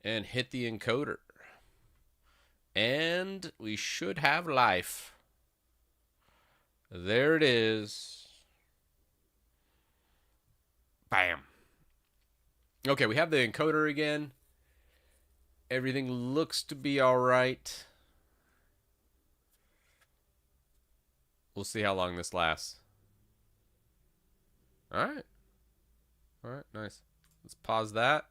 and hit the encoder. And we should have life. There it is. Bam. Okay, we have the encoder again. Everything looks to be all right. We'll see how long this lasts. All right. All right, nice. Let's pause that.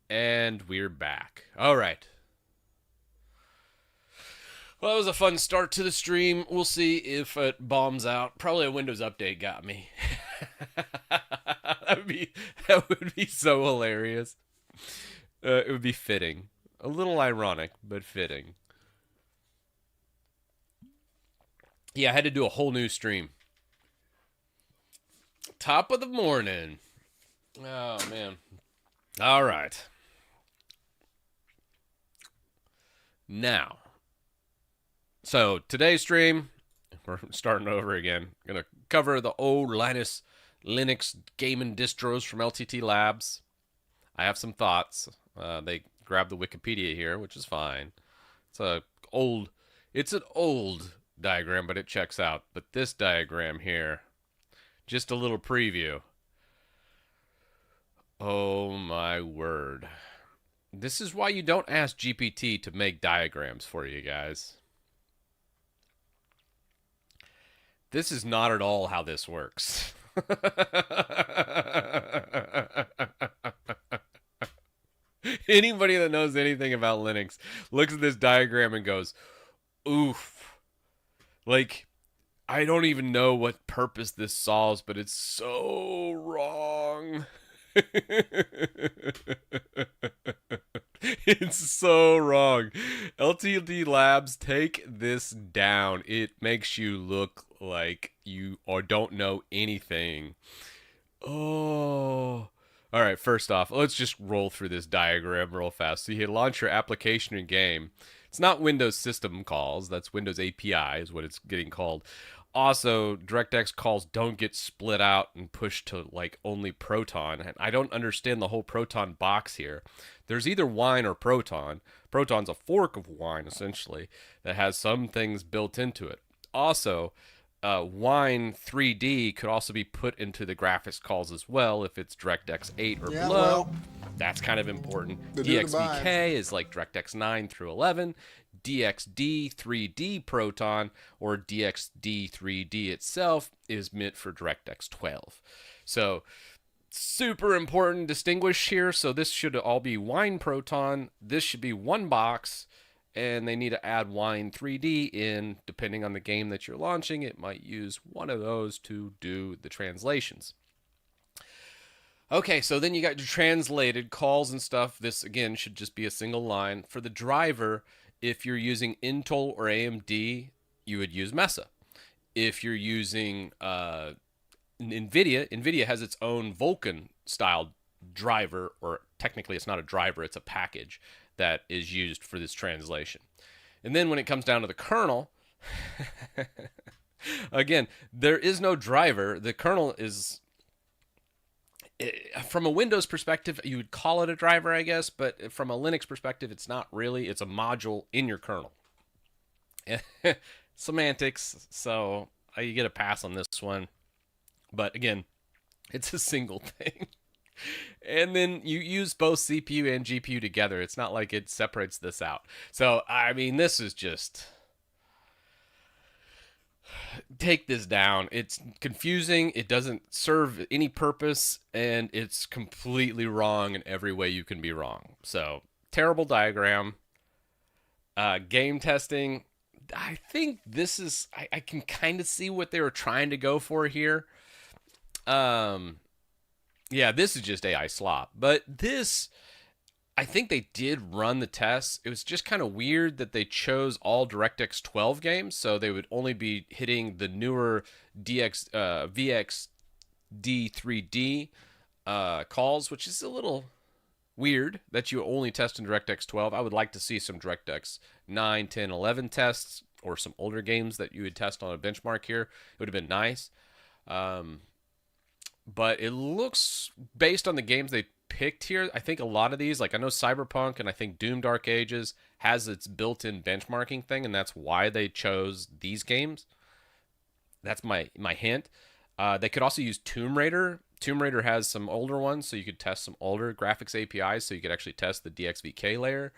And we're back. All right. Well, that was a fun start to the stream. We'll see if it bombs out. Probably a Windows update got me. That would be so hilarious. It would be fitting. A little ironic, but fitting. Yeah, I had to do a whole new stream. Top of the morning. Oh, man. All right. Now. So, today's stream, we're starting over again. Going to cover the old Linux gaming distros from LTT Labs. I have some thoughts. They grabbed the Wikipedia here, which is fine. It's an old diagram, but it checks out. But this diagram here, just a little preview. Oh my word. This is why you don't ask GPT to make diagrams for you guys. This is not at all how this works. Anybody that knows anything about Linux looks at this diagram and goes, oof. Like, I don't even know what purpose this solves, but it's so wrong. It's so wrong. LTT Labs, take this down. It makes you look like you or don't know anything. Oh. All right, first off, let's just roll through this diagram real fast. So you launch your application and game. It's not Windows system calls. That's Windows API is what it's getting called. Also, DirectX calls don't get split out and pushed to like only Proton. And I don't understand the whole Proton box here. There's either Wine or Proton. Proton's a fork of Wine, essentially, that has some things built into it. Also, Wine 3D could also be put into the graphics calls as well if it's DirectX 8 or below. Well, that's kind of important. DXVK is like DirectX 9 through 11. DXD 3D Proton or DXD 3D itself is meant for DirectX 12. So super important distinguish here. So this should all be Wine Proton. This should be one box. And they need to add Wine 3D in, depending on the game that you're launching. It might use one of those to do the translations. Okay, so then you got your translated calls and stuff. This, again, should just be a single line. For the driver, if you're using Intel or AMD, you would use Mesa. If you're using NVIDIA has its own Vulkan-style driver, or technically it's not a driver, it's a package that is used for this translation. And then when it comes down to the kernel, again, there is no driver. The kernel is, from a Windows perspective, you would call it a driver, I guess, but from a Linux perspective, it's not really. It's a module in your kernel. Semantics, so you get a pass on this one. But again, it's a single thing. And then you use both CPU and GPU together. It's not like it separates this out. So, I mean, this is just... Take this down. It's confusing. It doesn't serve any purpose. And it's completely wrong in every way you can be wrong. So, terrible diagram. Game testing. I think this is... I can kind of see what they were trying to go for here. Yeah, this is just AI slop. But this, I think they did run the tests. It was just kind of weird that they chose all DirectX 12 games, so they would only be hitting the newer VXD3D calls, which is a little weird that you only test in DirectX 12. I would like to see some DirectX 9, 10, 11 tests, or some older games that you would test on a benchmark here. It would have been nice. But it looks, based on the games they picked here. I think a lot of these, like I know Cyberpunk and I think Doom Dark Ages has its built-in benchmarking thing, and that's why they chose these games. That's my hint. They could also use Tomb Raider. Tomb Raider has some older ones, so you could test some older graphics APIs, so you could actually test the DXVK layer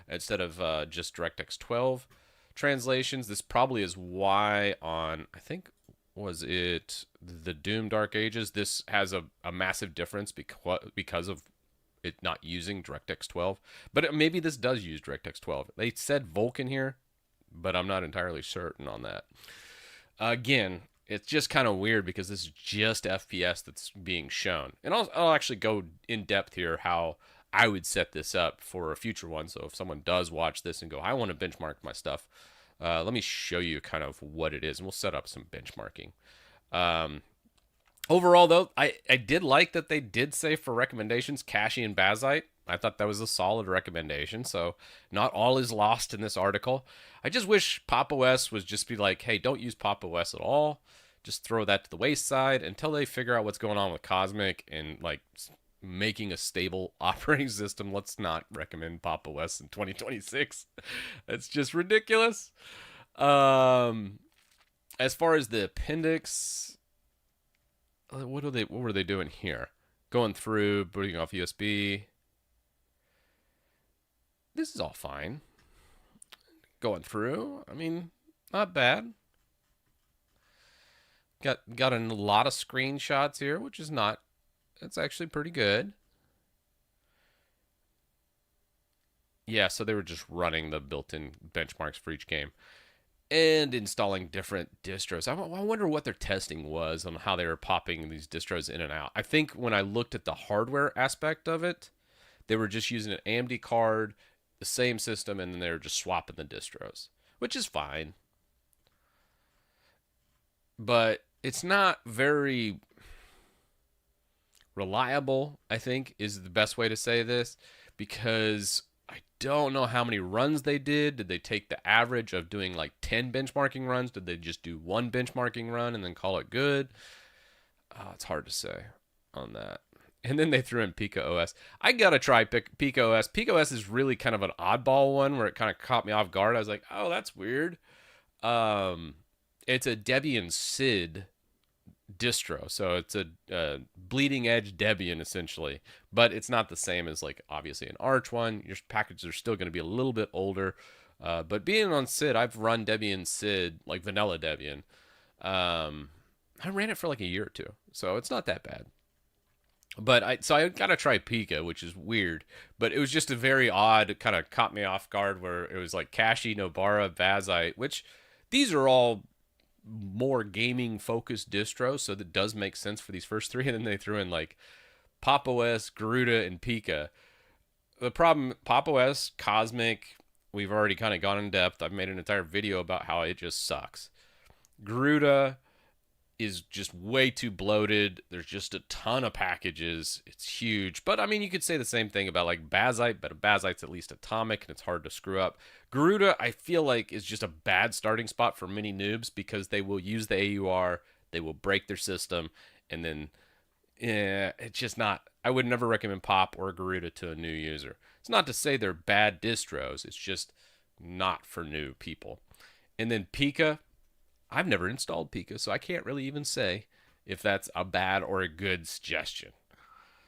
instead of just DirectX 12 translations. This probably is why on, I think, was it the Doom Dark Ages, this has a massive difference because of it not using DirectX 12. But maybe this does use DirectX 12. They said Vulkan here, but I'm not entirely certain on that. Again, it's just kind of weird because this is just FPS that's being shown. And I'll actually go in depth here how I would set this up for a future one. So if someone does watch this and go, I want to benchmark my stuff, let me show you kind of what it is, and we'll set up some benchmarking. Overall, though, I did like that they did say for recommendations, Cashy and Bazite. I thought that was a solid recommendation, so not all is lost in this article. I just wish Pop! OS was just be like, hey, don't use Pop! OS at all. Just throw that to the wayside until they figure out what's going on with Cosmic and like making a stable operating system. Let's not recommend Pop! OS in 2026. That's just ridiculous. As far as the appendix, what were they doing here? Going through, booting off USB. This is all fine. Going through, I mean, not bad. Got a lot of screenshots here, which is not, it's actually pretty good. Yeah, so they were just running the built-in benchmarks for each game and installing different distros. I wonder what their testing was on how they were popping these distros in and out. I think when I looked at the hardware aspect of it, they were just using an AMD card, the same system, and then they were just swapping the distros, which is fine. But it's not very reliable, I think, is the best way to say this, because I don't know how many runs they did. Did they take the average of doing like 10 benchmarking runs? Did they just do one benchmarking run and then call it good? It's hard to say on that. And then they threw in Pico OS. I gotta try Pico OS. Pico OS is really kind of an oddball one where it kind of caught me off guard. I was like, oh, that's weird. It's a Debian SID distro, so it's a bleeding edge Debian essentially, but it's not the same as like obviously an Arch one. Your packages are still going to be a little bit older, but being on SID, I've run Debian SID, like vanilla Debian. I ran it for like a year or two, so it's not that bad. But I gotta try Pika, which is weird, but it was just a very odd, kind of caught me off guard where it was like Kashi, Nobara, Vazite, which these are all more gaming focused distros, so that does make sense for these first three. And then they threw in like Pop! OS, Garuda, and Pika. The problem, Pop! OS, Cosmic, we've already kind of gone in depth. I've made an entire video about how it just sucks. Garuda is just way too bloated. There's just a ton of packages. It's huge. But I mean, you could say the same thing about like Bazite, but a Bazite's at least atomic and it's hard to screw up. Garuda, I feel like, is just a bad starting spot for many noobs because they will use the AUR, they will break their system, and then it's just not. I would never recommend Pop or Garuda to a new user. It's not to say they're bad distros. It's just not for new people. And then Pika, I've never installed Pika, so I can't really even say if that's a bad or a good suggestion.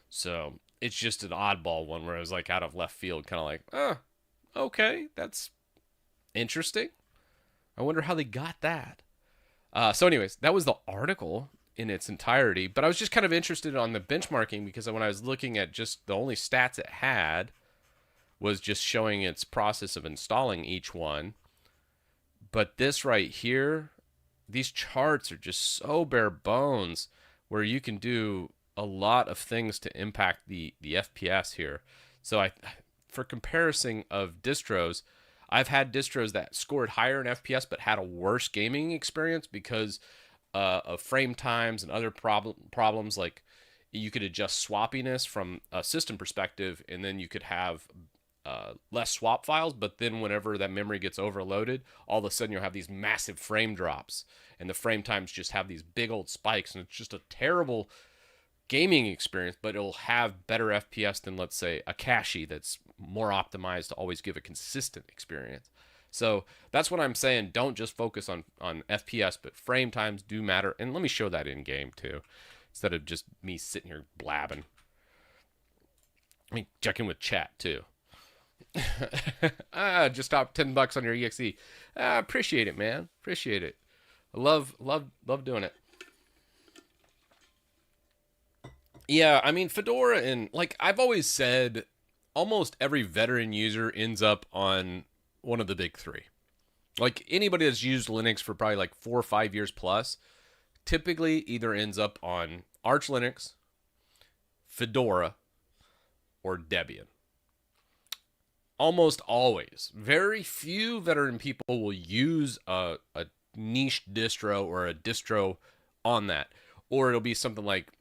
So it's just an oddball one where I was like out of left field, kind of like, oh, okay, that's interesting. I wonder how they got that. So anyways, that was the article in its entirety, but I was just kind of interested on the benchmarking because when I was looking at just the only stats it had was just showing its process of installing each one. But this right here, these charts are just so bare bones where you can do a lot of things to impact the FPS here. So for comparison of distros, I've had distros that scored higher in FPS but had a worse gaming experience because of frame times and other problems. Like you could adjust swappiness from a system perspective, and then you could have less swap files, but then whenever that memory gets overloaded, all of a sudden you'll have these massive frame drops, and the frame times just have these big old spikes, and it's just a terrible gaming experience, but it'll have better FPS than, let's say, a cache that's more optimized to always give a consistent experience. So that's what I'm saying. Don't just focus on FPS, but frame times do matter. And let me show that in game too, instead of just me sitting here blabbing. Let me check in with chat too. Just dropped $10 on your EXE. Appreciate it, man. Appreciate it. I love doing it. Yeah, I mean, Fedora, and like I've always said, almost every veteran user ends up on one of the big three. Like anybody that's used Linux for probably like 4 or 5 years plus, typically either ends up on Arch Linux, Fedora, or Debian. Almost always. Very few veteran people will use a niche distro or a distro on that. Or it'll be something like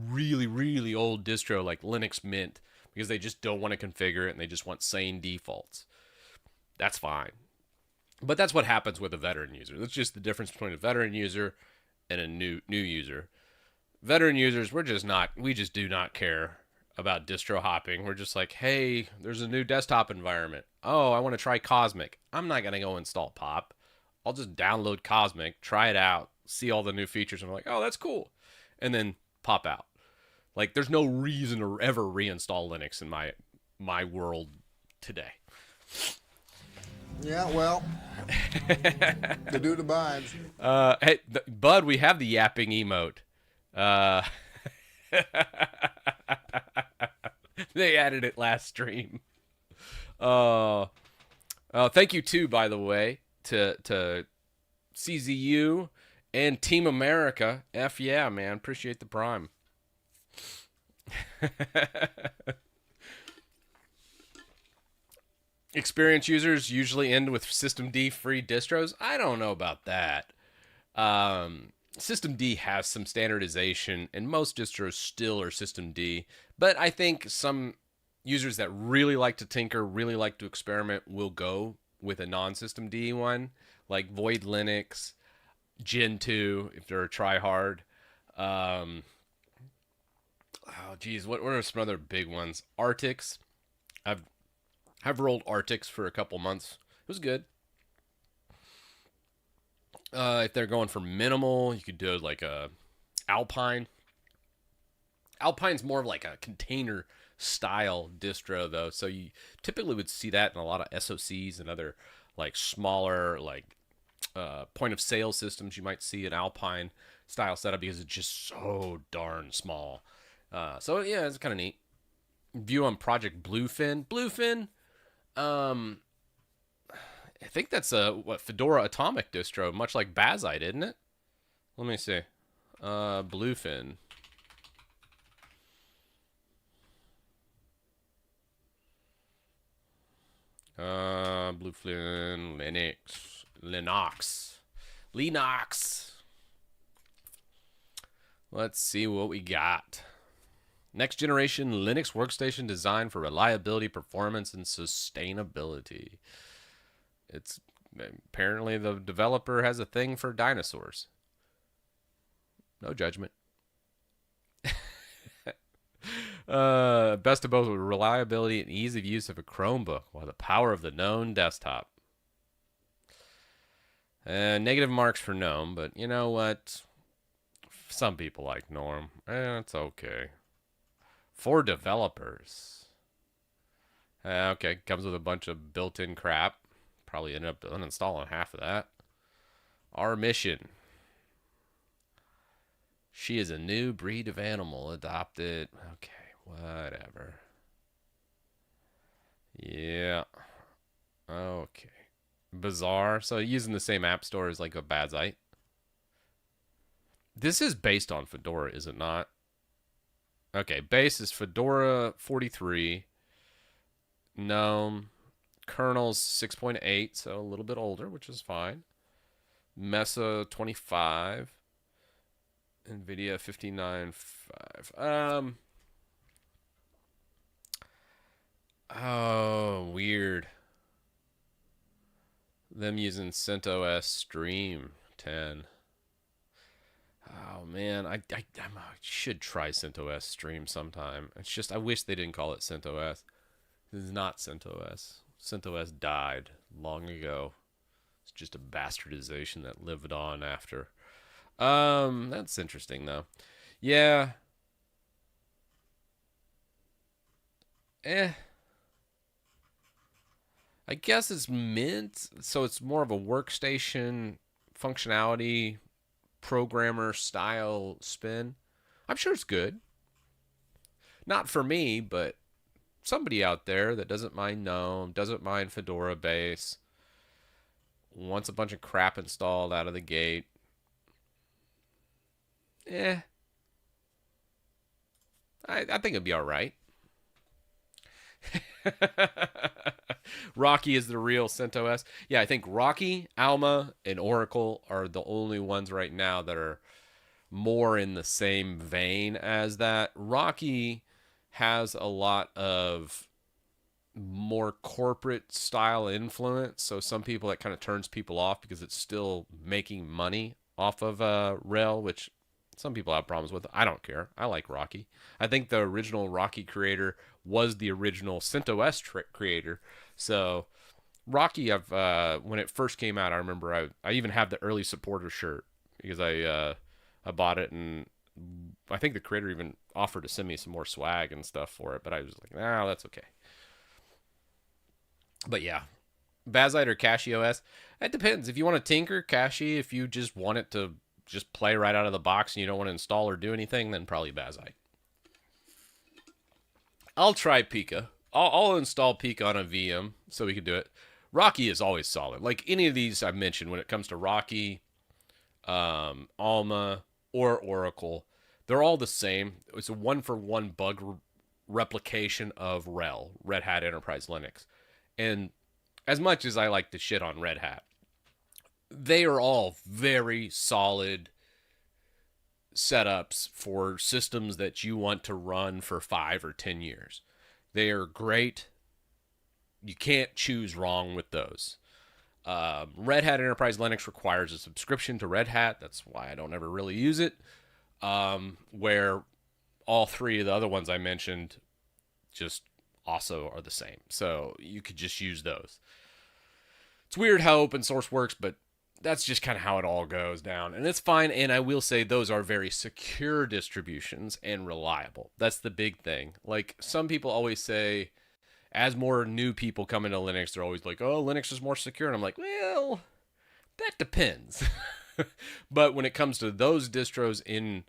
really, really old distro like Linux Mint because they just don't want to configure it and they just want sane defaults. That's fine. But that's what happens with a veteran user. That's just the difference between a veteran user and a new user. Veteran users, we just do not care about distro hopping. We're just like, hey, there's a new desktop environment. Oh, I want to try Cosmic. I'm not going to go install Pop. I'll just download Cosmic, try it out, see all the new features, and I'm like, oh, that's cool. And then pop out. Like, there's no reason to ever reinstall Linux in my world today. Yeah, well, the dude abides. Hey, Bud, we have the yapping emote. They added it last stream. Thank you too, by the way, to CZU and Team America. F yeah, man. Appreciate the prime. Experienced users usually end with Systemd free distros. I don't know about that. Systemd has some standardization, and most distros still are Systemd. But I think some users that really like to tinker, really like to experiment, will go with a non-Systemd one, like Void Linux, Gen 2, if they're a try-hard. Oh, geez, what are some other big ones? Artix. I've rolled Artix for a couple months. It was good. If they're going for minimal, you could do like a Alpine. Alpine's more of like a container style distro though, so you typically would see that in a lot of SOCs and other like smaller like point of sale systems. You might see an Alpine style setup because it's just so darn small. So yeah, it's kind of neat. View on Project Bluefin. Bluefin, I think that's a Fedora Atomic distro, much like Bazite, isn't it? Let me see. Bluefin. Bluefin, Linux. Let's see what we got. Next generation Linux workstation designed for reliability, performance, and sustainability. It's apparently the developer has a thing for dinosaurs. No judgment. Best of both with reliability and ease of use of a Chromebook while the power of the GNOME desktop. Negative marks for GNOME, but you know what? Some people like GNOME. It's okay. For developers. Okay, comes with a bunch of built-in crap. Probably ended up uninstalling half of that. Our mission. She is a new breed of animal adopted. Okay, whatever. Yeah. Okay. Bizarre. So using the same app store as like a Bazite. This is based on Fedora, is it not? Okay, base is Fedora 43. GNOME. Kernel's 6.8, so a little bit older, which is fine. Mesa 25. NVIDIA 59.5. Oh, weird. Them using CentOS Stream 10. Oh man, I should try CentOS stream sometime. It's just I wish they didn't call it CentOS. This is not CentOS. CentOS died long ago. It's just a bastardization that lived on after. That's interesting though. Yeah. Eh. I guess it's Mint, so it's more of a workstation functionality programmer style spin. I'm sure it's good. Not for me, but somebody out there that doesn't mind GNOME, doesn't mind Fedora base, wants a bunch of crap installed out of the gate. Eh, I think it'd be all right. Rocky is the real CentOS. Yeah, I think Rocky, Alma, and Oracle are the only ones right now that are more in the same vein as that. Rocky has a lot of more corporate style influence, so some people that kind of turns people off because it's still making money off of Rail, which some people have problems with. I don't care. I like Rocky. I think the original Rocky creator was the original CentOS creator. So Rocky, I've when it first came out, I remember I even have the early supporter shirt because I bought it, and I think the creator even offered to send me some more swag and stuff for it, but I was like, nah, that's okay. But yeah, Bazite or CachyOS, it depends. If you want to tinker, Cachy. If you just want it to just play right out of the box and you don't want to install or do anything, then probably Bazite. I'll try Pika. I'll install Pika on a VM so we can do it. Rocky is always solid. Like any of these I've mentioned, when it comes to Rocky, Alma, or Oracle, they're all the same. It's a one-for-one bug replication of RHEL, Red Hat Enterprise Linux. And as much as I like to shit on Red Hat, they are all very solid setups for systems that you want to run for 5 or 10 years. They are great. You can't choose wrong with those. Red Hat Enterprise Linux requires a subscription to Red Hat. That's why I don't ever really use it. Where all three of the other ones I mentioned just also are the same. So you could just use those. It's weird how open source works, but that's just kind of how it all goes down. And it's fine. And I will say those are very secure distributions and reliable. That's the big thing. Like some people always say, as more new people come into Linux, they're always like, oh, Linux is more secure. And I'm like, well, that depends. But when it comes to those distros in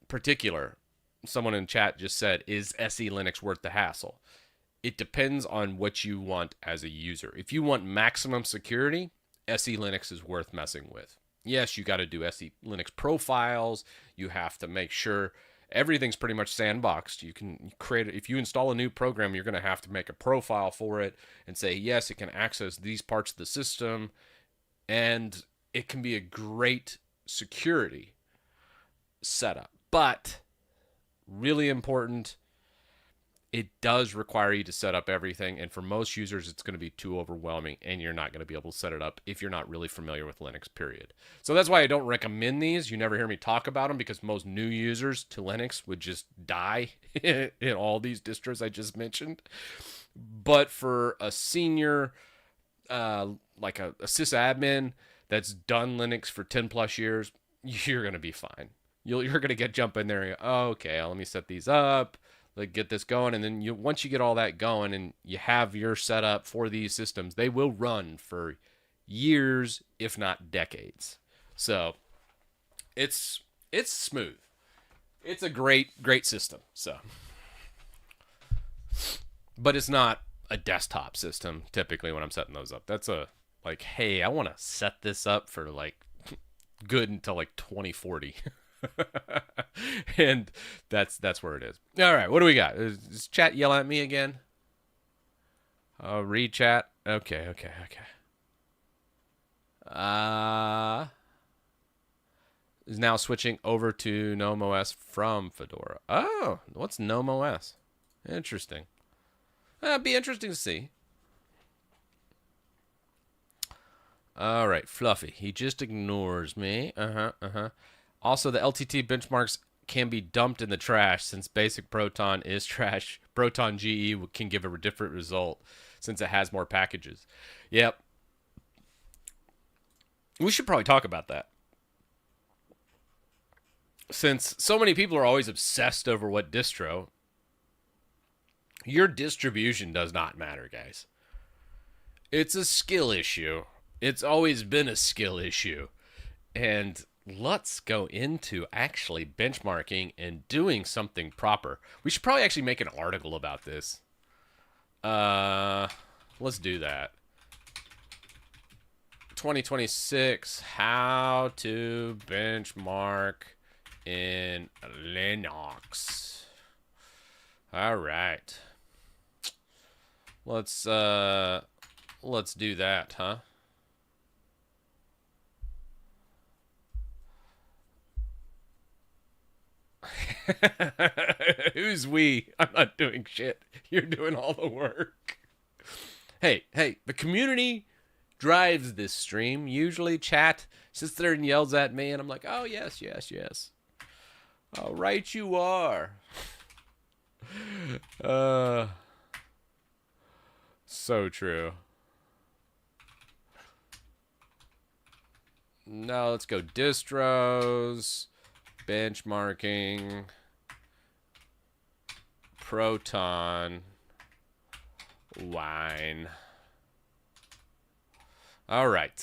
particular, someone in chat just said, is SELinux worth the hassle? It depends on what you want as a user. If you want maximum security, SELinux is worth messing with. Yes, you got to do SELinux profiles. You have to make sure everything's pretty much sandboxed. You can create, if you install a new program, you're going to have to make a profile for it and say, yes, it can access these parts of the system. And it can be a great security setup. But really important, it does require you to set up everything, and for most users it's going to be too overwhelming, and you're not going to be able to set it up if you're not really familiar with Linux, period. So that's why I don't recommend these. You never hear me talk about them because most new users to Linux would just die in all these distros I just mentioned. But for a senior, like a sysadmin that's done Linux for 10 plus years, you're going to be fine. You're going to jump in there and go, oh, okay, let me set these up, like get this going. And then once you get all that going and you have your setup for these systems, they will run for years, if not decades. So it's smooth. It's a great system. So, but it's not a desktop system typically when I'm setting those up. That's a like, hey, I want to set this up for like good until like 2040. And that's where it is. All right, what do we got? Is chat yell at me again? Read chat. Okay. Is now switching over to GNOME OS from Fedora. Oh, what's GNOME OS? Interesting. That'd be interesting to see. All right, Fluffy. He just ignores me. Also, the LTT benchmarks can be dumped in the trash since basic Proton is trash. Proton GE can give a different result since it has more packages. Yep. We should probably talk about that. Since so many people are always obsessed over what distro, your distribution does not matter, guys. It's a skill issue. It's always been a skill issue. And let's go into actually benchmarking and doing something proper. We should probably actually make an article about this. Let's do that. 2026, how to benchmark in Linux. All right. Let's do that, huh? Who's we? I'm not doing shit. You're doing all the work. Hey, the community drives this stream. Usually chat sits there and yells at me, and I'm like, oh, yes. All right, you are. So true. Now let's go distros, benchmarking, Proton, wine. All right.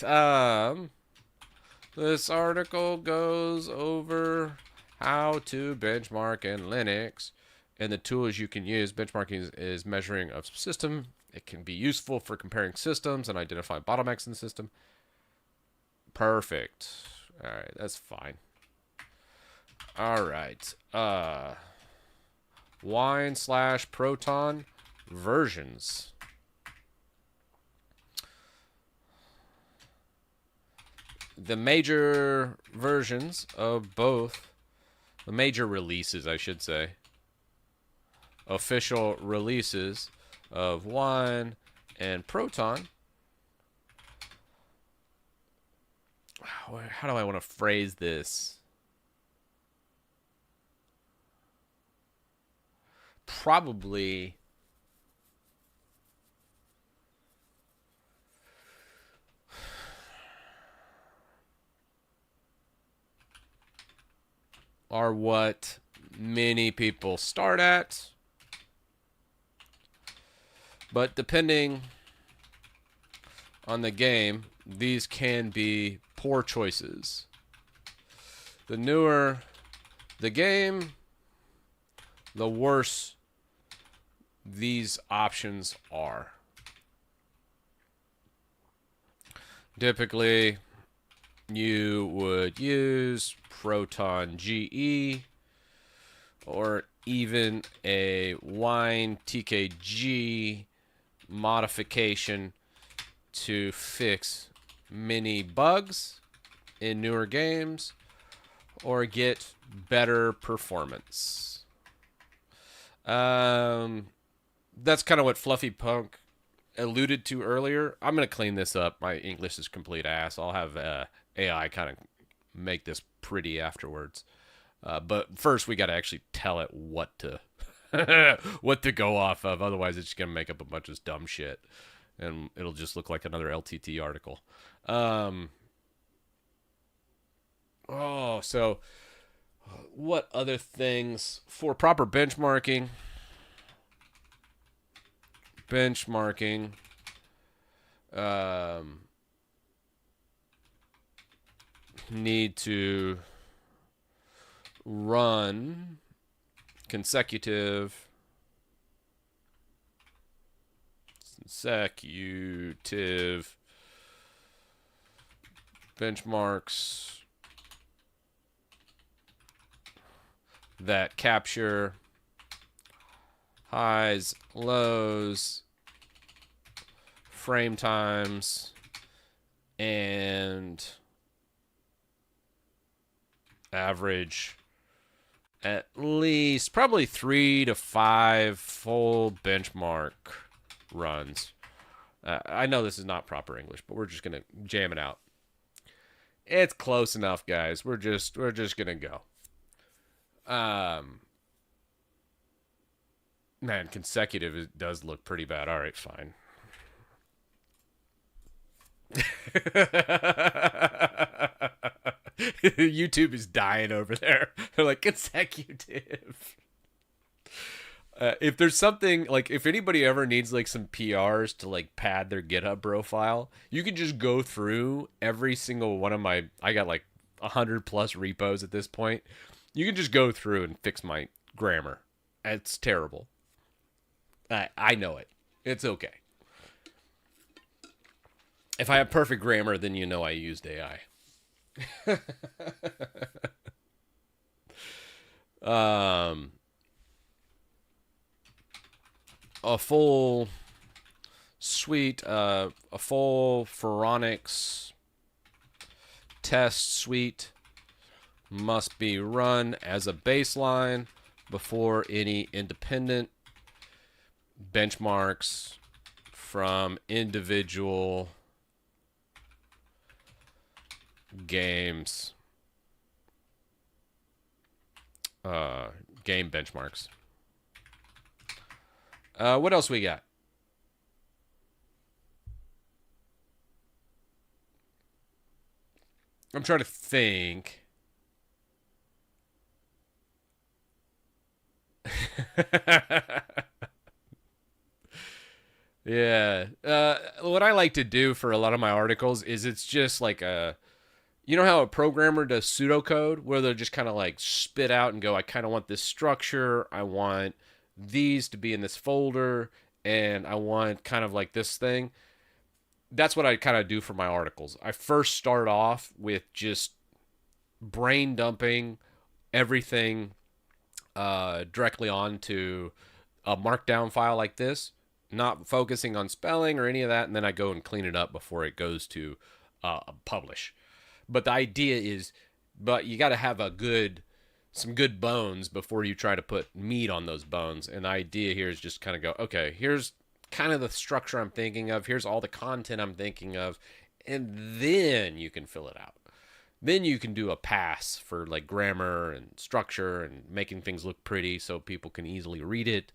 This article goes over how to benchmark in Linux and the tools you can use. Benchmarking is measuring of system. It can be useful for comparing systems and identifying bottlenecks in the system. Perfect. All right, that's fine. All right. Wine/Proton versions. The major versions of both, the major releases, I should say, official releases of Wine and Proton. How do I want to phrase this? Probably are what many people start at. But depending on the game, these can be poor choices. The newer the game, the worse these options are. Typically, you would use Proton GE or even a Wine TKG modification to fix many bugs in newer games or get better performance. That's kind of what Fluffy Punk alluded to earlier. I'm going to clean this up. My English is complete ass. I'll have AI kind of make this pretty afterwards. But first, we got to actually tell it what to what to go off of. Otherwise, it's just going to make up a bunch of dumb shit. And it'll just look like another LTT article. So what other things for proper benchmarking? Need to run consecutive benchmarks that capture highs, lows, frame times, and average at least probably 3 to 5 full benchmark runs. I know this is not proper English, but we're just going to jam it out. It's close enough, guys. We're just gonna go. Um, Man, consecutive it does look pretty bad. All right, fine. YouTube is dying over there. They're like consecutive. If there's something like if anybody ever needs like some PRs to like pad their GitHub profile, you can just go through every single one of my. I got like 100+ repos at this point. You can just go through and fix my grammar. It's terrible. I know it. It's okay. If I have perfect grammar, then you know I used AI. um, a full suite, a full Phoronix Test Suite must be run as a baseline before any independent benchmarks from individual games, game benchmarks. What else we got? I'm trying to think. Yeah. What I like to do for a lot of my articles is it's just like a, you know how a programmer does pseudocode where they'll just kind of like spit out and go, I kind of want this structure. I want these to be in this folder and I want kind of like this thing. That's what I kind of do for my articles. I first start off with just brain dumping everything directly onto a markdown file like this, not focusing on spelling or any of that, and then I go and clean it up before it goes to publish. But the idea is, but you got to have some good bones before you try to put meat on those bones. And the idea here is just kind of go, okay, here's kind of the structure I'm thinking of. Here's all the content I'm thinking of. And then you can fill it out. Then you can do a pass for like grammar and structure and making things look pretty so people can easily read it.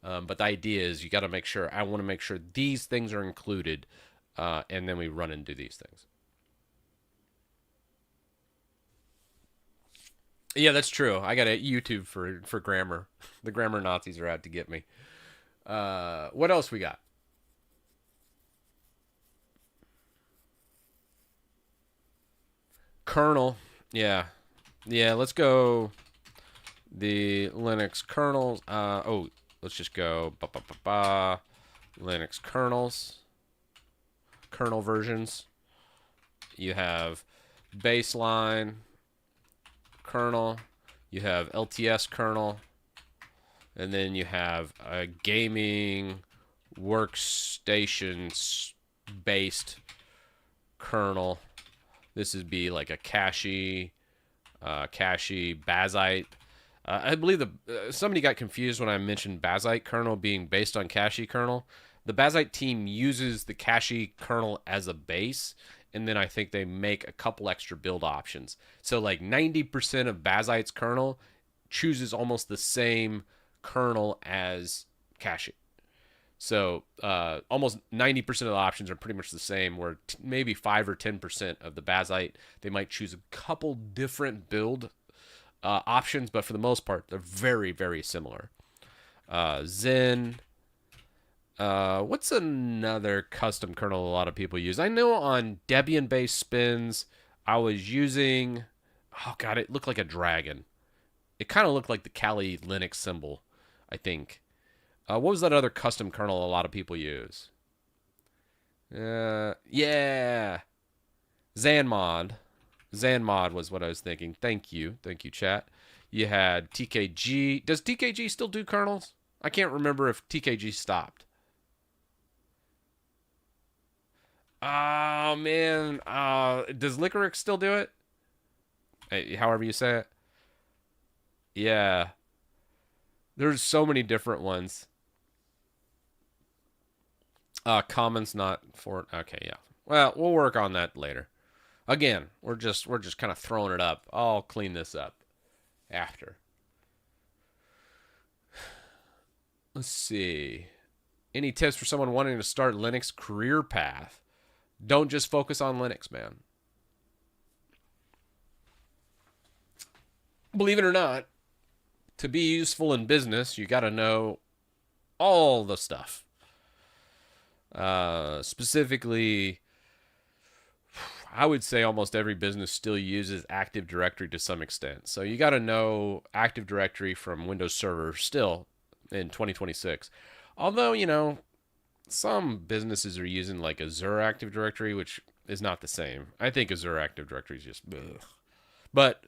But the idea is you got to make sure, I want to make sure these things are included. And then we run and do these things. Yeah, that's true. I got a YouTube for grammar. The grammar Nazis are out to get me. What else we got? Kernel. Yeah. Yeah, let's go the Linux kernels. Let's just go Linux kernels. Kernel versions. You have baseline kernel. You have LTS kernel. And then you have a gaming workstation based kernel. This would be like a cache Bazite. I believe somebody got confused when I mentioned Bazite kernel being based on cache kernel. The Bazite team uses the cache kernel as a base, and then I think they make a couple extra build options. So like 90% of Bazite's kernel chooses almost the same kernel as cache. So almost 90% of the options are pretty much the same, where maybe 5 or 10% of the Bazite, they might choose a couple different build options, but for the most part, they're very, very similar. Zen. What's another custom kernel a lot of people use? I know on Debian-based spins, I was using, oh god, it looked like a dragon. It kind of looked like the Kali Linux symbol, I think. What was that other custom kernel a lot of people use? Yeah. Zanmod. Zanmod was what I was thinking. Thank you, chat. You had TKG. Does TKG still do kernels? I can't remember if TKG stopped. Oh, man. Does Licorice still do it? Hey, however you say it. Yeah. There's so many different ones. Commons not for... Okay, yeah. Well, we'll work on that later. Again, we're just kind of throwing it up. I'll clean this up after. Let's see. Any tips for someone wanting to start Linux career path? Don't just focus on Linux, man. Believe it or not, to be useful in business, you got to know all the stuff. Specifically, I would say almost every business still uses Active Directory to some extent. So you got to know Active Directory from Windows Server still in 2026. Although, you know, some businesses are using like Azure Active Directory, which is not the same. I think Azure Active Directory is just ugh. But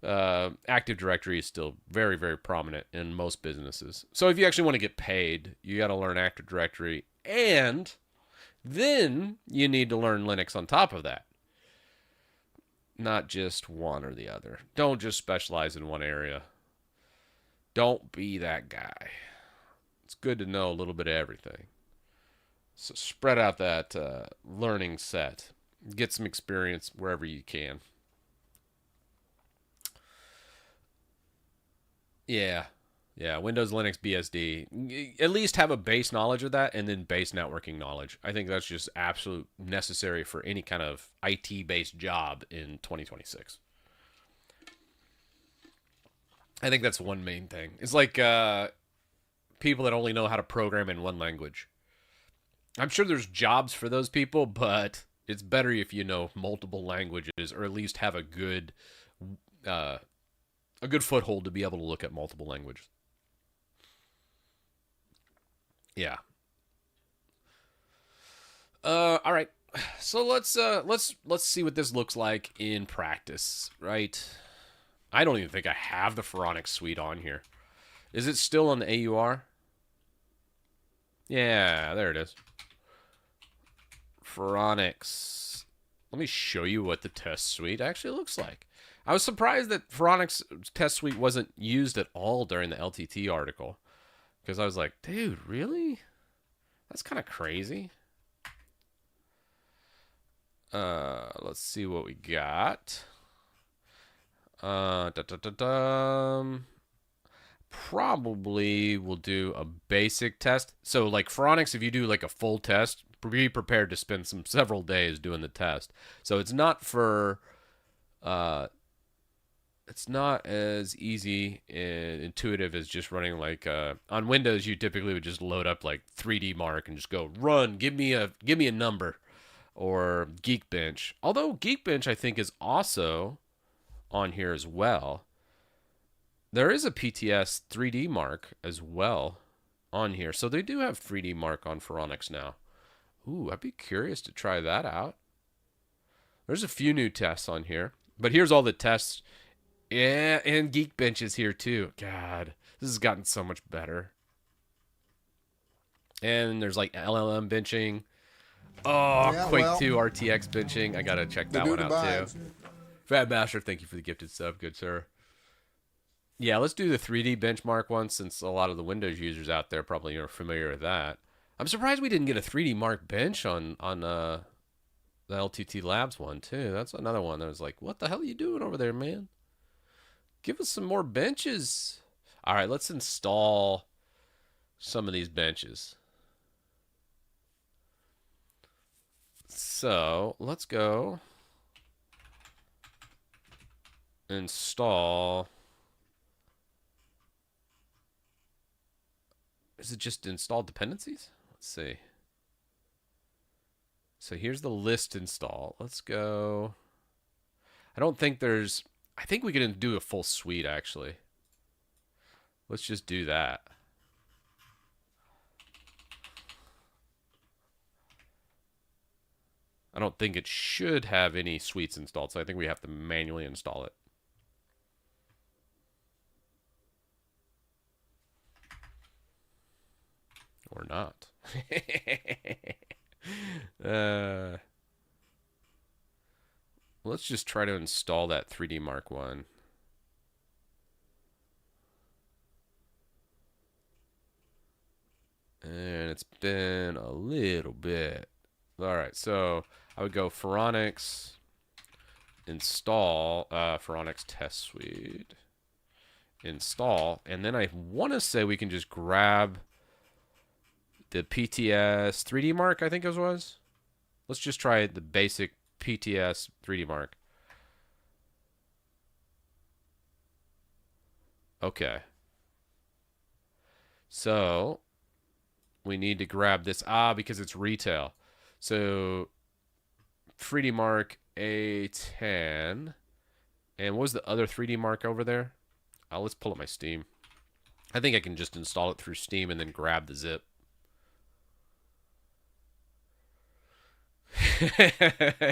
Active Directory is still very, very prominent in most businesses. So if you actually want to get paid, you got to learn Active Directory, and then you need to learn Linux on top of that. Not just one or the other. Don't just specialize in one area. Don't be that guy. It's good to know a little bit of everything. So spread out that learning set. Get some experience wherever you can. Yeah. Yeah, Windows, Linux, BSD. At least have a base knowledge of that, and then base networking knowledge. I think that's just absolute necessary for any kind of IT-based job in 2026. I think that's one main thing. It's like people that only know how to program in one language. I'm sure there's jobs for those people, but it's better if you know multiple languages, or at least have a good foothold to be able to look at multiple languages. Yeah. All right. So let's see what this looks like in practice, right? I don't even think I have the Phoronix Suite on here. Is it still on the AUR? Yeah, there it is. Phoronix. Let me show you what the test suite actually looks like. I was surprised that Phoronix Test Suite wasn't used at all during the LTT article. Because I was like, dude, really? That's kind of crazy. Let's see what we got. Probably we'll do a basic test. So like Phoronix, if you do like a full test, be prepared to spend several days doing the test. So it's not for it's not as easy and intuitive as just running like on Windows. You typically would just load up like 3D Mark and just go run. Give me a number, or Geekbench. Although Geekbench I think is also on here as well. There is a PTS 3D Mark as well on here, so they do have 3D Mark on Phoronix now. Ooh, I'd be curious to try that out. There's a few new tests on here, but here's all the tests. Yeah, and Geekbench is here too. God, this has gotten so much better. And there's like LLM benching. Oh, yeah, Quake 2 RTX benching. I gotta check that one out too. Fat Master, thank you for the gifted sub, good sir. Yeah, let's do the 3D benchmark one, since a lot of the Windows users out there probably are familiar with that. I'm surprised we didn't get a 3D Mark bench on the LTT Labs one too. That's another one that was like, what the hell are you doing over there, man? Give us some more benches. All right, let's install some of these benches. So let's go install. Is it just install dependencies? Let's see. So here's the list install. Let's go. I don't think there's... I think we can do a full suite, actually. Let's just do that. I don't think it should have any suites installed, so I think we have to manually install it. Or not. Let's just try to install that 3D Mark one. And it's been a little bit. All right, so I would go Phoronix install Phoronix Test Suite. Install, and then I want to say we can just grab the PTS 3D Mark, I think it was. Let's just try the basic PTS 3D Mark. Okay. So we need to grab this. Because it's retail. So 3D Mark A10. And what was the other 3D Mark over there? Let's pull up my Steam. I think I can just install it through Steam and then grab the zip.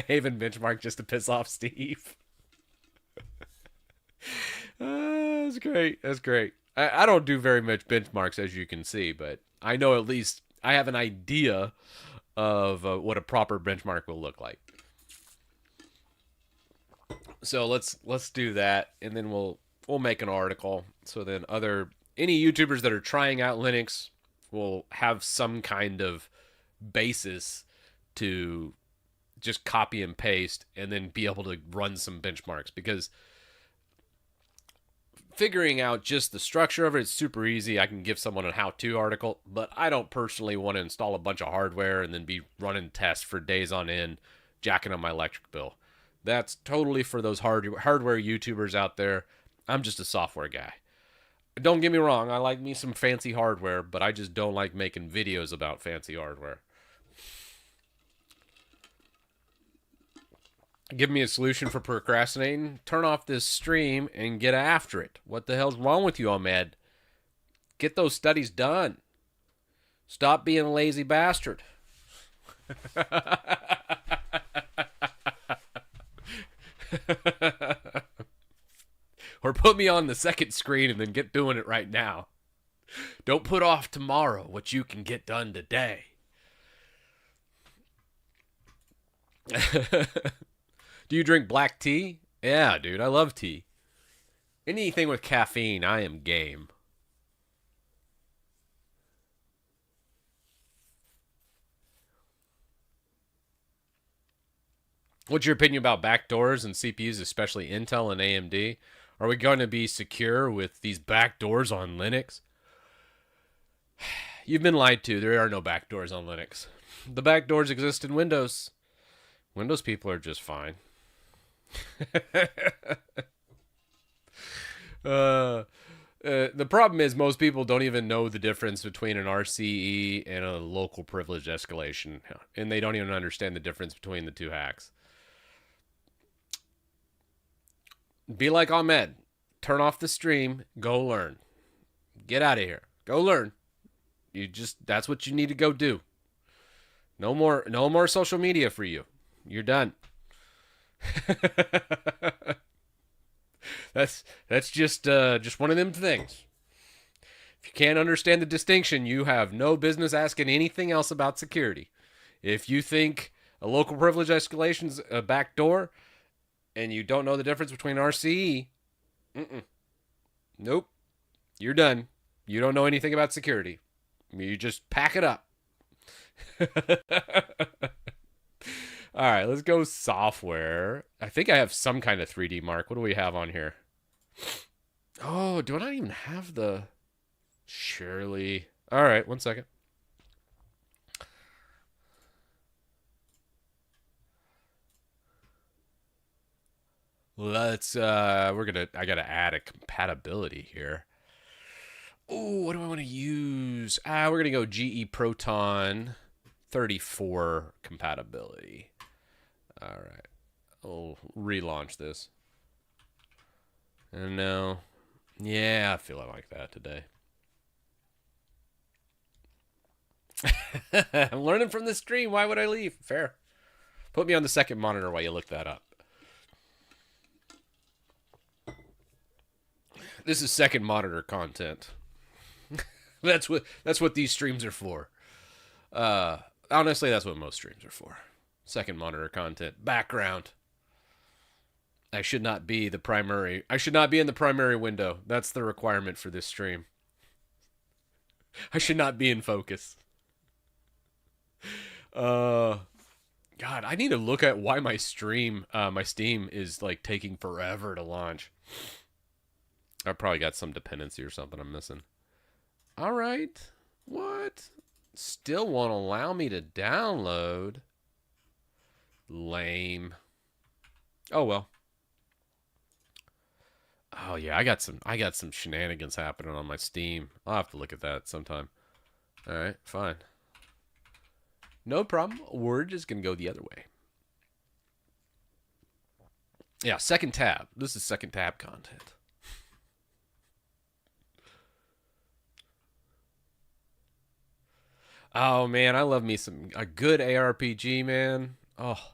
Haven benchmark just to piss off Steve. That's great. That's great. I don't do very much benchmarks, as you can see, but I know at least I have an idea of what a proper benchmark will look like. So let's do that, and then we'll make an article. So then any YouTubers that are trying out Linux will have some kind of basis to just copy and paste and then be able to run some benchmarks, because figuring out just the structure of it is super easy. I can give someone a how-to article, but I don't personally want to install a bunch of hardware and then be running tests for days on end, jacking up my electric bill. That's totally for those hardware YouTubers out there. I'm just a software guy. Don't get me wrong, I like me some fancy hardware, but I just don't like making videos about fancy hardware. Give me a solution for procrastinating. Turn off this stream and get after it. What the hell's wrong with you, Ahmed? Get those studies done. Stop being a lazy bastard. Or put me on the second screen and then get doing it right now. Don't put off tomorrow what you can get done today. Do you drink black tea? Yeah, dude, I love tea. Anything with caffeine, I am game. What's your opinion about backdoors and CPUs, especially Intel and AMD? Are we going to be secure with these backdoors on Linux? You've been lied to. There are no backdoors on Linux. The backdoors exist in Windows. Windows people are just fine. The problem is most people don't even know the difference between an RCE and a local privilege escalation, and they don't even understand the difference between the two hacks. Be like Ahmed. Turn off the stream. Go learn. Get out of here. Go learn. That's what you need to go do. No more social media for you. You're done. That's just one of them things. If you can't understand the distinction, you have no business asking anything else about security. If you think a local privilege escalation's a backdoor and you don't know the difference between RCE, nope, you're done. You don't know anything about security. You just pack it up. All right, let's go software. I think I have some kind of 3D Mark. What do we have on here? Oh, do I not even have the... Surely. All right, 1 second. Let's, I gotta add a compatibility here. Oh, what do I want to use? We're gonna go GE Proton 34 compatibility. All right. I'll relaunch this. And now, yeah, I feel like that today. I'm learning from the stream. Why would I leave? Fair. Put me on the second monitor while you look that up. This is second monitor content. That's what these streams are for. Honestly, that's what most streams are for. Second monitor content. Background. I should not be in the primary window. That's the requirement for this stream. I should not be in focus. God, God, I need to look at why my my Steam is like taking forever to launch. I probably got some dependency or something I'm missing. All right. What? Still won't allow me to download. Lame. Oh well. Oh yeah, I got some shenanigans happening on my Steam. I'll have to look at that sometime. All right, fine. No problem. We're just going to go the other way. Yeah, second tab. This is second tab content. Oh man, I love me a good ARPG, man. Oh.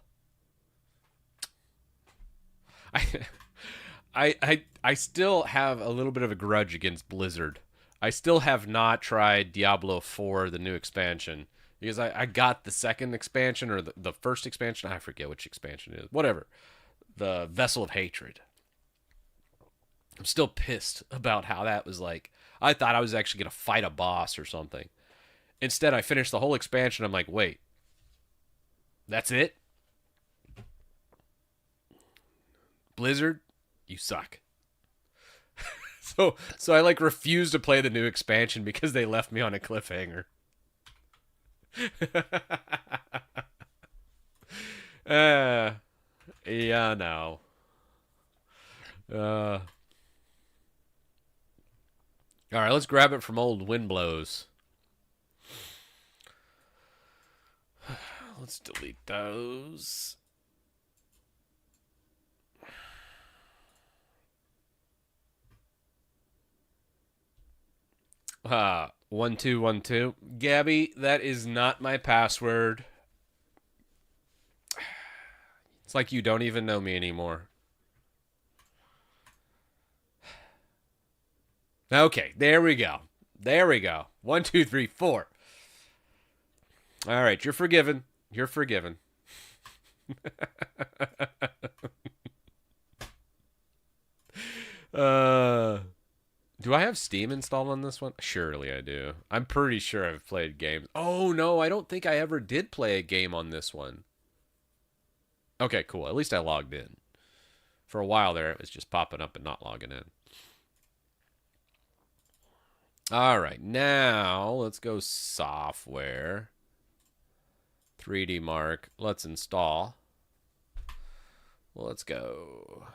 I still have a little bit of a grudge against Blizzard. I still have not tried Diablo 4, the new expansion. Because I got the second expansion or the first expansion. I forget which expansion it is. Whatever. The Vessel of Hatred. I'm still pissed about how that was like. I thought I was actually going to fight a boss or something. Instead, I finished the whole expansion. I'm like, wait. That's it? Blizzard, you suck. So I like refused to play the new expansion because they left me on a cliffhanger. Yeah, no. All right, let's grab it from old Windblows. Let's delete those. Ah, 1212. Gabby, that is not my password. It's like you don't even know me anymore. Okay, there we go. There we go. 1, 2, 3, 4. All right, you're forgiven. You're forgiven. Do I have Steam installed on this one? Surely I do. I'm pretty sure I've played games. Oh, no, I don't think I ever did play a game on this one. Okay, cool. At least I logged in. For a while there, it was just popping up and not logging in. All right, now let's go software. 3D Mark. Let's install. Let's go.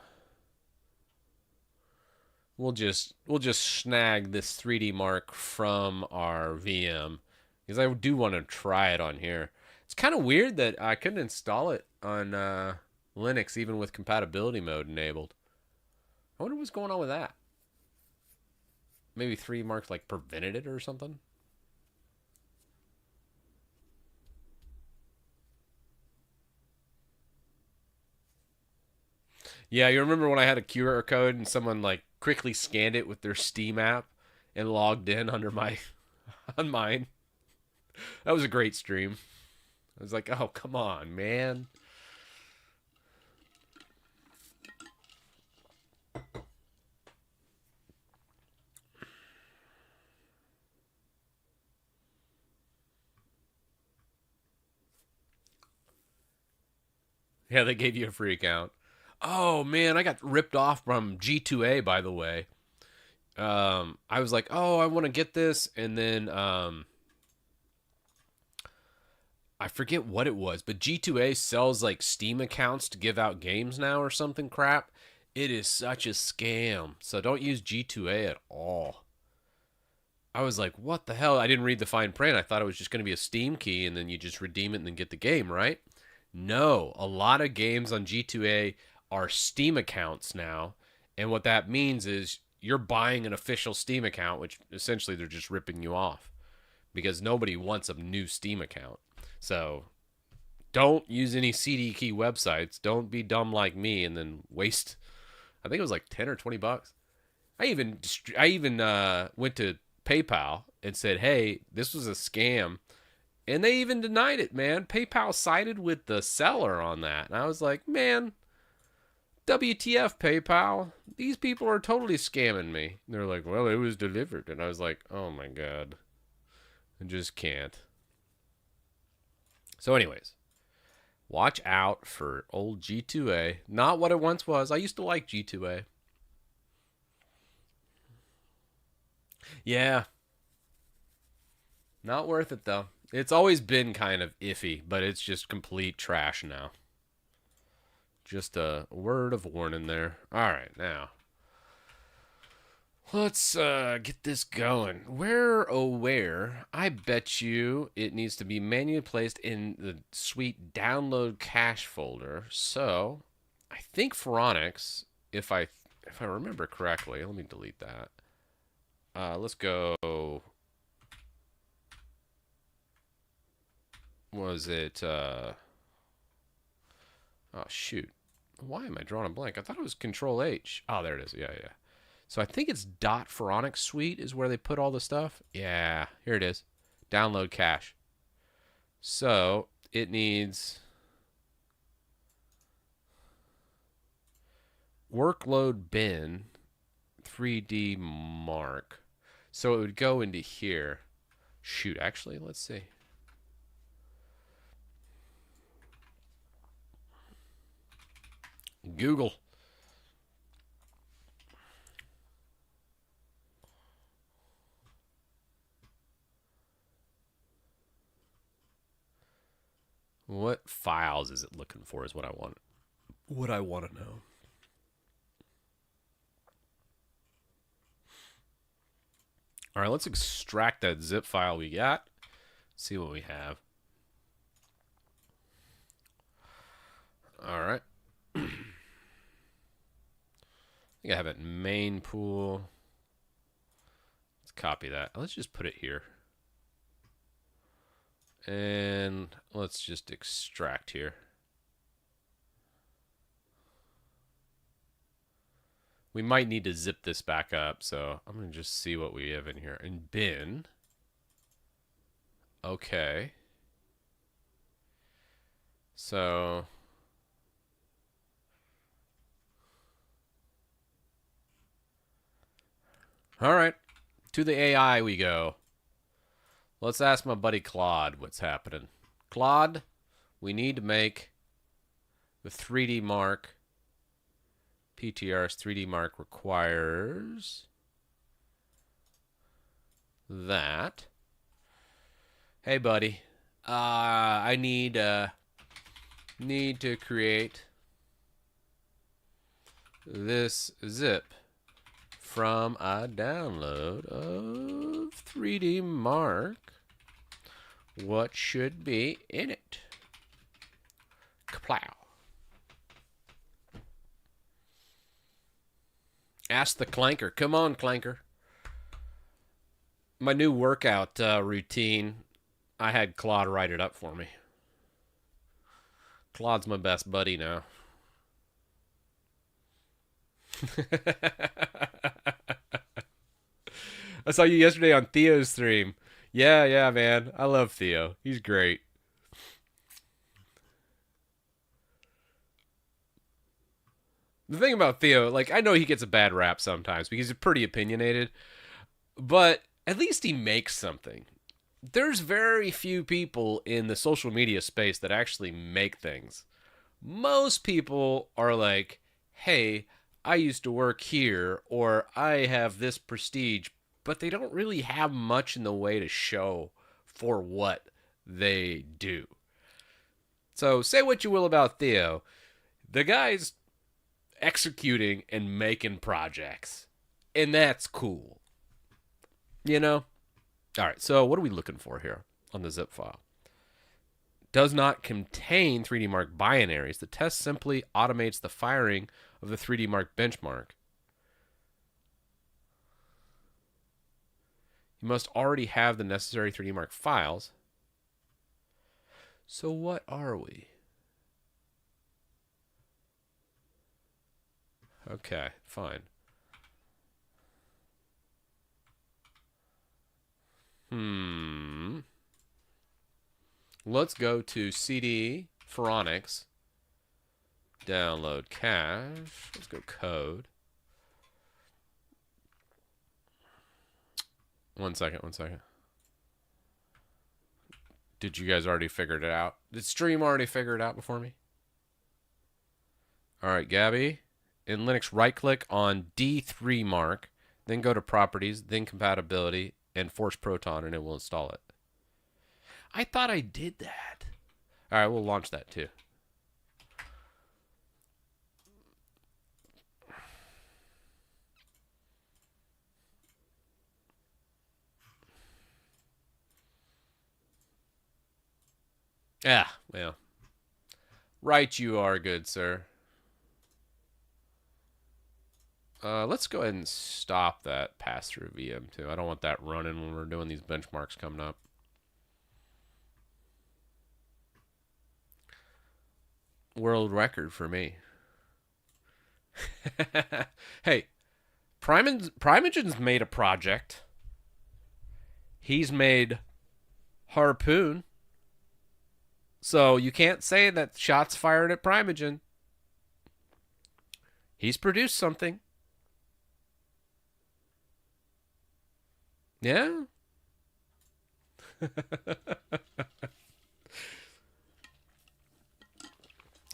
We'll just snag this 3D Mark from our VM because I do want to try it on here. It's kind of weird that I couldn't install it on Linux even with compatibility mode enabled. I wonder what's going on with that. Maybe 3D Mark like prevented it or something. Yeah, you remember when I had a QR code and someone like quickly scanned it with their Steam app and logged in under my on mine? That was a great stream. I was like, "Oh, come on, man." Yeah, they gave you a free account. Oh man, I got ripped off from G2A, by the way. I was like, oh, I want to get this, and then I forget what it was, but G2A sells like Steam accounts to give out games now or something crap. It is such a scam. So don't use G2A at all. I was like, what the hell? I didn't read the fine print. I thought it was just going to be a Steam key and then you just redeem it and then get the game, right? No, a lot of games on G2A are Steam accounts now. And what that means is you're buying an official Steam account, which essentially they're just ripping you off because nobody wants a new Steam account. So don't use any CD key websites. Don't be dumb like me and then waste, I think it was like 10 or 20 bucks. I even went to PayPal and said, hey, this was a scam. And they even denied it, man. PayPal sided with the seller on that. And I was like, man, WTF, PayPal? These people are totally scamming me. And they're like, well, it was delivered. And I was like, oh my God. I just can't. So anyways, Watch out for old G2A. Not what it once was. I used to like G2A. Yeah. Not worth it, though. It's always been kind of iffy, but it's just complete trash now. Just a word of warning there. All right, now. Let's get this going. Where, oh where, I bet you it needs to be manually placed in the Suite download cache folder. So, I think Phoronix, if I remember correctly, let me delete that. Let's go. Was it? Oh shoot! Why am I drawing a blank? I thought it was Control H. Oh, there it is. Yeah, yeah. So I think it's .Phoronix Suite is where they put all the stuff. Yeah, here it is. Download cache. So it needs workload bin 3D mark. So it would go into here. Shoot, actually, let's see. Google. What files is it looking for is what I want. What I want to know. All right, let's extract that zip file we got. See what we have. All right. I think I have it in main pool. Let's copy that. Let's just put it here. And let's just extract here. We might need to zip this back up, so I'm going to just see what we have in here. And bin. Okay. So all right. To the AI we go. Let's ask my buddy Claude what's happening. Claude, we need to make the 3D mark. PTR's 3D mark requires that. Hey, buddy. I need to create this zip from a download of 3D mark. What should be in it? Kaplow. Ask the Clanker. Come on, Clanker. My new workout routine, I had Claude write it up for me. Claude's my best buddy now. I saw you yesterday on Theo's stream. Yeah, man. I love Theo. He's great. The thing about Theo, like, I know he gets a bad rap sometimes because he's pretty opinionated, but at least he makes something. There's very few people in the social media space that actually make things. Most people are like, hey, I used to work here, or I have this prestige, but they don't really have much in the way to show for what they do. So say what you will about Theo. The guy's executing and making projects, and that's cool. You know? All right, so what are we looking for here on the zip file? Does not contain 3D Mark binaries. The test simply automates the firing of the 3D Mark benchmark. You must already have the necessary 3D Mark files. So what are we? Okay, fine. Let's go to CD Phoronix. Download cache. Let's go code. One second. Did you guys already figure it out? Did Stream already figure it out before me? All right, Gabby. In Linux, right-click on D3 mark, then go to Properties, then Compatibility, and force Proton, and it will install it. I thought I did that. All right, we'll launch that too. Yeah, well. Right you are, good sir. Let's go ahead and stop that pass-through VM too. I don't want that running when we're doing these benchmarks coming up. World record for me. Hey, Primogen's made a project. He's made Harpoon. So you can't say that shots fired at Primogen. He's produced something. Yeah.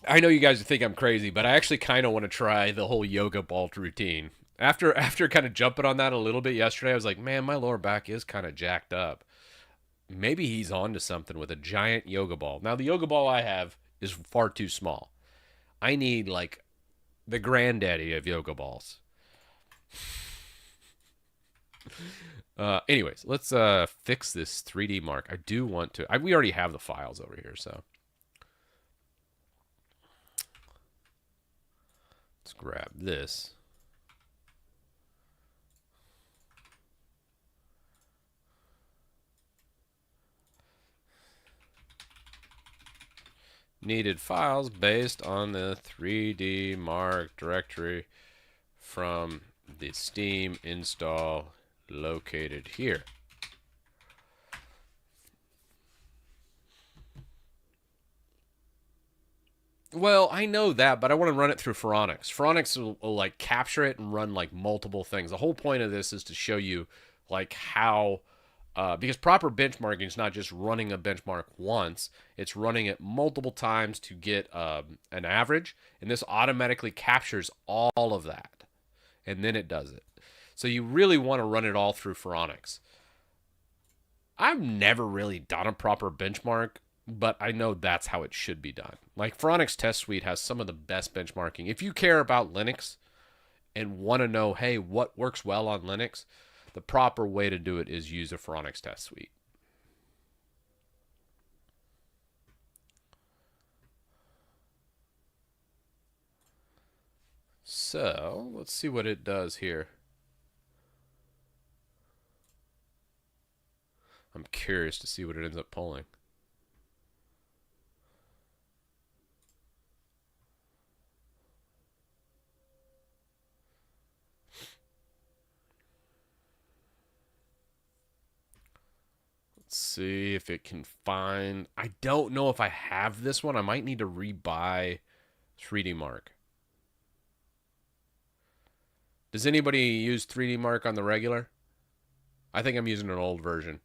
I know you guys think I'm crazy, but I actually kind of want to try the whole yoga ball routine. After kind of jumping on that a little bit yesterday, I was like, man, my lower back is kind of jacked up. Maybe he's on to something with a giant yoga ball. Now, the yoga ball I have is far too small. I need, like, the granddaddy of yoga balls. Anyways, let's fix this 3D mark. I do want to. We already have the files over here, so. Let's grab this. Needed files based on the 3D mark directory from the Steam install located here. Well, I know that, but I want to run it through Phoronix. Phoronix will like capture it and run like multiple things. The whole point of this is to show you like how because proper benchmarking is not just running a benchmark once, it's running it multiple times to get an average, and this automatically captures all of that, and then it does it. So you really want to run it all through Phoronix. I've never really done a proper benchmark, but I know that's how it should be done. Like Phoronix Test Suite has some of the best benchmarking. If you care about Linux and want to know, hey, what works well on Linux, the proper way to do it is use a Phoronix Test Suite. So, let's see what it does here. I'm curious to see what it ends up pulling. See if it can find. I don't know if I have this one. I might need to rebuy 3D Mark. Does anybody use 3D Mark on the regular? I think I'm using an old version.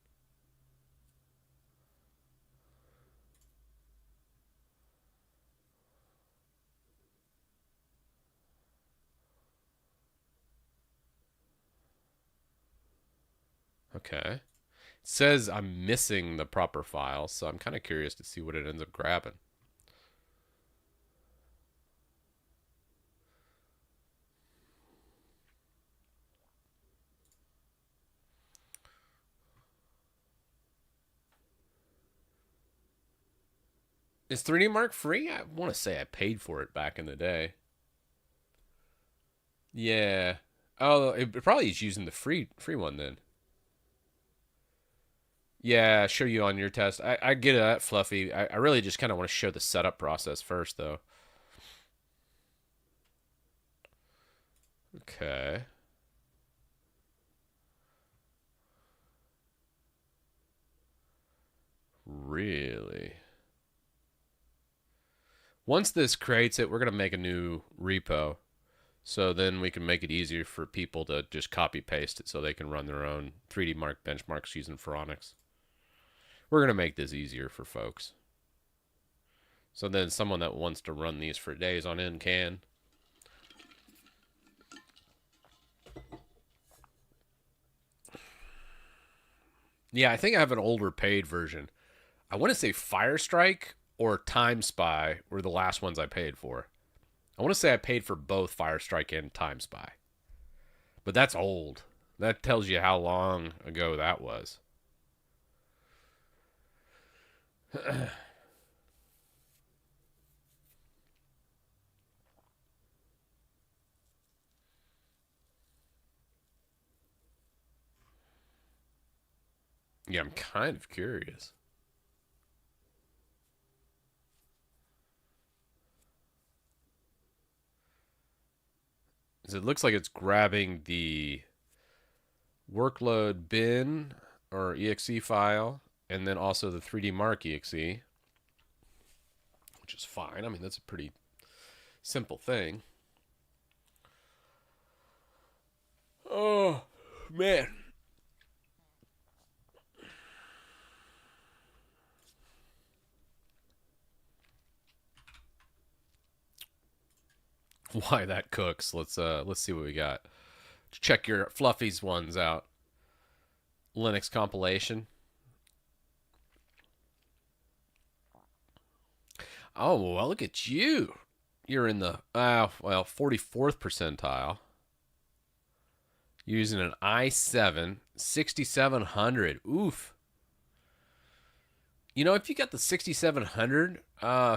Okay. Says I'm missing the proper file, so I'm kind of curious to see what it ends up grabbing. Is 3D Mark free? I want to say I paid for it back in the day. Yeah. Oh, it probably is using the free one then. Yeah, show you on your test. I get that, Fluffy. I really just kind of want to show the setup process first, though. Okay. Really? Once this creates it, we're going to make a new repo. So then we can make it easier for people to just copy paste it so they can run their own 3D Mark benchmarks using Phoronix. We're going to make this easier for folks. So then someone that wants to run these for days on end can. Yeah, I think I have an older paid version. I want to say Firestrike or Time Spy were the last ones I paid for. I want to say I paid for both Firestrike and Time Spy. But that's old. That tells you how long ago that was. Yeah, I'm kind of curious. It looks like it's grabbing the workload bin or exe file and then also the 3D Mark exe, which is fine. I mean, that's a pretty simple thing. Oh, man. Why that cooks. Let's see what we got. Check your Fluffies ones out. Linux compilation. Oh, well, look at you. You're in the 44th percentile. Using an i7 6700. Oof. You know, if you got the 6700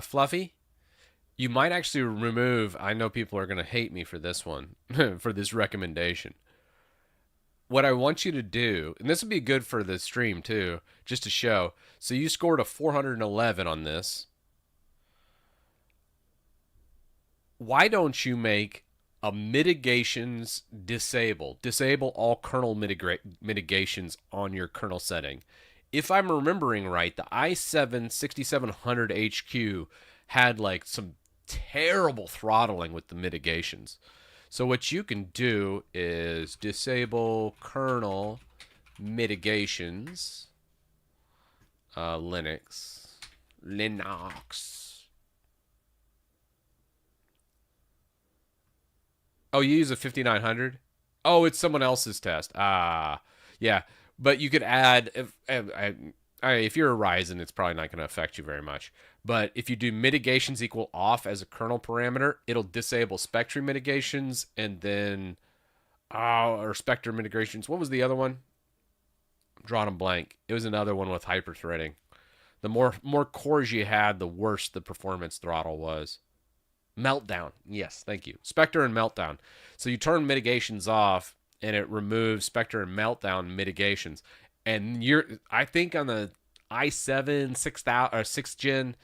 Fluffy, you might actually remove. I know people are going to hate me for this one, for this recommendation. What I want you to do, and this would be good for the stream too, just to show. So you scored a 411 on this. Why don't you make a mitigations disable? Disable all kernel mitigations on your kernel setting. If I'm remembering right, the i7 6700 HQ had like some terrible throttling with the mitigations. So what you can do is disable kernel mitigations, Linux. Oh, you use a 5900? Oh, it's someone else's test. Yeah. But you could add, if you're a Ryzen, it's probably not going to affect you very much. But if you do mitigations equal off as a kernel parameter, it'll disable Spectre mitigations and then, or Spectre mitigations. What was the other one? I'm drawing a blank. It was another one with hyperthreading. The more cores you had, the worse the performance throttle was. Meltdown. Yes, thank you. Spectre and Meltdown. So you turn mitigations off and it removes Spectre and Meltdown mitigations. And I think on the i7 6000 or 6th gen,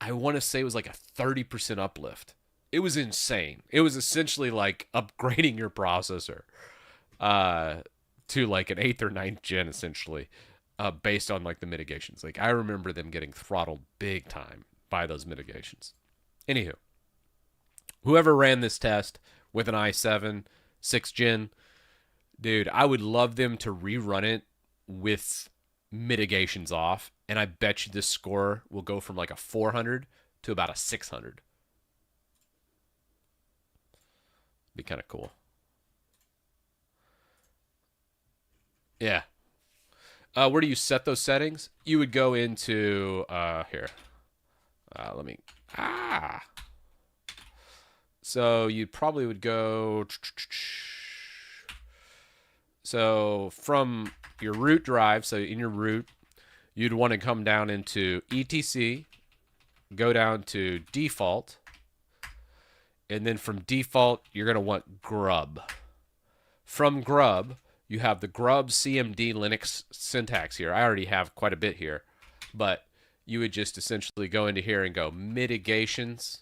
I want to say it was like a 30% uplift. It was insane. It was essentially like upgrading your processor to like an 8th or 9th gen essentially, based on like the mitigations. Like I remember them getting throttled big time by those mitigations. Anywho, whoever ran this test with an i7 6th gen, dude, I would love them to rerun it with mitigations off, and I bet you this score will go from like a 400 to about a 600. Be kind of cool. Yeah. Where do you set those settings? You would go into here. Let me. So you probably would go. So from your root drive, so in your root, you'd want to come down into etc, go down to default, and then from default, you're going to want grub. From grub, you have the grub cmd Linux syntax here. I already have quite a bit here, but you would just essentially go into here and go mitigations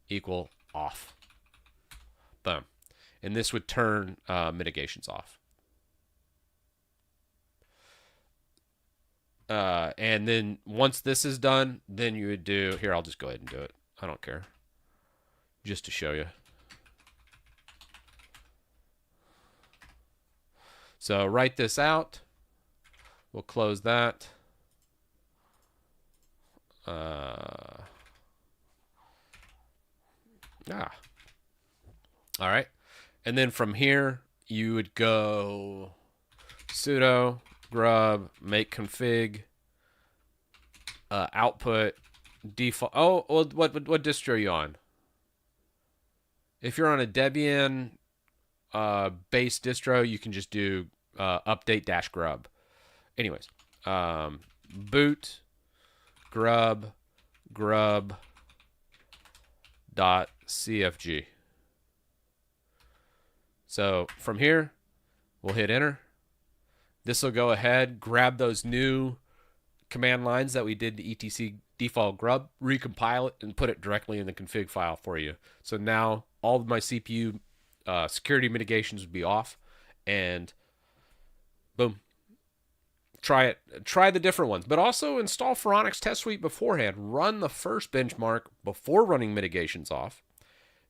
equal off. Boom. And this would turn mitigations off. And then once this is done, then you would do, here, I'll just go ahead and do it. I don't care. Just to show you. So write this out. We'll close that. All right. And then from here, you would go sudo grub make config output default. Oh, well, what distro are you on? If you're on a Debian base distro, you can just do update dash grub. Anyways, boot grub dot cfg. So from here, we'll hit enter. This will go ahead, grab those new command lines that we did to etc default grub, recompile it, and put it directly in the config file for you. So now all of my CPU security mitigations would be off, and boom. Try it. Try the different ones, but also install Phoronix Test Suite beforehand. Run the first benchmark before running mitigations off.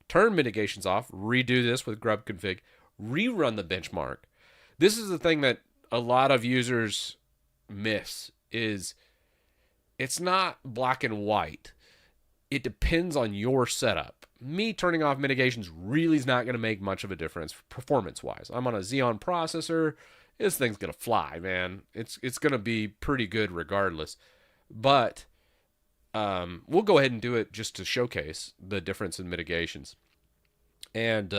Turn mitigations off. Redo this with grub config. Rerun the benchmark. This is the thing that a lot of users miss is it's not black and white. It depends on your setup. Me turning off mitigations really is not going to make much of a difference performance-wise. I'm on a Xeon processor. This thing's going to fly, man. It's going to be pretty good regardless. But we'll go ahead and do it just to showcase the difference in mitigations. And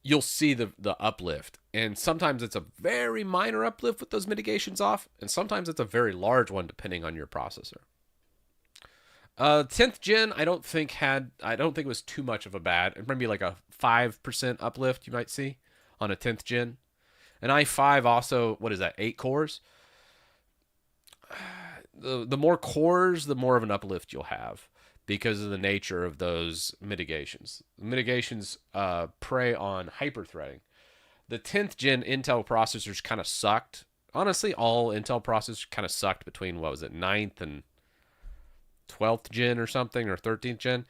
you'll see the uplift. And sometimes it's a very minor uplift with those mitigations off. And sometimes it's a very large one depending on your processor. 10th gen, I don't think it was too much of a bad. It might be like a 5% uplift you might see on a 10th gen. An i5 also, what is that, 8 cores? The more cores, the more of an uplift you'll have because of the nature of those mitigations. Mitigations prey on hyperthreading. The 10th gen Intel processors kind of sucked. Honestly, all Intel processors kind of sucked between, 9th and 12th gen or something, or 13th gen.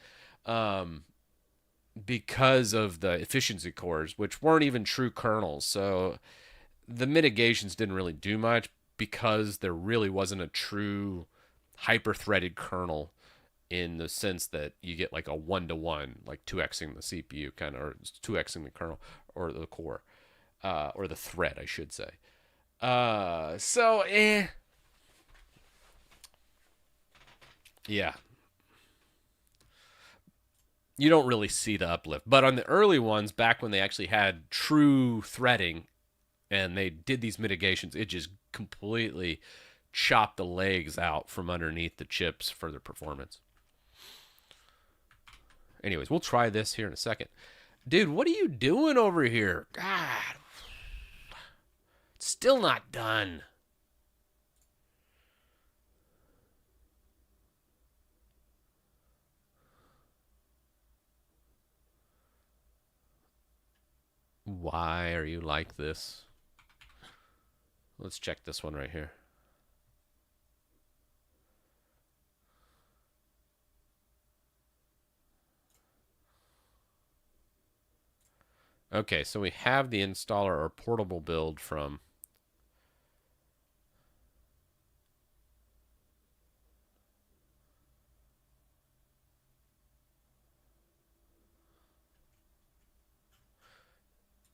Because of the efficiency cores, which weren't even true kernels. So the mitigations didn't really do much because there really wasn't a true hyper-threaded kernel in the sense that you get like a 1-to-1, like 2xing the CPU kind of, or 2xing the kernel or the core, or the thread, I should say. Yeah. You don't really see the uplift. But on the early ones, back when they actually had true threading and they did these mitigations, it just completely chopped the legs out from underneath the chips for their performance. Anyways, we'll try this here in a second. Dude, what are you doing over here? God. It's still not done. Why are you like this? Let's check this one right here. Okay, so we have the installer or portable build from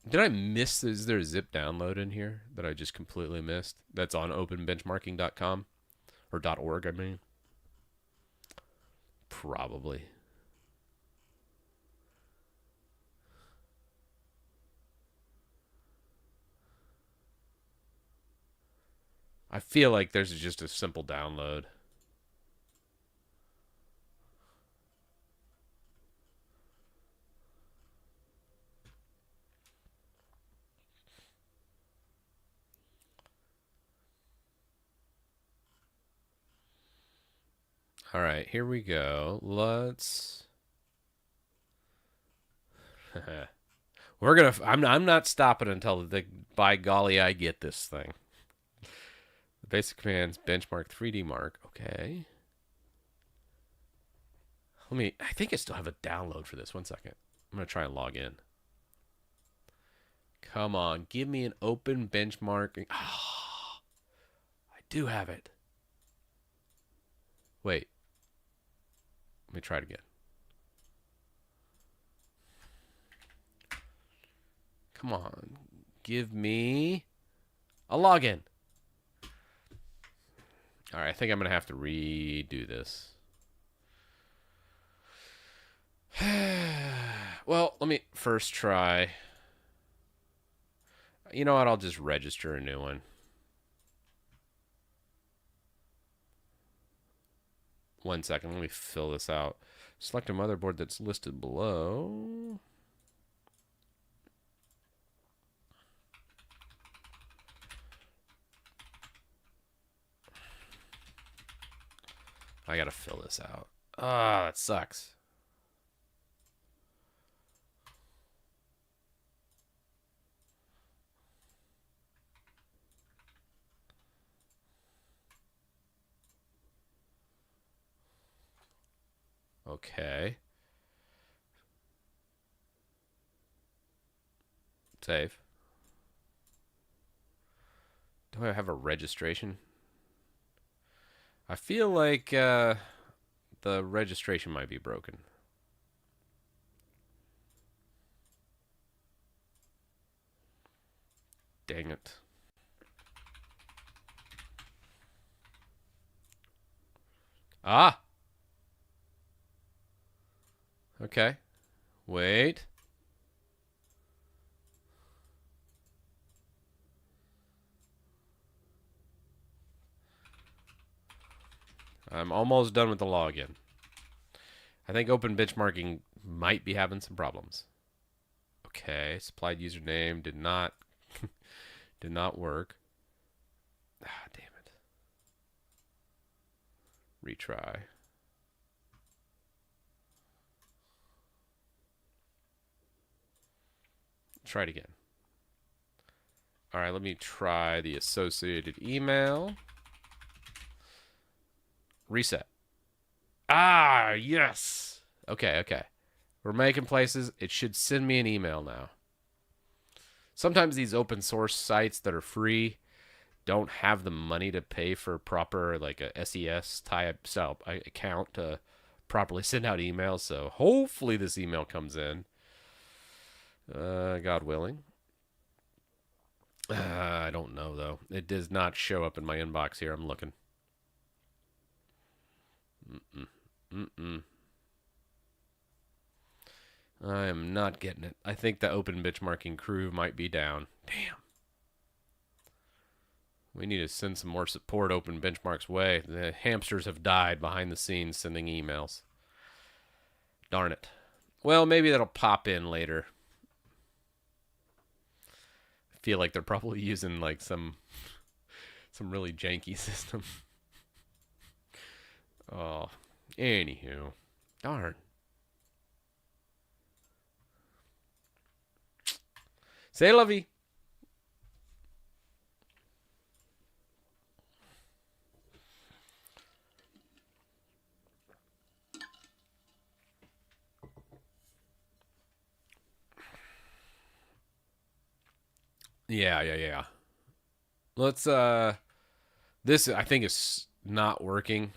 Did I miss? Is there a zip download in here that I just completely missed? That's on openbenchmarking.com or .org, I mean. Probably. I feel like there's just a simple download. All right, here we go. Let's. We're gonna. I'm not stopping until by golly I get this thing. The basic commands benchmark 3D mark. Okay. I think I still have a download for this. 1 second. I'm gonna try and log in. Come on, give me an open benchmark. Oh, I do have it. Wait, Let me try it again. Come on. Give me a login. All right, I think I'm going to have to redo this. Well, let me first try. You know what? I'll just register a new one. One second. Let me fill this out. Select a motherboard that's listed below. I gotta fill this out. Ah, that sucks. Okay. Save. Do I have a registration? I feel like the registration might be broken. Dang it. Ah! Okay. Wait. I'm almost done with the login. I think open benchmarking might be having some problems. Okay, supplied username did not did not work. Ah, damn it. Retry. Try it again. All right, let me try the associated email. Reset. Ah, yes. Okay, okay. We're making places. It should send me an email now. Sometimes these open source sites that are free don't have the money to pay for proper like a SES type account to properly send out emails. So hopefully this email comes in. God willing. I don't know though. It does not show up in my inbox here. I'm looking. I am not getting it. I think the open benchmarking crew might be down. Damn. We need to send some more support open benchmarks way. The hamsters have died behind the scenes sending emails. Darn it. Well, maybe that'll pop in later. I feel like they're probably using like some really janky system. Oh, anywho. Darn. Say lovey. Yeah. Let's this I think is not working.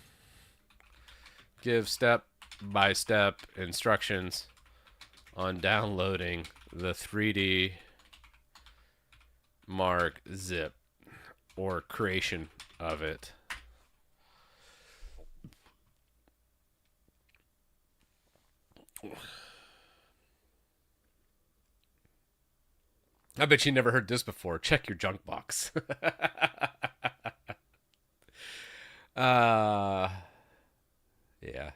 Give step by step instructions on downloading the 3D Mark zip or creation of it. I bet you never heard this before. Check your junk box. Yeah.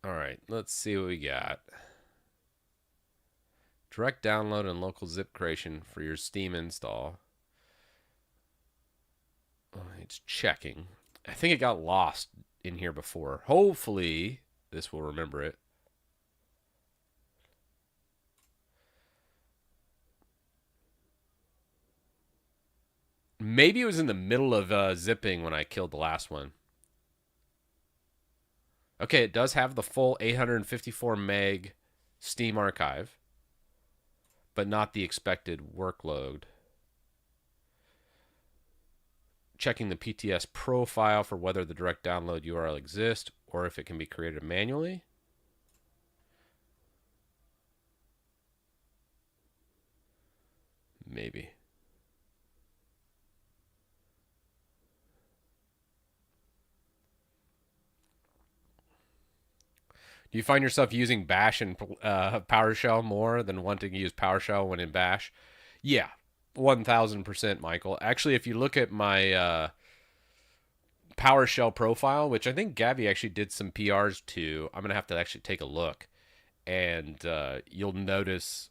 All right, let's see what we got. Direct download and local zip creation for your Steam install. Oh, it's checking. I think it got lost in here before. Hopefully, this will remember it. Maybe it was in the middle of zipping when I killed the last one. Okay, it does have the full 854 meg Steam archive, but not the expected workload. checking the PTS profile for whether the direct download URL exists or if it can be created manually. Maybe. Do you find yourself using Bash and PowerShell more than wanting to use PowerShell when in Bash? Yeah, 1000%, Michael. Actually, if you look at my PowerShell profile, which I think Gabby actually did some PRs to, I'm going to have to actually take a look. And you'll notice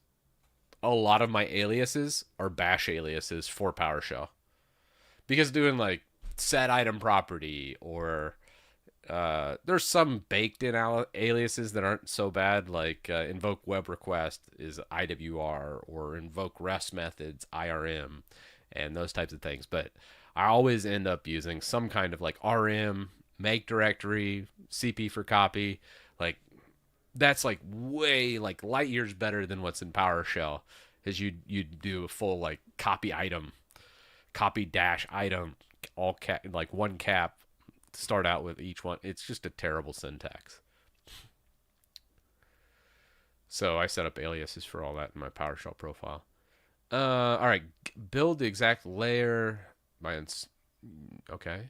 a lot of my aliases are Bash aliases for PowerShell. Because doing like set item property or there's some baked in aliases that aren't so bad, like invoke web request is IWR or invoke REST methods IRM and those types of things. But I always end up using some kind of like RM, make directory, CP for copy. Like that's like way like light years better than what's in PowerShell. Is you do a full like copy item, copy dash item, all cap like one cap. Start out with each one. It's just a terrible syntax. So I set up aliases for all that in my PowerShell profile. All right, build the exact layer. Okay.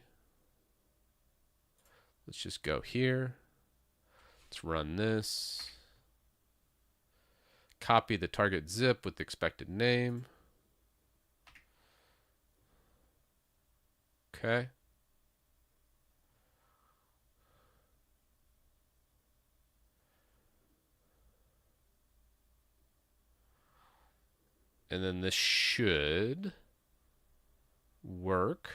Let's just go here. Let's run this. Copy the target zip with the expected name. Okay. And then this should work.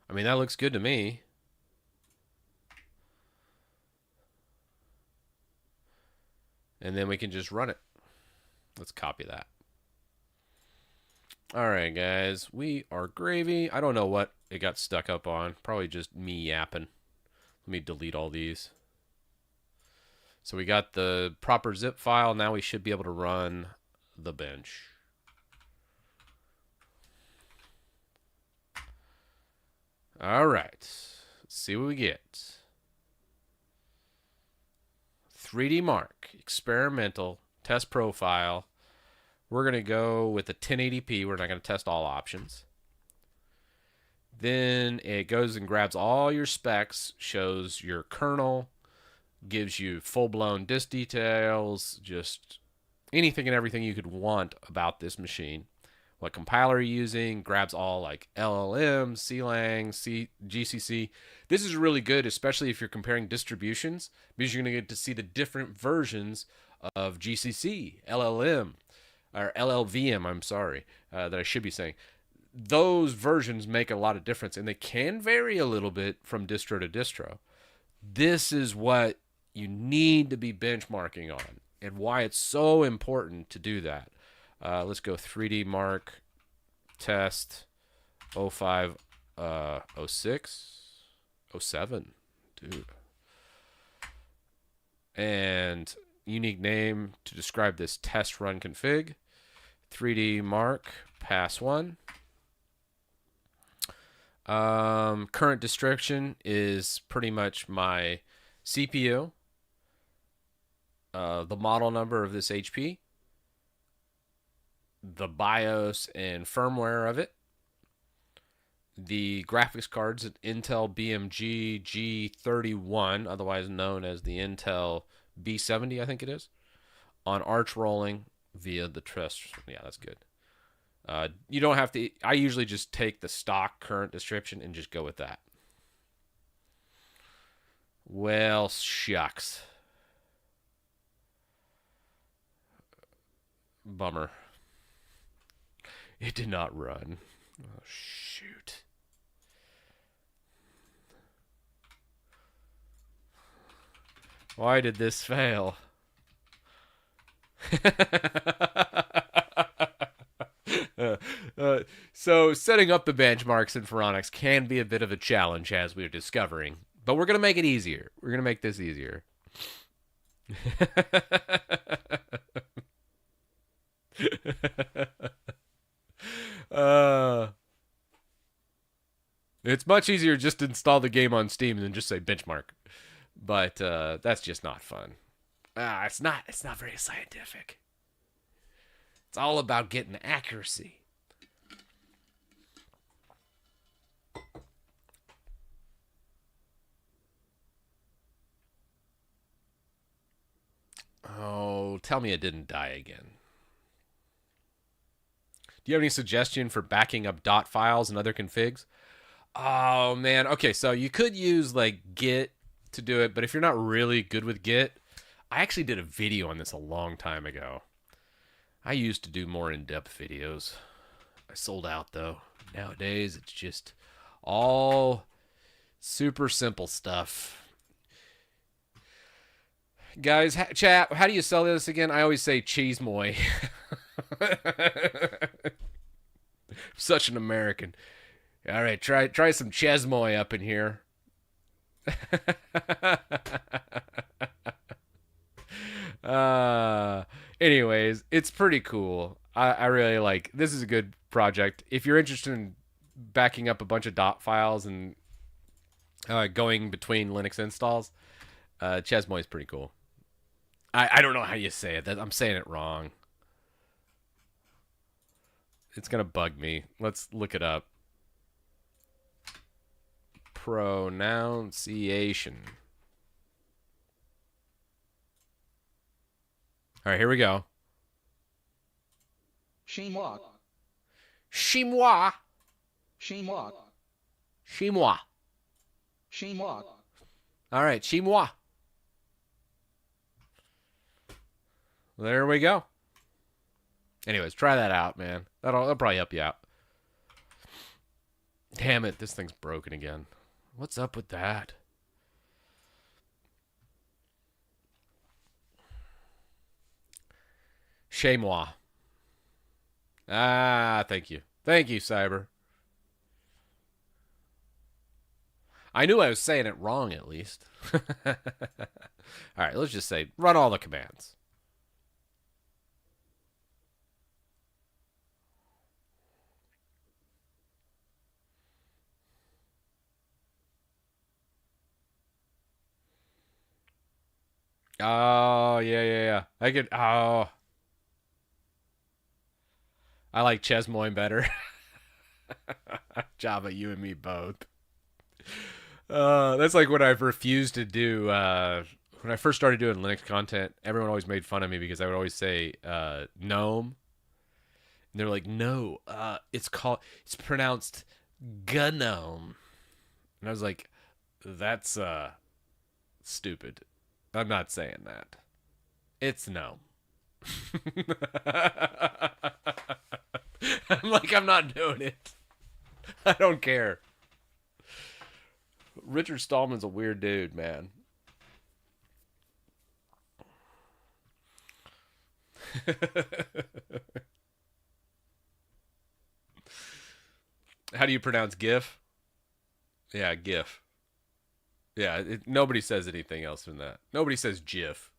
I mean, that looks good to me. And then we can just run it. Let's copy that. All right, guys. We are gravy. I don't know what it got stuck up on. Probably just me yapping. Let me delete all these. So we got the proper zip file. Now we should be able to run the bench. All right. Let's see what we get. 3D Mark, experimental, test profile. We're going to go with the 1080p. We're not going to test all options. Then it goes and grabs all your specs, shows your kernel, gives you full-blown disk details, just anything and everything you could want about this machine. What compiler you're using, grabs all like LLM, CLang, GCC. This is really good, especially if you're comparing distributions, because you're going to get to see the different versions of GCC, LLM, or LLVM, I'm sorry, that I should be saying. Those versions make a lot of difference, and they can vary a little bit from distro to distro. This is what you need to be benchmarking on, and why it's so important to do that. Let's go 3D Mark test 05, 06, 07, dude. And unique name to describe this test run config. 3D Mark pass 1. Current description is pretty much my CPU, the model number of this HP, the BIOS and firmware of it, the graphics cards at Intel BMG G31, otherwise known as the Intel B70, I think it is, on arch rolling via the test. Yeah, that's good. You don't have to. I usually just take the stock current description and just go with that. Well, shucks. Bummer. It did not run. Oh, shoot. Why did this fail? So setting up the benchmarks in Phoronix can be a bit of a challenge, as we're discovering. But we're going to make it easier. We're going to make this easier. uh, it's much easier just to install the game on Steam than just say benchmark. But that's just not fun. It's not very scientific. It's all about getting accuracy. Oh, tell me it didn't die again. Do you have any suggestion for backing up dot files and other configs? Oh, man. Okay, so you could use like Git to do it, but if you're not really good with Git, I actually did a video on this a long time ago. I used to do more in-depth videos. I sold out, though. Nowadays, it's just all super simple stuff. Guys, chat, how do you sell this again? I always say cheese moy. Such an American. All right, try some chesmoy up in here. Anyways, it's pretty cool. I really like. This is a good project. If you're interested in backing up a bunch of dot files and going between Linux installs, chesmoy is pretty cool. I don't know how you say it. I'm saying it wrong. It's gonna bug me. Let's look it up. Pronunciation. All right, here we go. Chinois. Chinois. Chinois. Chinois. Chinois. All right, chinois. There we go. Anyways, try that out, man. That'll probably help you out. Damn it, this thing's broken again. What's up with that? Chez moi. Thank you. Thank you, Cyber. I knew I was saying it wrong, at least. All right, let's just say run all the commands. Oh, yeah. I could. Oh. I like Chesmoy better. Java, you and me both. That's like what I've refused to do. When I first started doing Linux content, everyone always made fun of me because I would always say GNOME. And they're like, no, it's pronounced GNOME. And I was like, that's stupid. I'm not saying that. It's no. I'm like, I'm not doing it. I don't care. Richard Stallman's a weird dude, man. How do you pronounce GIF? Yeah, GIF. Yeah, nobody says anything else than that. Nobody says GIF.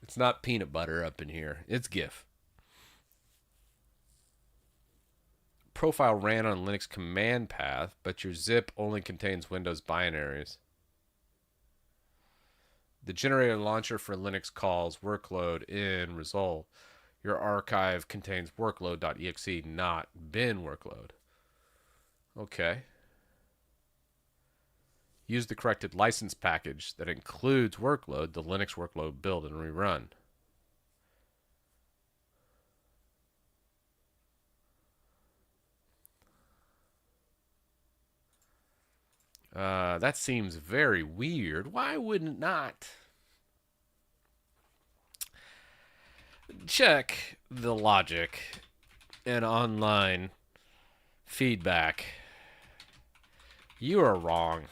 It's not peanut butter up in here. It's GIF. Profile ran on Linux command path, but your zip only contains Windows binaries. The generator launcher for Linux calls workload in result. Your archive contains workload.exe, not bin workload. Okay. Use the corrected license package that includes workload, the Linux workload build and rerun. That seems very weird. Why wouldn't it not? Check the logic and online feedback. You are wrong.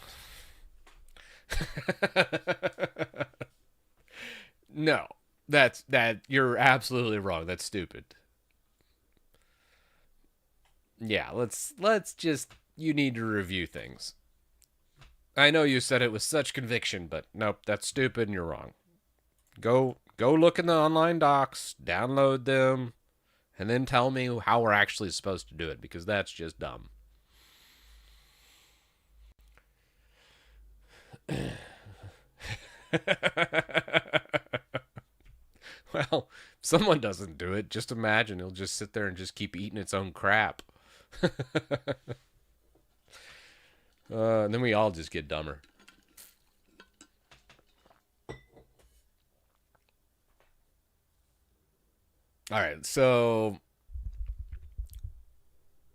No, you're absolutely wrong. That's stupid. Yeah, let's just, you need to review things. I know you said it with such conviction, but nope, that's stupid and you're wrong. Go look in the online docs, download them, and then tell me how we're actually supposed to do it, because that's just dumb. Well, if someone doesn't do it, just imagine it'll just sit there and just keep eating its own crap. And then we all just get dumber. All right, so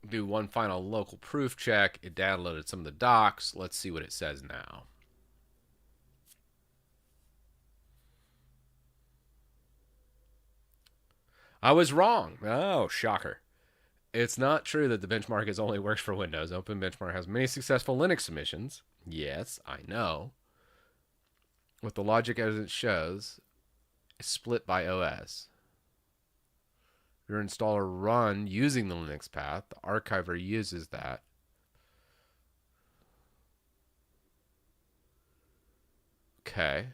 do one final local proof check. It downloaded some of the docs. Let's see what it says now. I was wrong. Oh, shocker. It's not true that the benchmark only works for Windows. Open Benchmark has many successful Linux submissions. Yes, I know. With the logic as it shows, it's split by OS. Your installer run using the Linux path. The archiver uses that. Okay.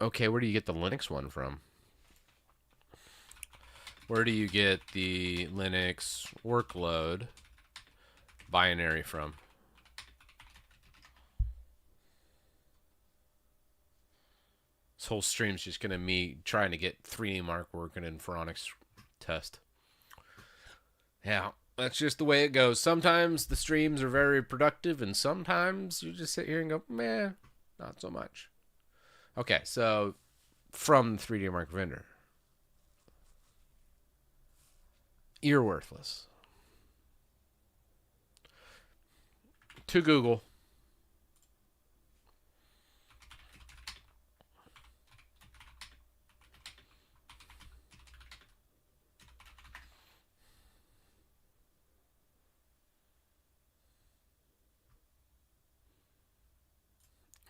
Okay, where do you get the Linux one from? Where do you get the Linux workload binary from? This whole stream's just gonna be me trying to get 3D Mark working in Phoronix Test. Yeah, that's just the way it goes. Sometimes the streams are very productive, and sometimes you just sit here and go, meh, not so much. Okay, so from 3D Mark vendor. You're worthless. To Google.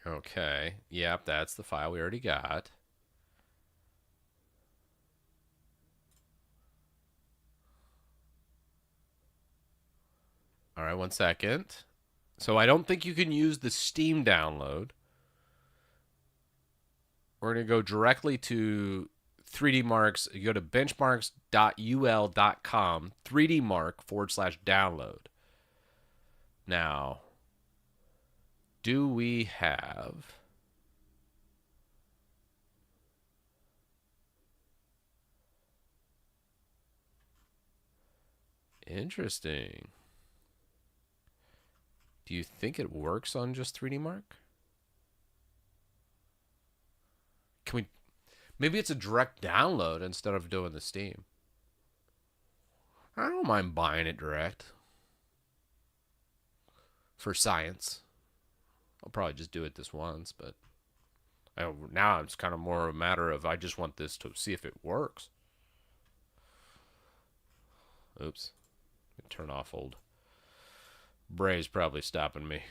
Okay. Yep, that's the file we already got. All right, 1 second. So I don't think you can use the Steam download. We're going to go directly to 3D Marks. You go to benchmarks.ul.com, 3D Mark /download. Now, do we have... Interesting. Do you think it works on just 3D Mark? Can we... Maybe it's a direct download instead of doing the Steam. I don't mind buying it direct. For science. I'll probably just do it this once, but... now it's kind of more a matter of I just want this to see if it works. Oops. Turn off old... Bray's probably stopping me.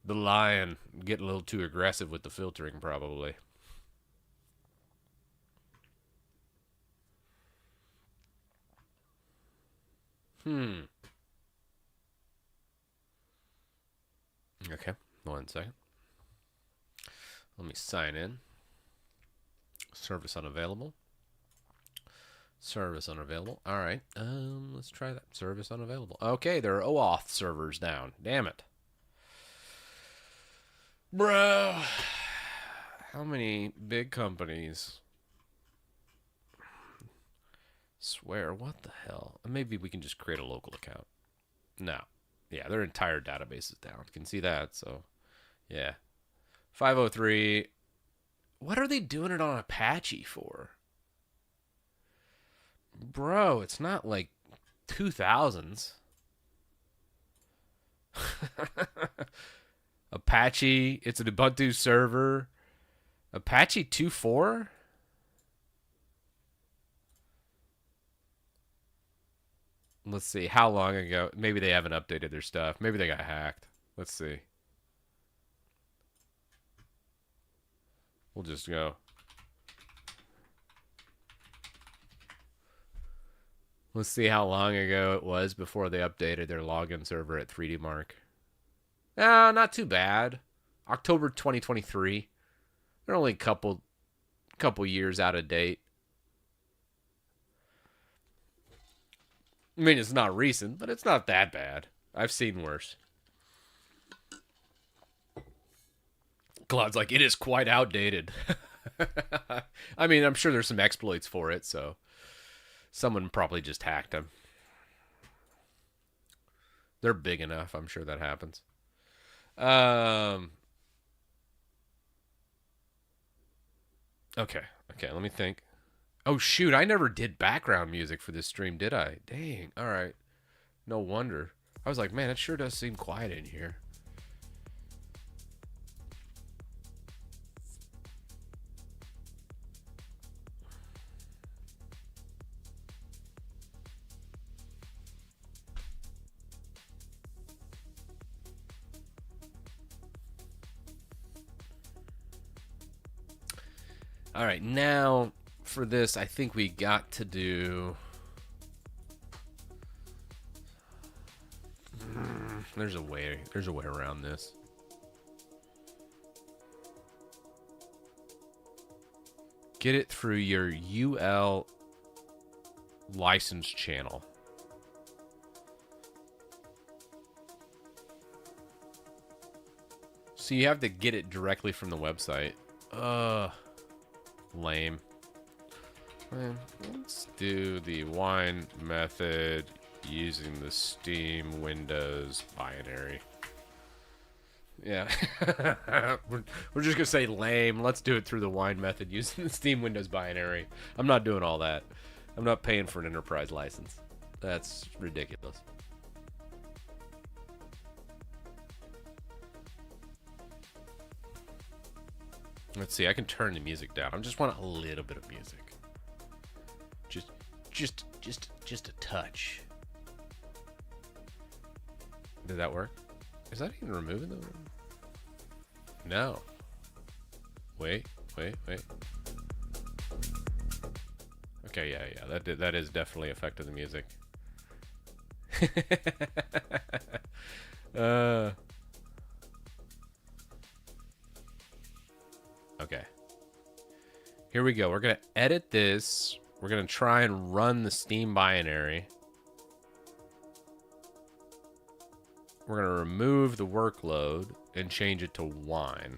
The lion getting a little too aggressive with the filtering, probably. Okay, 1 second. Let me sign in. Service unavailable. Service unavailable. All right. Let's try that. Service unavailable. Okay, there are OAuth servers down. Damn it. Bro. How many big companies? Swear, what the hell? Maybe we can just create a local account. No. Yeah, their entire database is down. You can see that, so yeah. 503. What are they doing it on Apache for? Bro, it's not like 2000s. Apache, it's an Ubuntu server. Apache 2.4? Let's see, how long ago? Maybe they haven't updated their stuff. Maybe they got hacked. Let's see. We'll just go Let's see how long ago it was before they updated their login server at 3D Mark. Not too bad. October 2023. They're only a couple years out of date. I mean, it's not recent, but it's not that bad. I've seen worse. Cloud's like, it is quite outdated. I mean, I'm sure there's some exploits for it, so someone probably just hacked them. They're big enough. I'm sure that happens. Okay, let me think. Oh, shoot, I never did background music for this stream, did I? Dang, all right. No wonder. I was like, man, it sure does seem quiet in here. All right, now for this, I think we got to do... There's a way around this. Get it through your UL license channel. So you have to get it directly from the website. Lame. Let's do the wine method using the Steam Windows binary. Yeah. we're just gonna say lame. Let's do it through the wine method using the Steam Windows binary. I'm not doing all that. I'm not paying for an enterprise license. That's ridiculous. Let's see, I can turn the music down. I just want a little bit of music. Just a touch. Did that work? Is that even removing the... No. Wait. Okay, yeah. That is definitely affected the music. Okay. Here we go. We're going to edit this. We're going to try and run the Steam binary. We're going to remove the workload and change it to wine.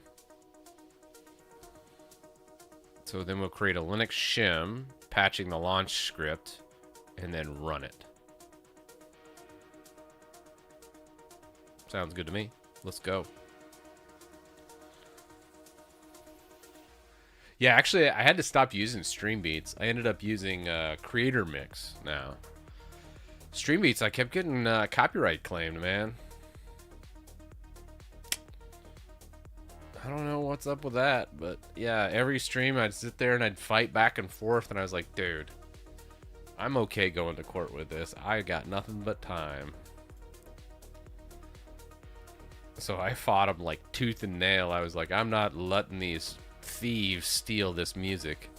So then we'll create a Linux shim, patching the launch script, and then run it. Sounds good to me. Let's go. Yeah, actually, I had to stop using Streambeats. I ended up using Creator Mix now. Streambeats, I kept getting copyright claimed, man. I don't know what's up with that, but yeah, every stream I'd sit there and I'd fight back and forth, and I was like, dude, I'm okay going to court with this. I got nothing but time. So I fought him like tooth and nail. I was like, I'm not letting these thieves steal this music.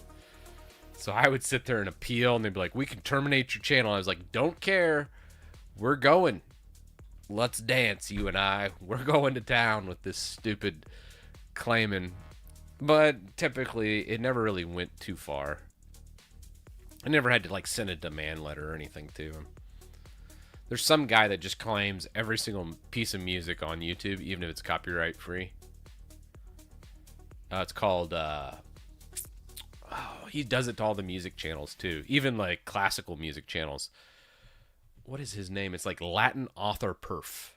So I would sit there and appeal, and they'd be like, we can terminate your channel. I was like, don't care. We're going. Let's dance, you and I. We're going to town with this stupid claiming. But typically, it never really went too far. I never had to like send a demand letter or anything to him. There's some guy that just claims every single piece of music on YouTube, even if it's copyright free. It's called, he does it to all the music channels too. Even like classical music channels. What is his name? It's like Latin Author Perf.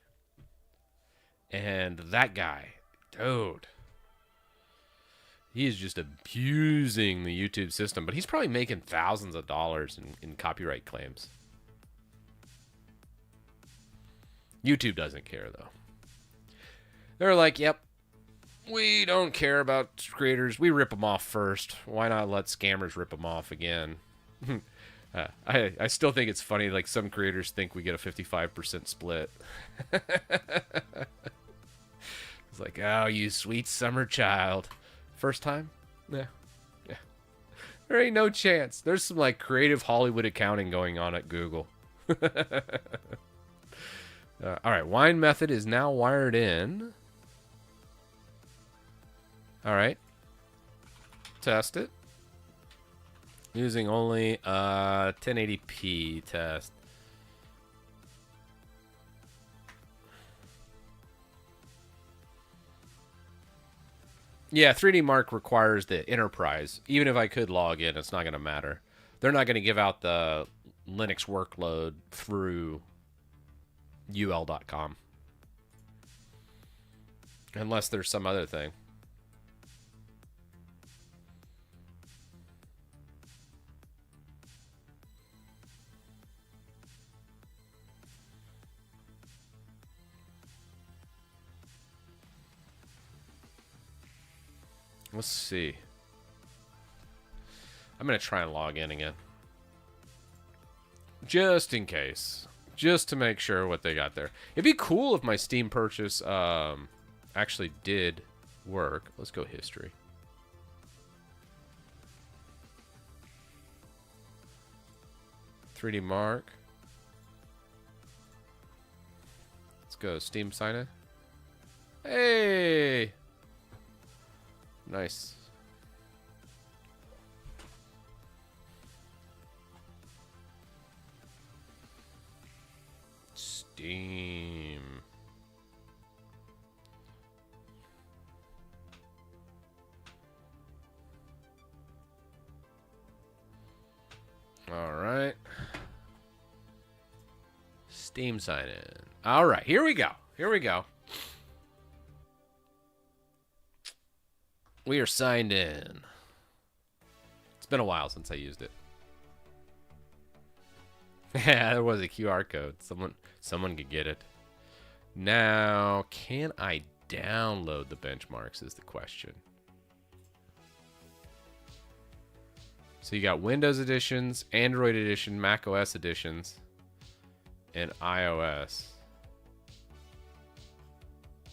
And that guy, dude, he is just abusing the YouTube system. But he's probably making thousands of dollars in copyright claims. YouTube doesn't care, though. They're like, yep, we don't care about creators. We rip them off first. Why not let scammers rip them off again? I still think it's funny, like some creators think we get a 55% split. It's like, oh, you sweet summer child. First time? Yeah. There ain't no chance. There's some like creative Hollywood accounting going on at Google. All right, wine method is now wired in. All right. Test it. Using only 1080p test. Yeah, 3D Mark requires the enterprise. Even if I could log in, it's not going to matter. They're not going to give out the Linux workload through ul.com. Unless there's some other thing. Let's see. I'm going to try and log in again. Just in case. Just to make sure what they got there. It'd be cool if my Steam purchase actually did work. Let's go history. .3D Mark. Let's go Steam sign in. Hey! Nice. Steam. All right. Steam sign in. All right, here we go. Here we go. We are signed in. It's been a while since I used it. Yeah, there was a QR code. Someone could get it. Now, can I download the benchmarks is the question. So you got Windows editions, Android edition, Mac OS editions, and iOS.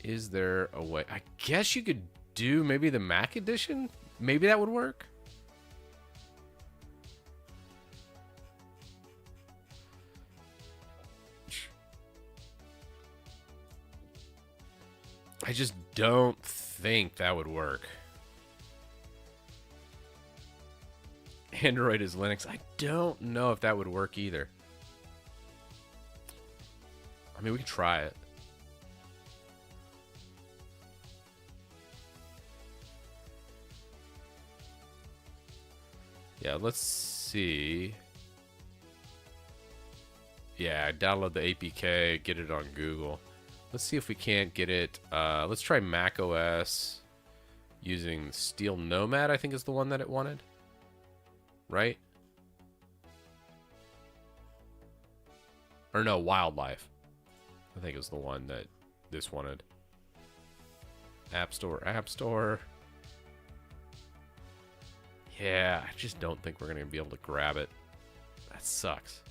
Is there a way? I guess you could do maybe the Mac edition? Maybe that would work. I just don't think that would work. Android is Linux. I don't know if that would work either. I mean, we can try it. Yeah, let's see. Yeah, download the APK, get it on Google. Let's see if we can't get it. Let's try Mac OS using Steel Nomad, I think is the one that it wanted. Right? Or no, Wildlife. I think it was the one that this wanted. App Store, App Store. Yeah, I just don't think we're going to be able to grab it. That sucks.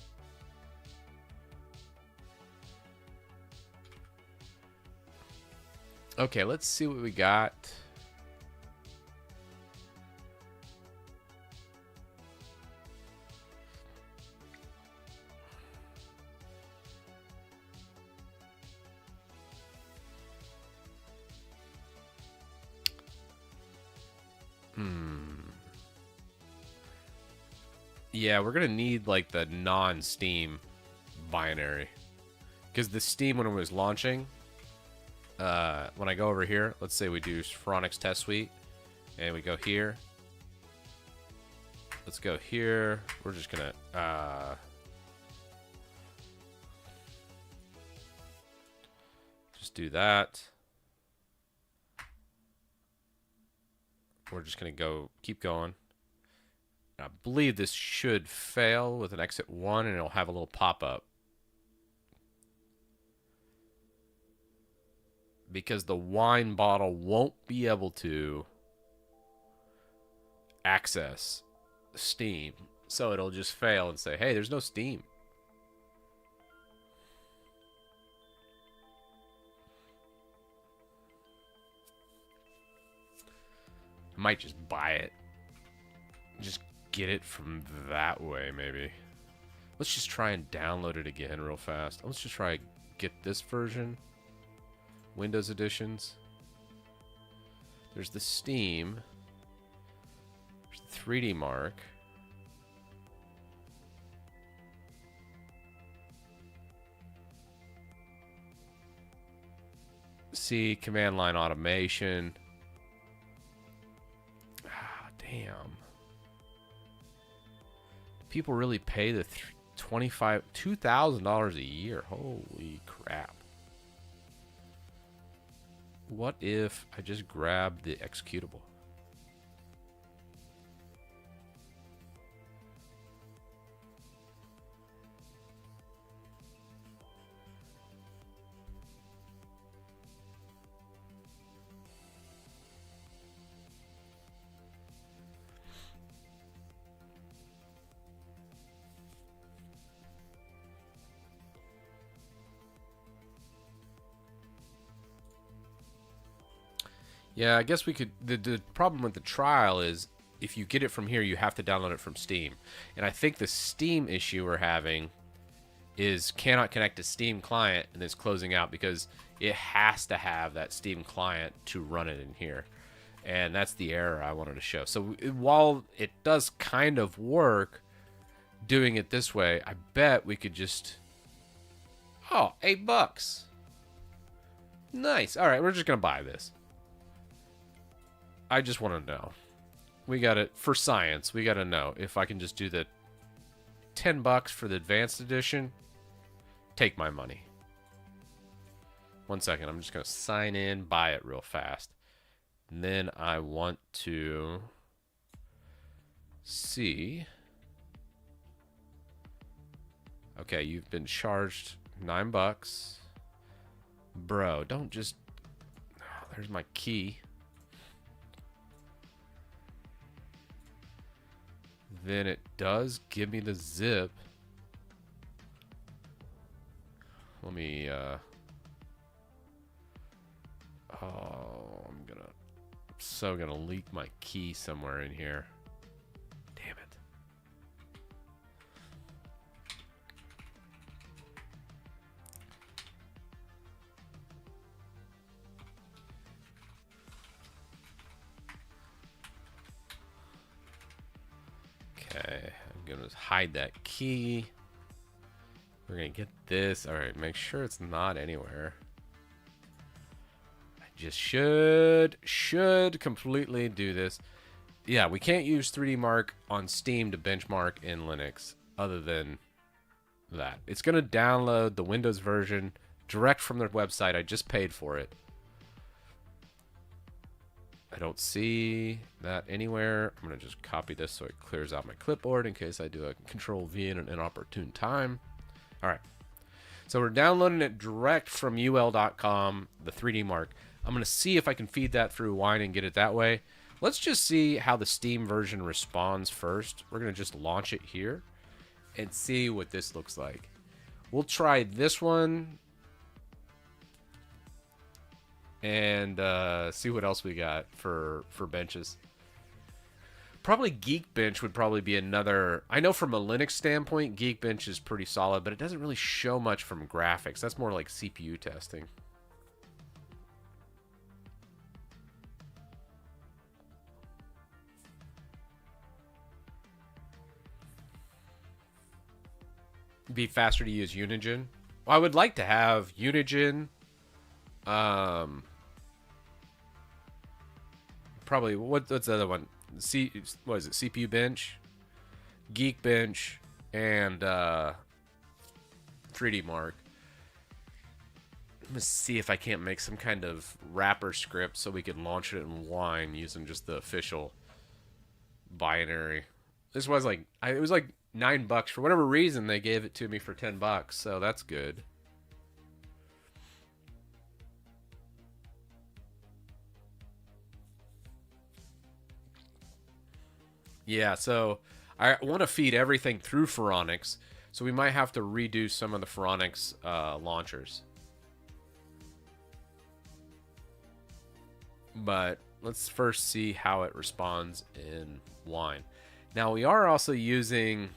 Okay, let's see what we got. Yeah, we're going to need like the non-Steam binary. Because the Steam, when it was launching, when I go over here, let's say we do Phoronix Test Suite, and we go here. Let's go here. We're just going to... just do that. We're just going to go, keep going. I believe this should fail with an exit 1, and it'll have a little pop-up. Because the wine bottle won't be able to access Steam. So it'll just fail and say, hey, there's no Steam. I might just buy it. Just get it from that way, maybe. Let's just try and download it again real fast. Let's just try get this version. Windows editions. There's the Steam. There's the 3D Mark. See, command line automation. Ah, damn. People really pay the $2,000 a year. Holy crap. What if I just grab the executable? Yeah, I guess we could... The problem with the trial is if you get it from here, you have to download it from Steam. And I think the Steam issue we're having is cannot connect to Steam client and it's closing out because it has to have that Steam client to run it in here. And that's the error I wanted to show. So while it does kind of work doing it this way, I bet we could just... Oh, $8. Nice. All right, we're just going to buy this. I just want to know. We got it for science. We got to know if I can just do the $10 for the advanced edition. Take my money. 1 second. I'm just going to sign in, buy it real fast. And then I want to see. Okay, you've been charged $9. Bro, don't just... Oh, there's my key. Then it does give me the zip. Let me, oh, I'm so gonna leak my key somewhere in here. Damn it. Okay, I'm gonna hide that key. We're gonna get this. All right, make sure it's not anywhere. I just should completely do this. Yeah, we can't use 3D Mark on Steam to benchmark in Linux other than that. It's gonna download the Windows version direct from their website. I just paid for it. I don't see that anywhere. I'm going to just copy this so it clears out my clipboard in case I do a Control V in an inopportune time. All right. So we're downloading it direct from ul.com, the 3D Mark. I'm going to see if I can feed that through Wine and get it that way. Let's just see how the Steam version responds first. We're going to just launch it here and see what this looks like. We'll try this one. And see what else we got for benches. Probably Geekbench would probably be another... I know from a Linux standpoint, Geekbench is pretty solid, but it doesn't really show much from graphics. That's more like CPU testing. It'd be faster to use UniGen. Well, I would like to have UniGen... probably what's the other one? What is it? CPU Bench, Geekbench, and 3D Mark. I'm gonna see if I can't make some kind of wrapper script so we can launch it in Wine using just the official binary. This was like it was like $9 for whatever reason they gave it to me for $10, so that's good. Yeah, so I want to feed everything through Phoronix, so we might have to redo some of the Phoronix launchers. But let's first see how it responds in Wine. Now we are also using...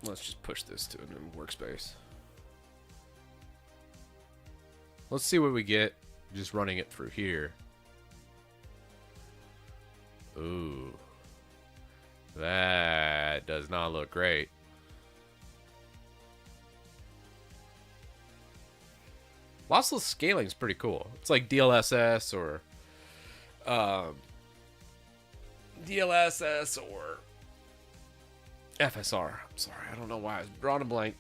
Let's just push this to a new workspace. Let's see what we get just running it through here. Ooh. That does not look great. Lossless scaling is pretty cool. It's like DLSS or FSR. I'm sorry, I don't know why I was drawing a blank.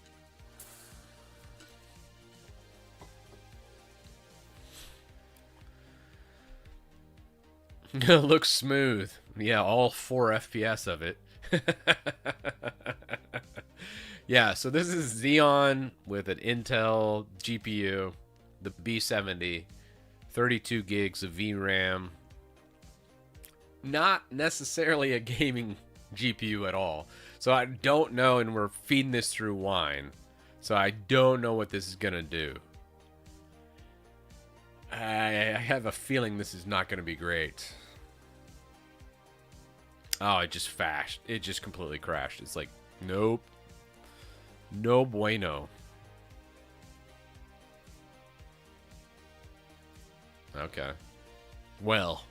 It looks smooth. Yeah, all 4 FPS of it. Yeah, so this is Xeon with an Intel GPU, the B70, 32 gigs of VRAM. Not necessarily a gaming GPU at all. So I don't know, and we're feeding this through Wine. So I don't know what this is going to do. I have a feeling this is not going to be great. Oh, it just fashed. It just completely crashed. It's like, nope. No bueno. Okay. Well.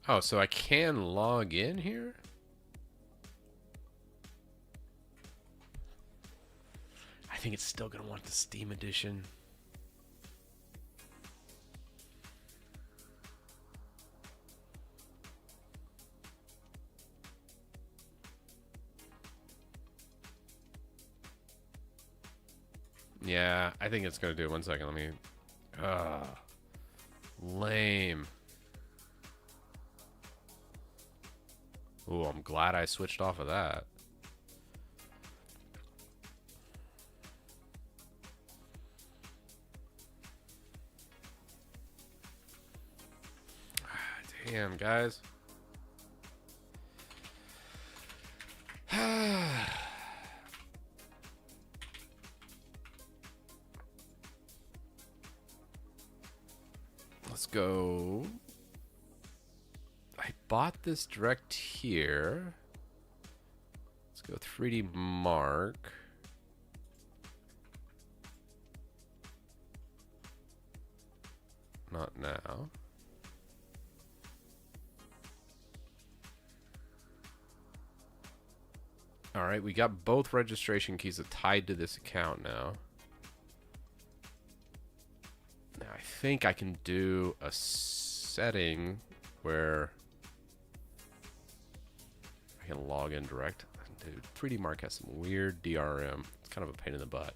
Oh, so I can log in here? I think it's still going to want the Steam edition. Yeah, I think it's going to do it. 1 second, let me... lame. Ooh, I'm glad I switched off of that. Damn, guys. Let's go. I bought this direct here. Let's go 3D Mark. Not now. All right, we got both registration keys tied to this account now. Now I think I can do a setting where I can log in direct. Dude, 3D Mark has some weird DRM. It's kind of a pain in the butt.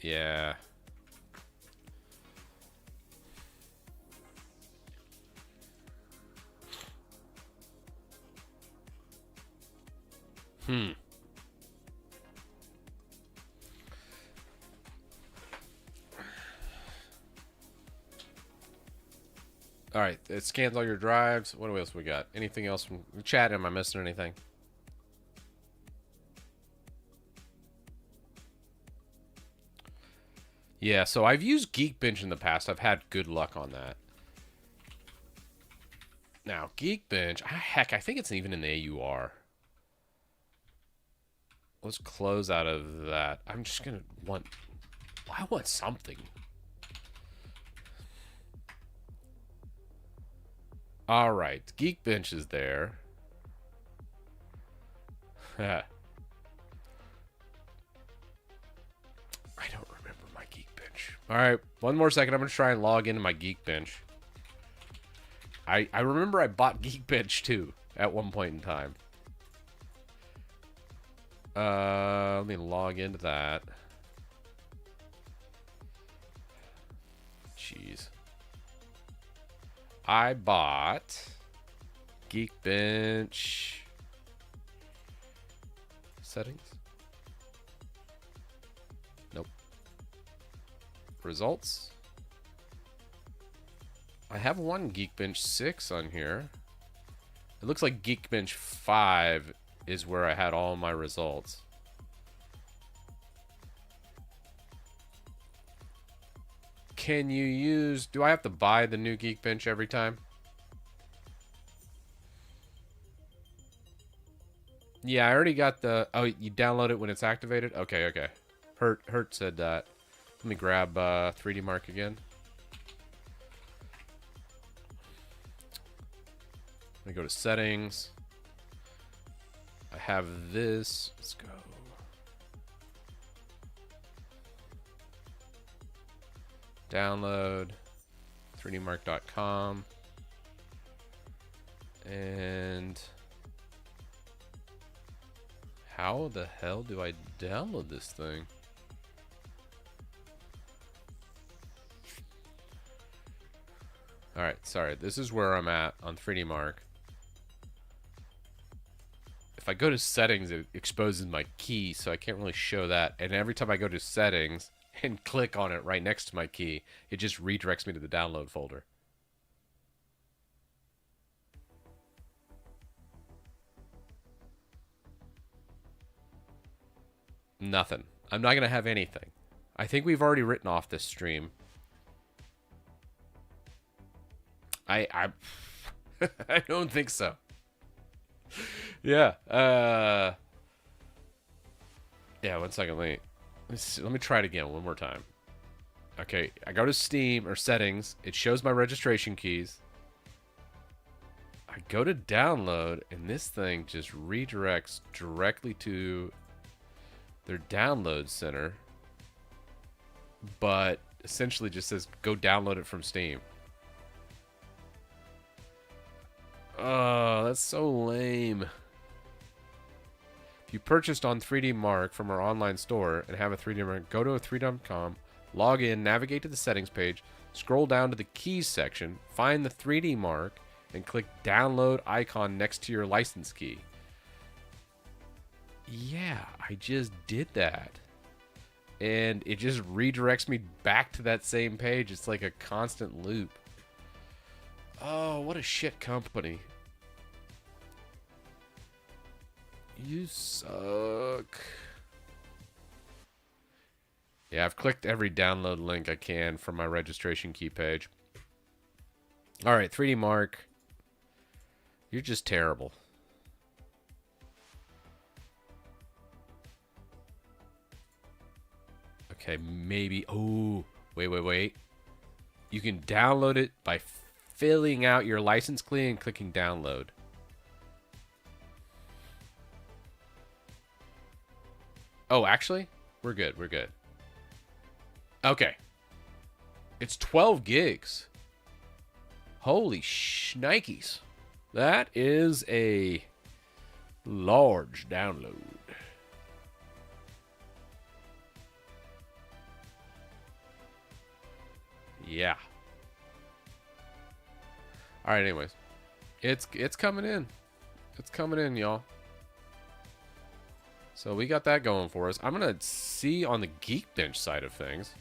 Yeah. All right, it scans all your drives. What else we got? Anything else from the chat? Am I missing anything? Yeah, so I've used Geekbench in the past. I've had good luck on that. Now, Geekbench, heck, I think it's even in the AUR. Let's close out of that. I'm just going to I want something. All right, Geekbench is there. I don't remember my Geekbench. All right, one more second. I'm going to try and log into my Geekbench. I remember I bought Geekbench too at one point in time. Let me log into that. Jeez. I bought Geekbench settings. Nope. Results. I have one Geekbench 6 on here. It looks like Geekbench 5 is where I had all my results. Can you use... Do I have to buy the new Geekbench every time? Yeah, I already got the... Oh, you download it when it's activated? Okay, okay. Hurt said that. Let me grab 3D Mark again. Let me go to settings. I have this. Let's go. Download 3dmark.com. And how the hell do I download this thing? Alright, sorry. This is where I'm at on 3D Mark. If I go to settings, it exposes my key, so I can't really show that. And every time I go to settings and click on it right next to my key, it just redirects me to the download folder. Nothing. I'm not going to have anything. I think we've already written off this stream. I I don't think so. Yeah. Yeah, 1 second. Let me try it again one more time. Okay, I go to Steam or settings. It shows my registration keys. I go to download, and this thing just redirects directly to their download center. But essentially just says, go download it from Steam. Oh, that's so lame. If you purchased on 3D Mark from our online store and have a 3D Mark, go to a 3D.com, log in, navigate to the settings page, scroll down to the keys section, find the 3D Mark, and click download icon next to your license key. Yeah, I just did that. And it just redirects me back to that same page. It's like a constant loop. Oh, what a shit company. You suck. Yeah, I've clicked every download link I can from my registration key page. Alright, 3D Mark. You're just terrible. Okay, maybe... Oh, wait. You can download it by filling out your license key and clicking download. Oh, actually? We're good. Okay. It's 12 gigs. Holy shnikes. That is a large download. Yeah. All right, anyways. It's coming in. It's coming in, y'all. So we got that going for us. I'm going to see on the Geekbench side of things.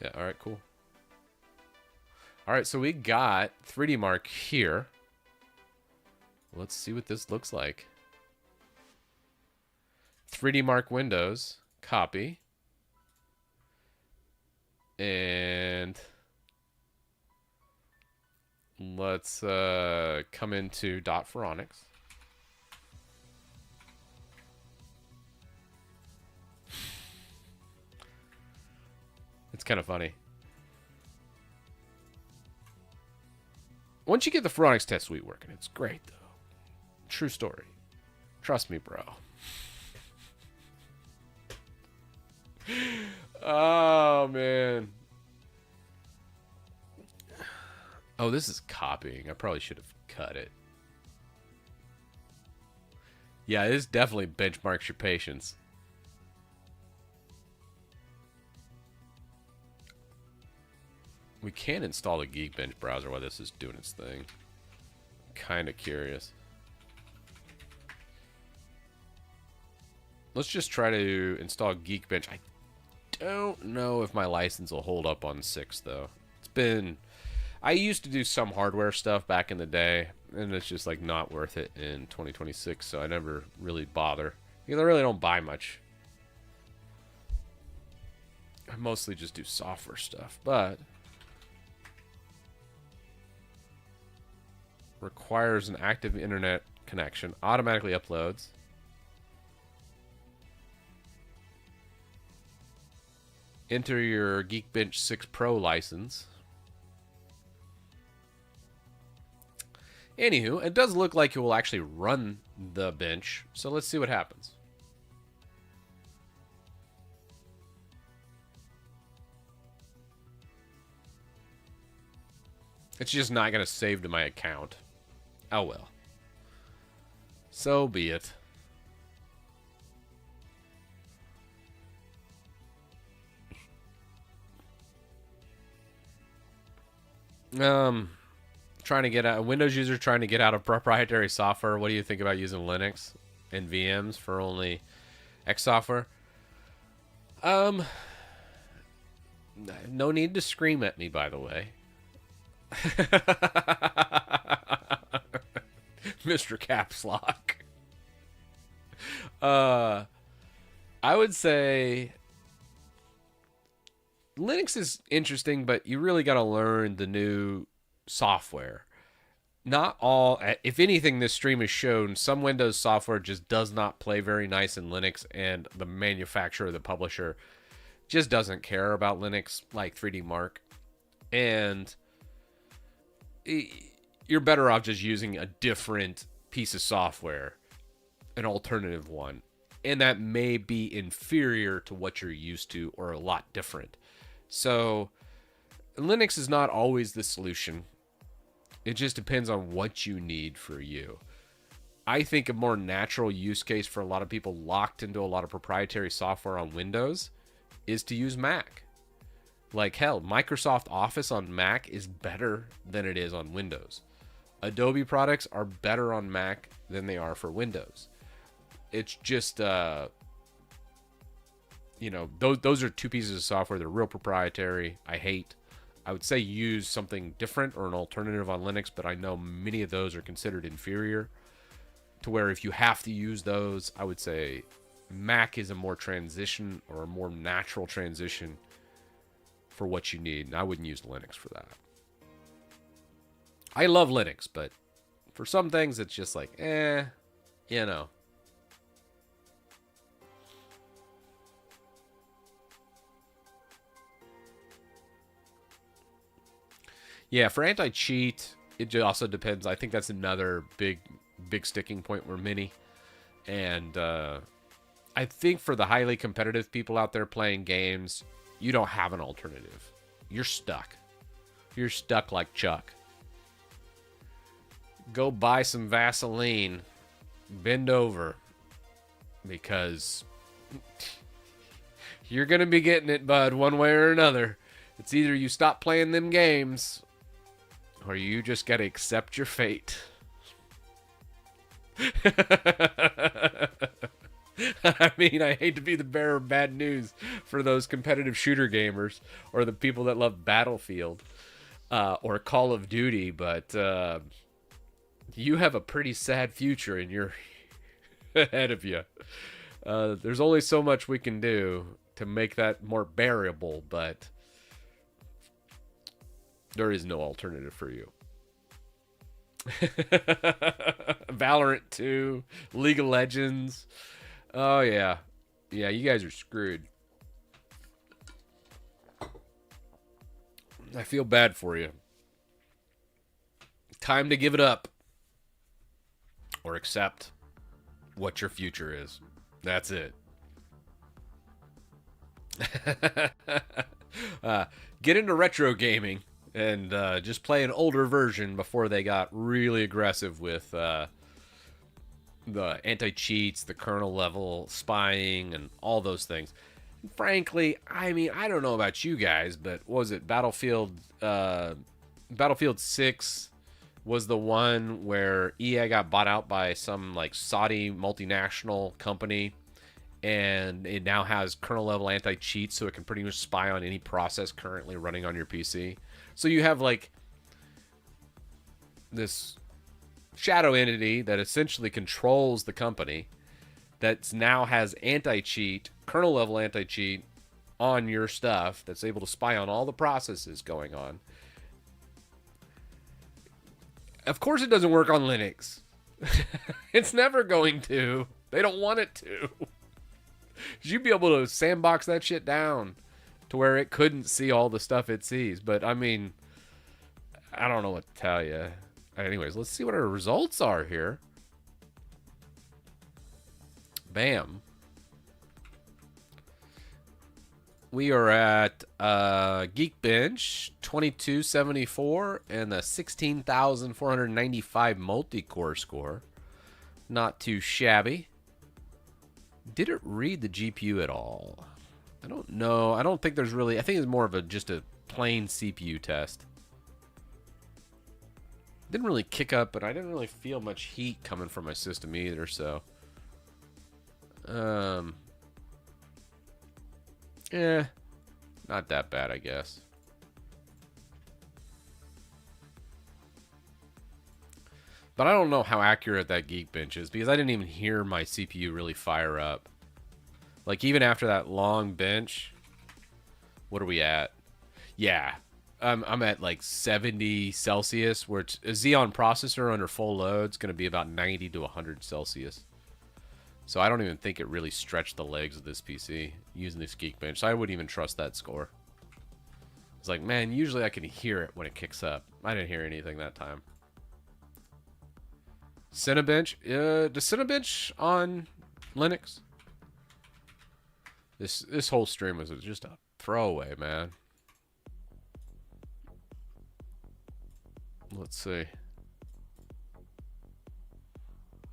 Yeah, all right, cool. All right, so we got 3D Mark here. Let's see what this looks like. 3D Mark Windows, copy. And let's come into .Phoronix. It's kind of funny. Once you get the Phoronix Test Suite working, it's great, though. True story. Trust me, bro. Oh, man. Oh, this is copying. I probably should have cut it. Yeah, this definitely benchmarks your patience. We can install the Geekbench browser while this is doing its thing. Kind of curious. Let's just try to install Geekbench. I don't know if my license will hold up on 6, though. It's been... I used to do some hardware stuff back in the day, and it's just, like, not worth it in 2026, so I never really bother. Because I really don't buy much. I mostly just do software stuff, but... requires an active internet connection. Automatically uploads. Enter your Geekbench 6 Pro license. Anywho, it does look like it will actually run the bench, so let's see what happens. It's just not going to save to my account. Oh well. So be it. Trying to get out, a Windows user trying to get out of proprietary software. What do you think about using Linux and VMs for only X software? No need to scream at me, by the way. Mr. Caps Lock. I would say Linux is interesting, but you really got to learn the new software. Not all, if anything, this stream has shown some Windows software just does not play very nice in Linux, and the manufacturer, the publisher, just doesn't care about Linux, like 3D Mark. And you're better off just using a different piece of software, an alternative one, and that may be inferior to what you're used to or a lot different. So Linux is not always the solution. It just depends on what you need for you. I think a more natural use case for a lot of people locked into a lot of proprietary software on Windows is to use Mac. Like hell, Microsoft Office on Mac is better than it is on Windows. Adobe products are better on Mac than they are for Windows. It's just, those are two pieces of software. They're real proprietary. I would say use something different or an alternative on Linux, but I know many of those are considered inferior to where if you have to use those, I would say Mac is a more transition or a more natural transition for what you need. And I wouldn't use Linux for that. I love Linux, but for some things it's just like, Yeah, for anti-cheat, it also depends. I think that's another big sticking point for many. And I think for the highly competitive people out there playing games, you don't have an alternative. You're stuck. You're stuck like Chuck. Go buy some Vaseline. Bend over. Because you're going to be getting it, bud, one way or another. It's either you stop playing them games, or you just got to accept your fate. I mean, I hate to be the bearer of bad news for those competitive shooter gamers or the people that love Battlefield or Call of Duty, but you have a pretty sad future in your ahead of you. There's only so much we can do to make that more bearable, but there is no alternative for you. Valorant 2, League of Legends. Oh, yeah. Yeah, you guys are screwed. I feel bad for you. Time to give it up. Or accept what your future is. That's it. Get into retro gaming and just play an older version before they got really aggressive with the anti-cheats, the kernel level spying, and all those things. Frankly, I mean, I don't know about you guys, but what was it Battlefield 6 was the one where EA got bought out by some like Saudi multinational company, and it now has kernel level anti-cheat, so it can pretty much spy on any process currently running on your PC. So you have like this shadow entity that essentially controls the company that now has anti-cheat, kernel level anti-cheat on your stuff, that's able to spy on all the processes going on. Of course it doesn't work on Linux. It's never going to. They don't want it to. You'd be able to sandbox that shit down to where it couldn't see all the stuff it sees. But, I mean, I don't know what to tell you. Anyways, let's see what our results are here. Bam. We are at Geekbench 2274 and the 16,495 multi-core score. Not too shabby. Did it read the GPU at all? I don't know. I don't think there's really... I think it's more of just a plain CPU test. Didn't really kick up, but I didn't really feel much heat coming from my system either, so... Yeah, not that bad, I guess. But I don't know how accurate that Geekbench is, because I didn't even hear my CPU really fire up. Like, even after that long bench, what are we at? Yeah, I'm at like 70 Celsius, where it's a Xeon processor under full load is going to be about 90 to 100 Celsius. So I don't even think it really stretched the legs of this PC using this Geekbench. So I wouldn't even trust that score. It's like, man, usually I can hear it when it kicks up. I didn't hear anything that time. Cinebench. Does Cinebench on Linux? This whole stream was just a throwaway, man. Let's see.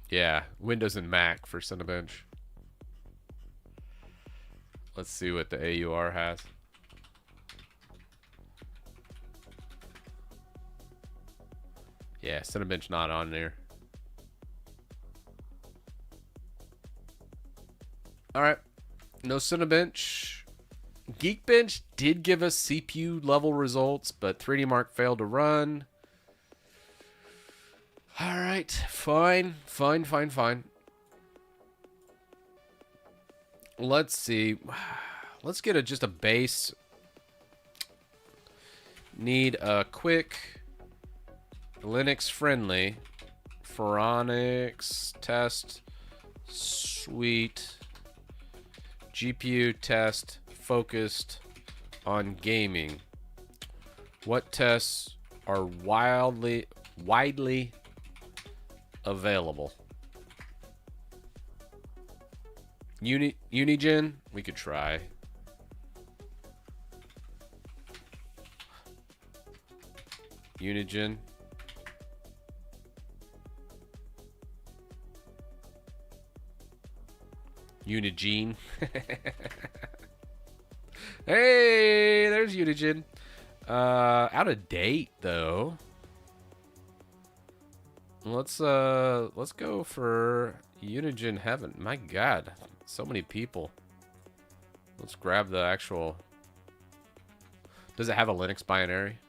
Yeah, Windows and Mac for Cinebench. Let's see what the AUR has. Yeah, Cinebench not on there. Alright, no Cinebench. Geekbench did give us CPU level results, but 3D Mark failed to run. Alright, fine. Let's see. Let's get just a base. Need a quick Linux friendly Phoronix Test Suite GPU test focused on gaming. What tests are widely available? UniGen? We could try. UniGen. UniGen. Hey, there's UniGen. Out of date though. Let's go for UniGen Heaven. My God, so many people. Let's grab the actual. Does it have a Linux binary?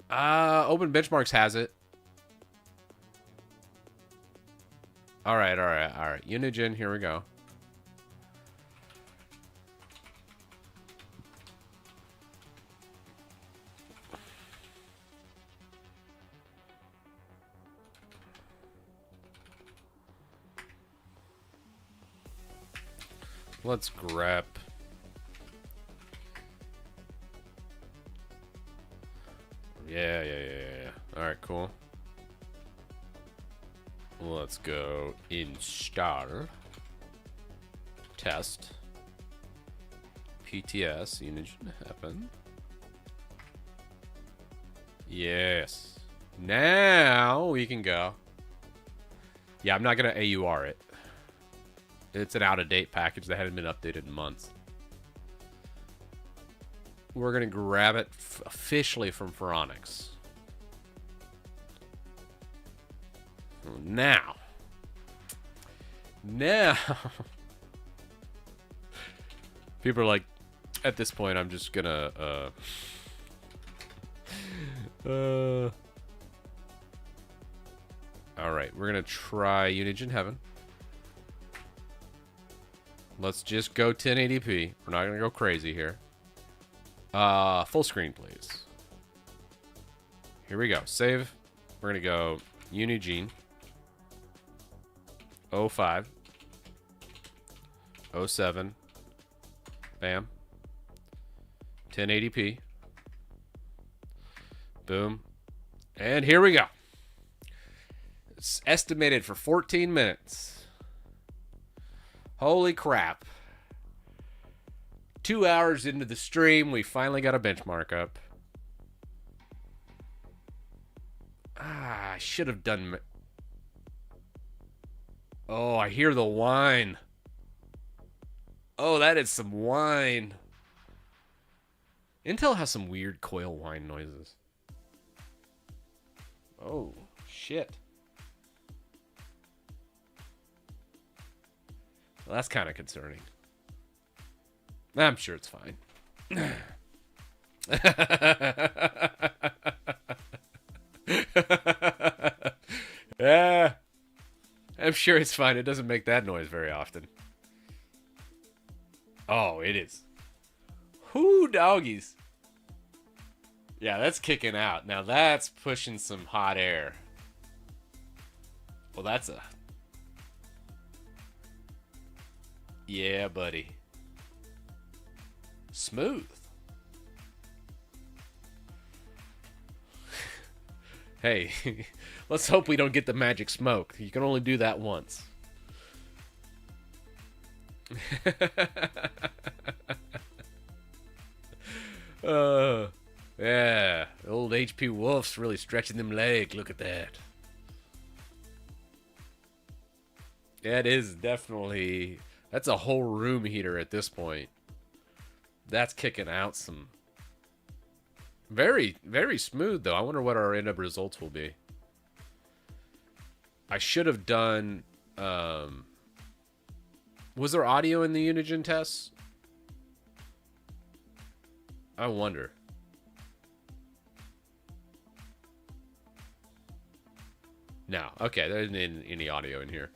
Open Benchmarks has it. All right. UniGen, here we go. Let's grep. Yeah. All right, cool. Let's go install test PTS UniGen Heaven. Yes. Now we can go. Yeah, I'm not gonna AUR it. It's an out-of-date package that hadn't been updated in months. We're going to grab it officially from Phoronix. Now. People are like, at this point, I'm just gonna, Alright, we're gonna try UniGen Heaven. Let's just go 1080p. We're not gonna go crazy here. Full screen, please. Here we go. Save. We're gonna go UniGen 05 07. Bam. 1080p. Boom. And here we go. It's estimated for 14 minutes. Holy crap. 2 hours into the stream, we finally got a benchmark up. I should have done... Oh, I hear the whine. Oh, that is some whine. Intel has some weird coil whine noises. Oh, shit. Well, that's kind of concerning. I'm sure it's fine. Yeah. I'm sure it's fine. It doesn't make that noise very often. Oh, it is. Whoo, doggies. Yeah, that's kicking out. Now that's pushing some hot air. Well, that's a... Yeah, buddy. Smooth. Hey, let's hope we don't get the magic smoke. You can only do that once. Yeah, old HP Wolf's really stretching them legs. Look at that. Yeah, it is definitely... That's a whole room heater at this point. That's kicking out some... Very, very smooth, though. I wonder what our end-up results will be. I should have done... Was there audio in the UniGen tests? I wonder. No. Okay, there isn't any audio in here.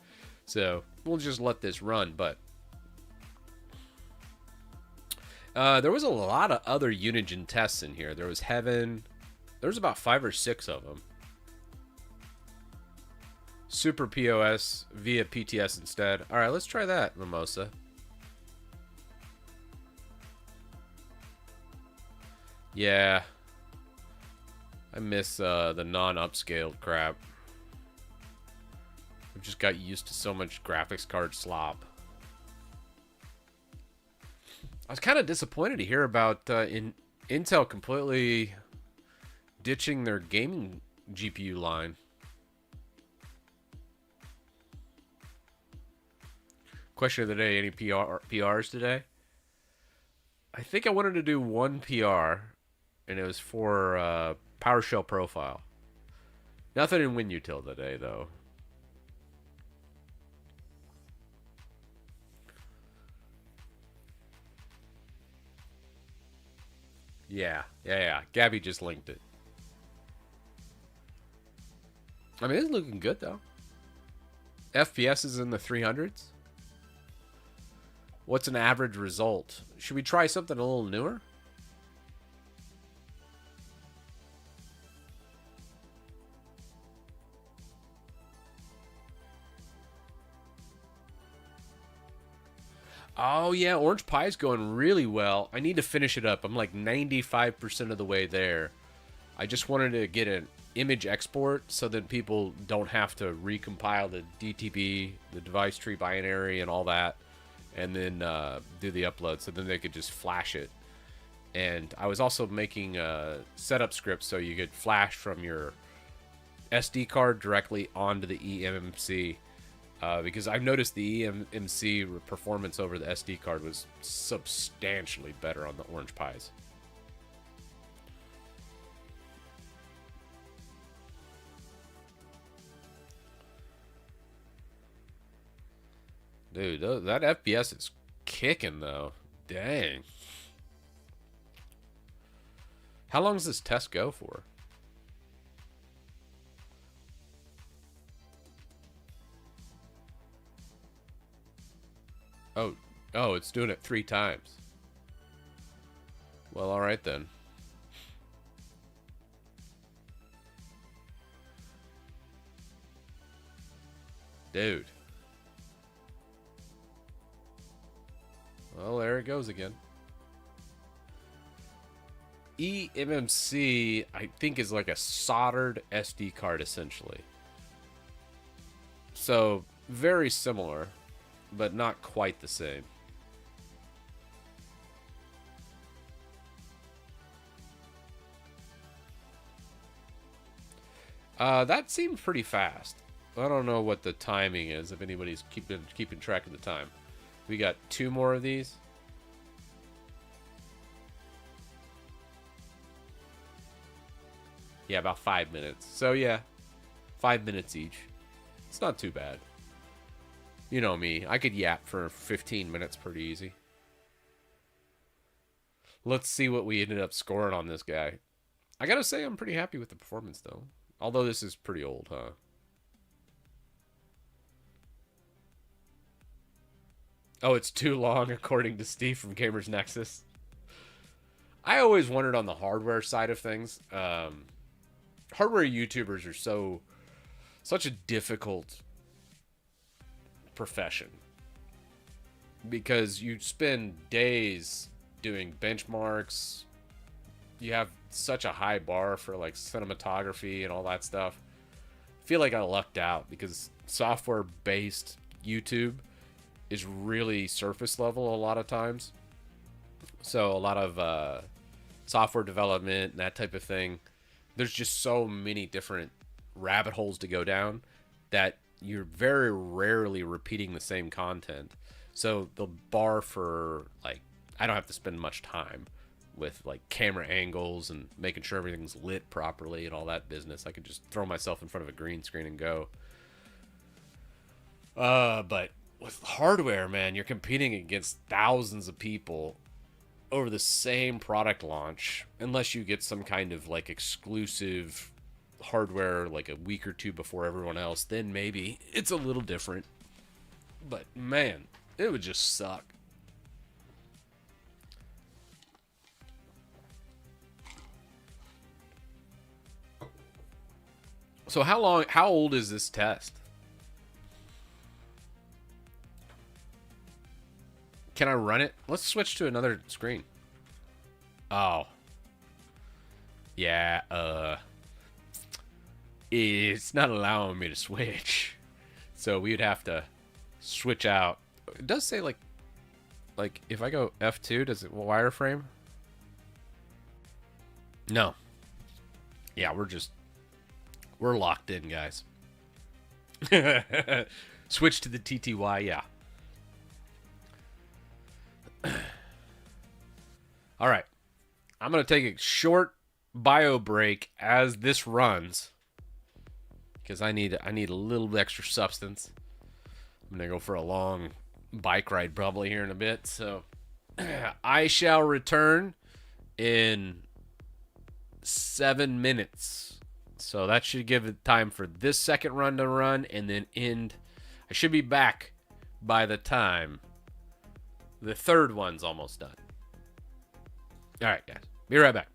So, we'll just let this run, but... there was a lot of other UniGen tests in here. There was Heaven. There was about 5 or 6 of them. Super POS via PTS instead. Alright, let's try that, Mimosa. Yeah. I miss the non-upscaled crap. I've just got used to so much graphics card slop. I was kind of disappointed to hear about Intel completely ditching their gaming GPU line. Question of the day, any PRs today? I think I wanted to do one PR, and it was for PowerShell profile. Nothing in WinUtil today, though. Yeah. Gabby just linked it. I mean, it's looking good, though. FPS is in the 300s. What's an average result? Should we try something a little newer? Oh, yeah, Orange Pie's going really well. I need to finish it up. I'm like 95% of the way there. I just wanted to get an image export so that people don't have to recompile the DTB, the device tree binary, and all that, and then do the upload so then they could just flash it. And I was also making setup scripts so you could flash from your SD card directly onto the eMMC because I've noticed the eMMC performance over the SD card was substantially better on the Orange Pis. Dude, that FPS is kicking, though. Dang. How long does this test go for? Oh, it's doing it 3 times. Well, alright then. Dude. Well, there it goes again. eMMC, I think, is like a soldered SD card, essentially. So, very similar, but not quite the same. That seemed pretty fast. I don't know what the timing is, if anybody's keeping track of the time. We got 2 more of these. Yeah, about 5 minutes. So yeah, 5 minutes each. It's not too bad. You know me, I could yap for 15 minutes pretty easy. Let's see what we ended up scoring on this guy. I gotta say, I'm pretty happy with the performance, though. Although this is pretty old, huh? Oh, it's too long, according to Steve from Gamers Nexus. I always wondered on the hardware side of things. Hardware YouTubers are such a difficult profession. Because you spend days doing benchmarks. You have such a high bar for like cinematography and all that stuff. I feel like I lucked out because software-based YouTube is really surface level a lot of times. So a lot of software development and that type of thing, there's just so many different rabbit holes to go down that you're very rarely repeating the same content. So the bar for, like, I don't have to spend much time with like camera angles and making sure everything's lit properly and all that business. I could just throw myself in front of a green screen and go. But with hardware, man, you're competing against thousands of people over the same product launch, unless you get some kind of like exclusive hardware like a week or 2 before everyone else, then maybe it's a little different. But man, it would just suck. So how old is this test? Can I run it? Let's switch to another screen. Oh. Yeah, it's not allowing me to switch. So we'd have to switch out. It does say like if I go F2, does it wireframe? No. Yeah, we're locked in, guys. Switch to the TTY, yeah. All right. I'm going to take a short bio break as this runs because I need a little extra substance. I'm going to go for a long bike ride probably here in a bit. So I shall return in 7 minutes. So that should give it time for this second run to run and then end. I should be back by the time the third one's almost done. All right, guys. Be right back.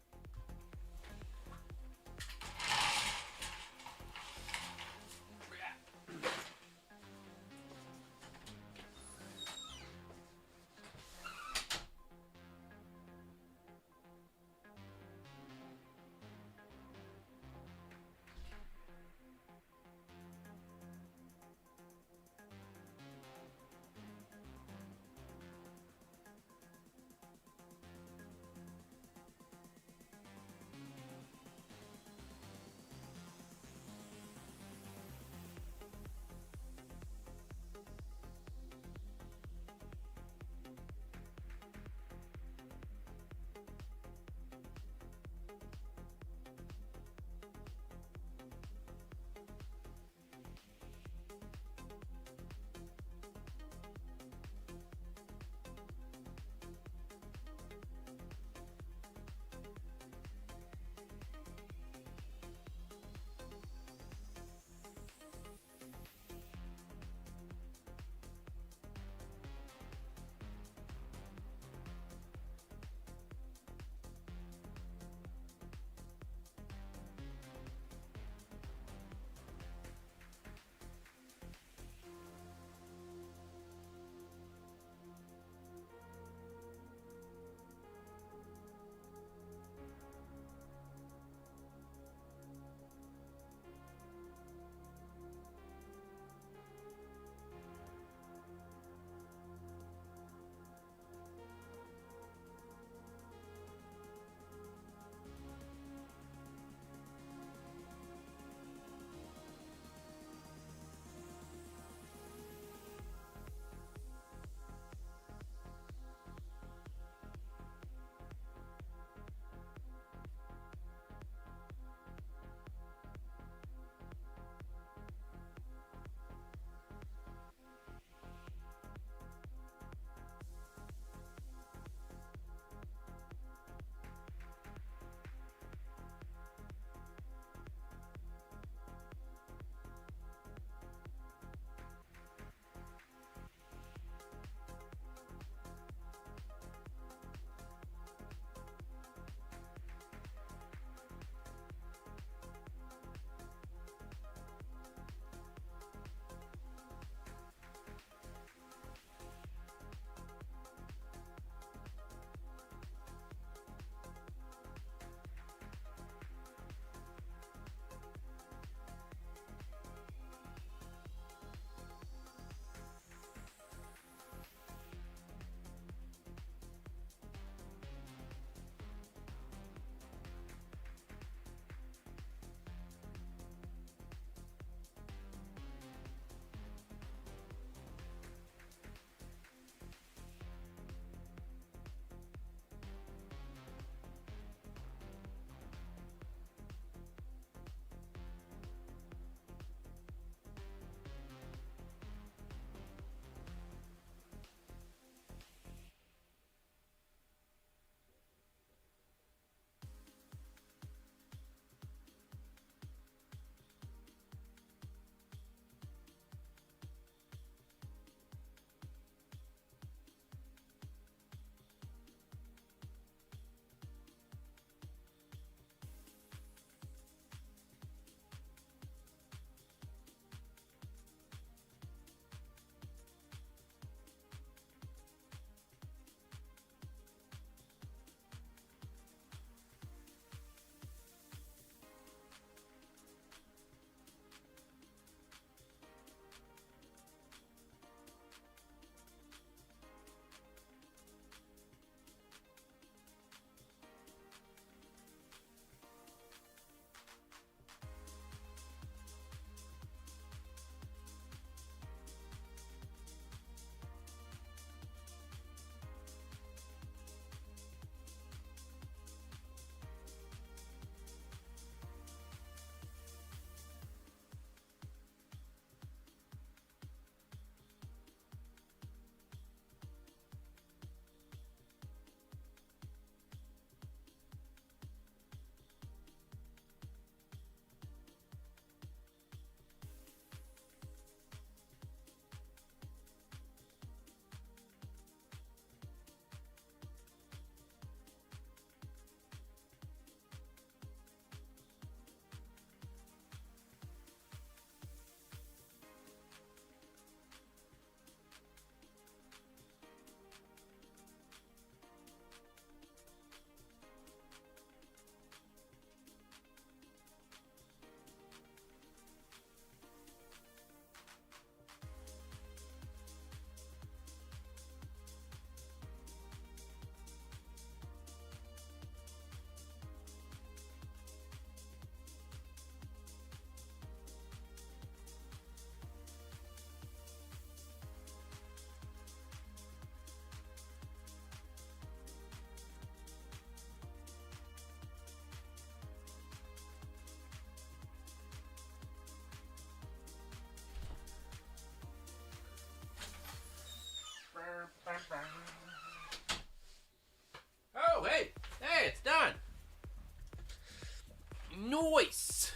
Nice.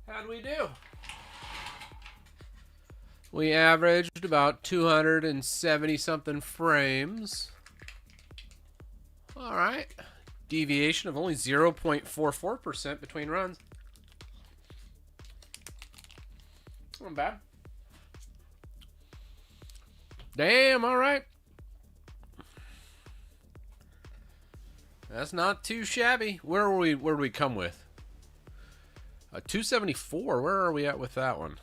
How'd we do? We averaged about 270 something frames. All right. Deviation of only 0.44% between runs. Not bad. Damn, all right. That's not too shabby. Where do we come with? 274. Where are we at with that one?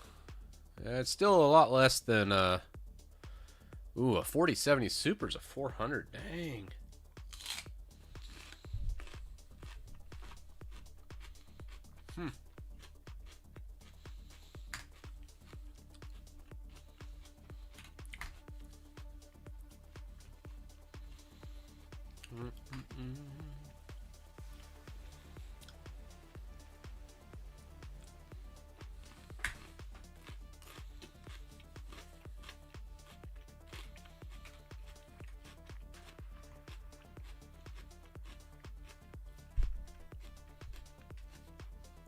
It's still a lot less than a 4070 Super's a 400. Dang.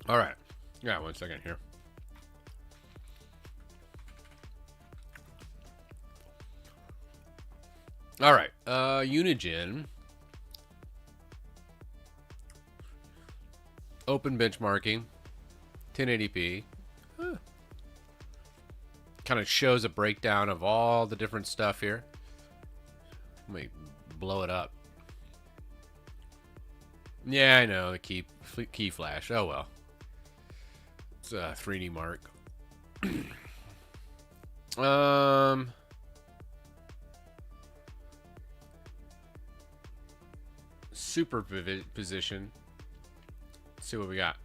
All right. Yeah, 1 second here. All right. UniGen. Open benchmarking. 1080p. Kind of shows a breakdown of all the different stuff here. Let me blow it up. Yeah, I know. The key flash. Oh, well. It's a 3D mark. Superposition. Let's see what we got.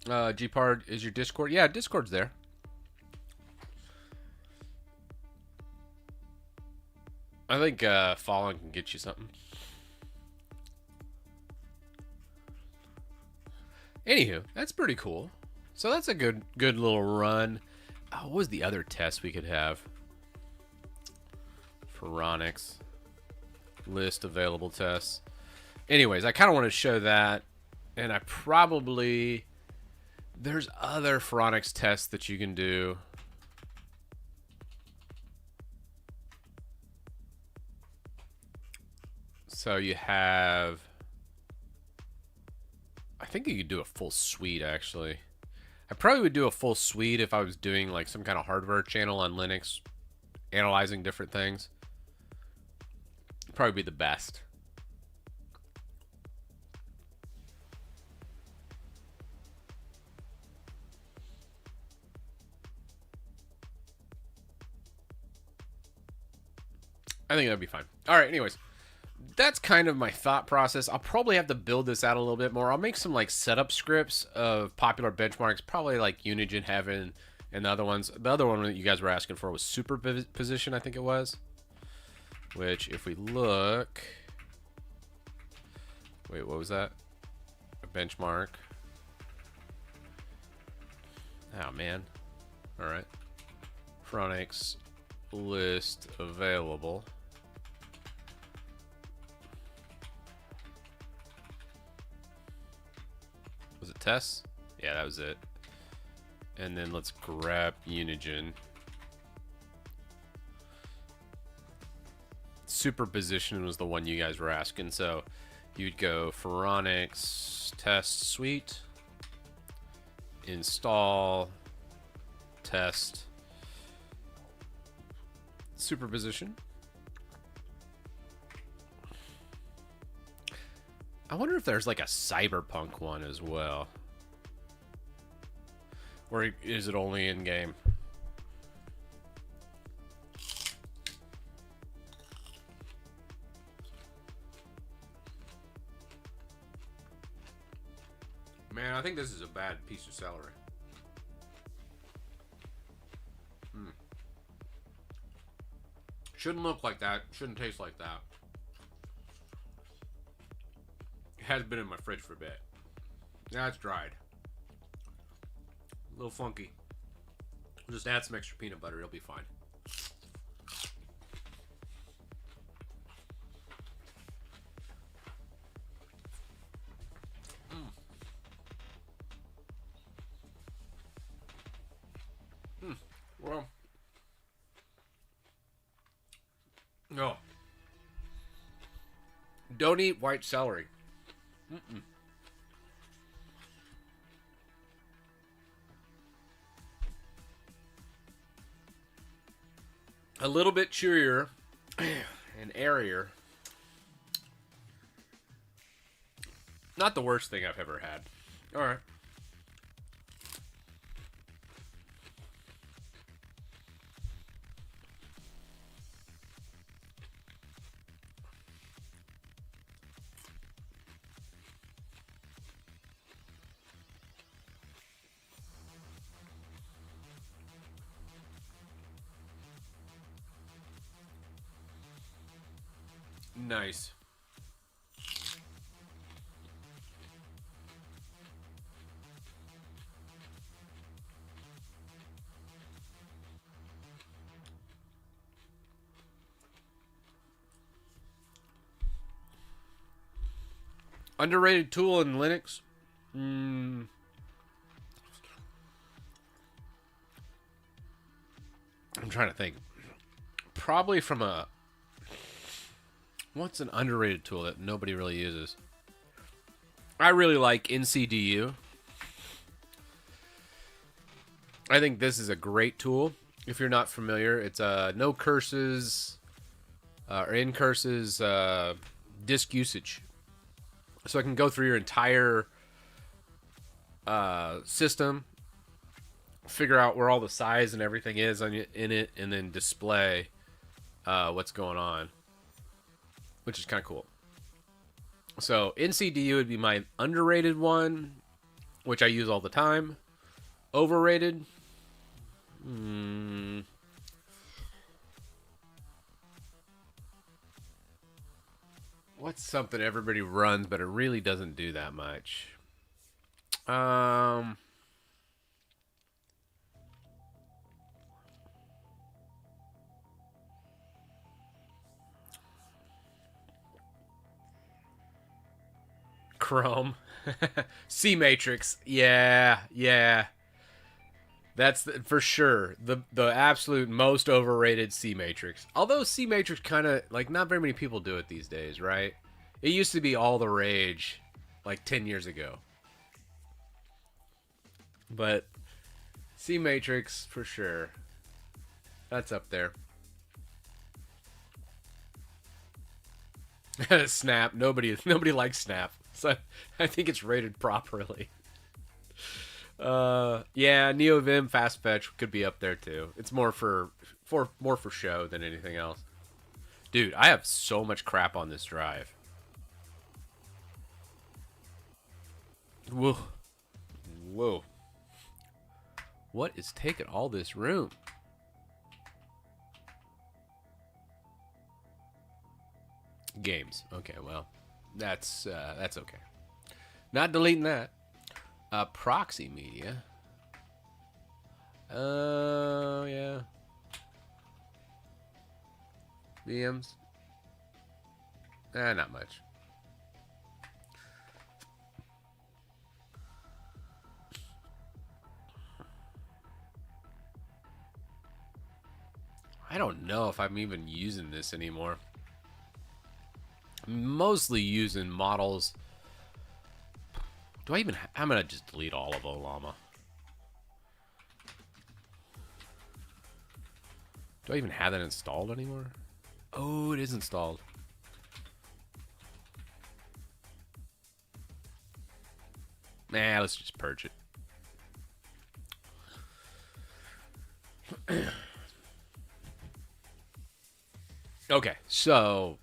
Gpard, is your Discord? Yeah, Discord's there. I think following can get you something. Anywho, that's pretty cool. So that's a good little run. What was the other test we could have? Phoronix. List available tests. Anyways, I kind of want to show that. And I probably... There's other Phoronix tests that you can do. So you have... I think you could do a full suite, actually. I probably would do a full suite if I was doing like some kind of hardware channel on Linux, analyzing different things. Probably be the best. I think that'd be fine. All right, anyways. That's kind of my thought process. I'll probably have to build this out a little bit more. I'll make some like setup scripts of popular benchmarks, probably like UniGen Heaven and the other ones. The other one that you guys were asking for was superposition, I think it was. Which, if we look... Wait, what was that? A benchmark. Oh, man. All right. Phoronix list available. Was it tests? Yeah, that was it. And then let's grab UniGen. Superposition was the one you guys were asking. So you'd go Phoronix Test Suite, install, test, superposition. I wonder if there's like a Cyberpunk one as well. Or is it only in game? Man, I think this is a bad piece of celery. Shouldn't look like that. Shouldn't taste like that. It has been in my fridge for a bit. Now it's dried. A little funky. Just add some extra peanut butter. It'll be fine. No. Don't eat white celery. Mm-mm. A little bit chewier and airier. Not the worst thing I've ever had. All right. Nice. Underrated tool in Linux? I'm trying to think. Probably from a... What's an underrated tool that nobody really uses? I really like NCDU. I think this is a great tool. If you're not familiar, it's no curses or in curses disk usage. So I can go through your entire system, figure out where all the size and everything is in it, and then display what's going on, which is kind of cool. So NCDU would be my underrated one, which I use all the time. Overrated? What's something everybody runs, but it really doesn't do that much? Chrome. C Matrix. Yeah. That's for sure the absolute most overrated C Matrix. Although C Matrix kind of, like, not very many people do it these days, right? It used to be all the rage like 10 years ago. But C Matrix for sure. That's up there. Snap. Nobody likes Snap. So I think it's rated properly. Yeah, NeoVim Fast Fetch could be up there too. It's more for show than anything else. Dude, I have so much crap on this drive. Whoa. What is taking all this room? Games. Okay, well, that's okay. Not deleting that. Proxy media. Yeah. VMs. Not much. I don't know if I'm even using this anymore. I'm mostly using models. I'm gonna just delete all of Olama. Do I even have that installed anymore? Oh, it is installed. Nah, let's just purge it. Okay, so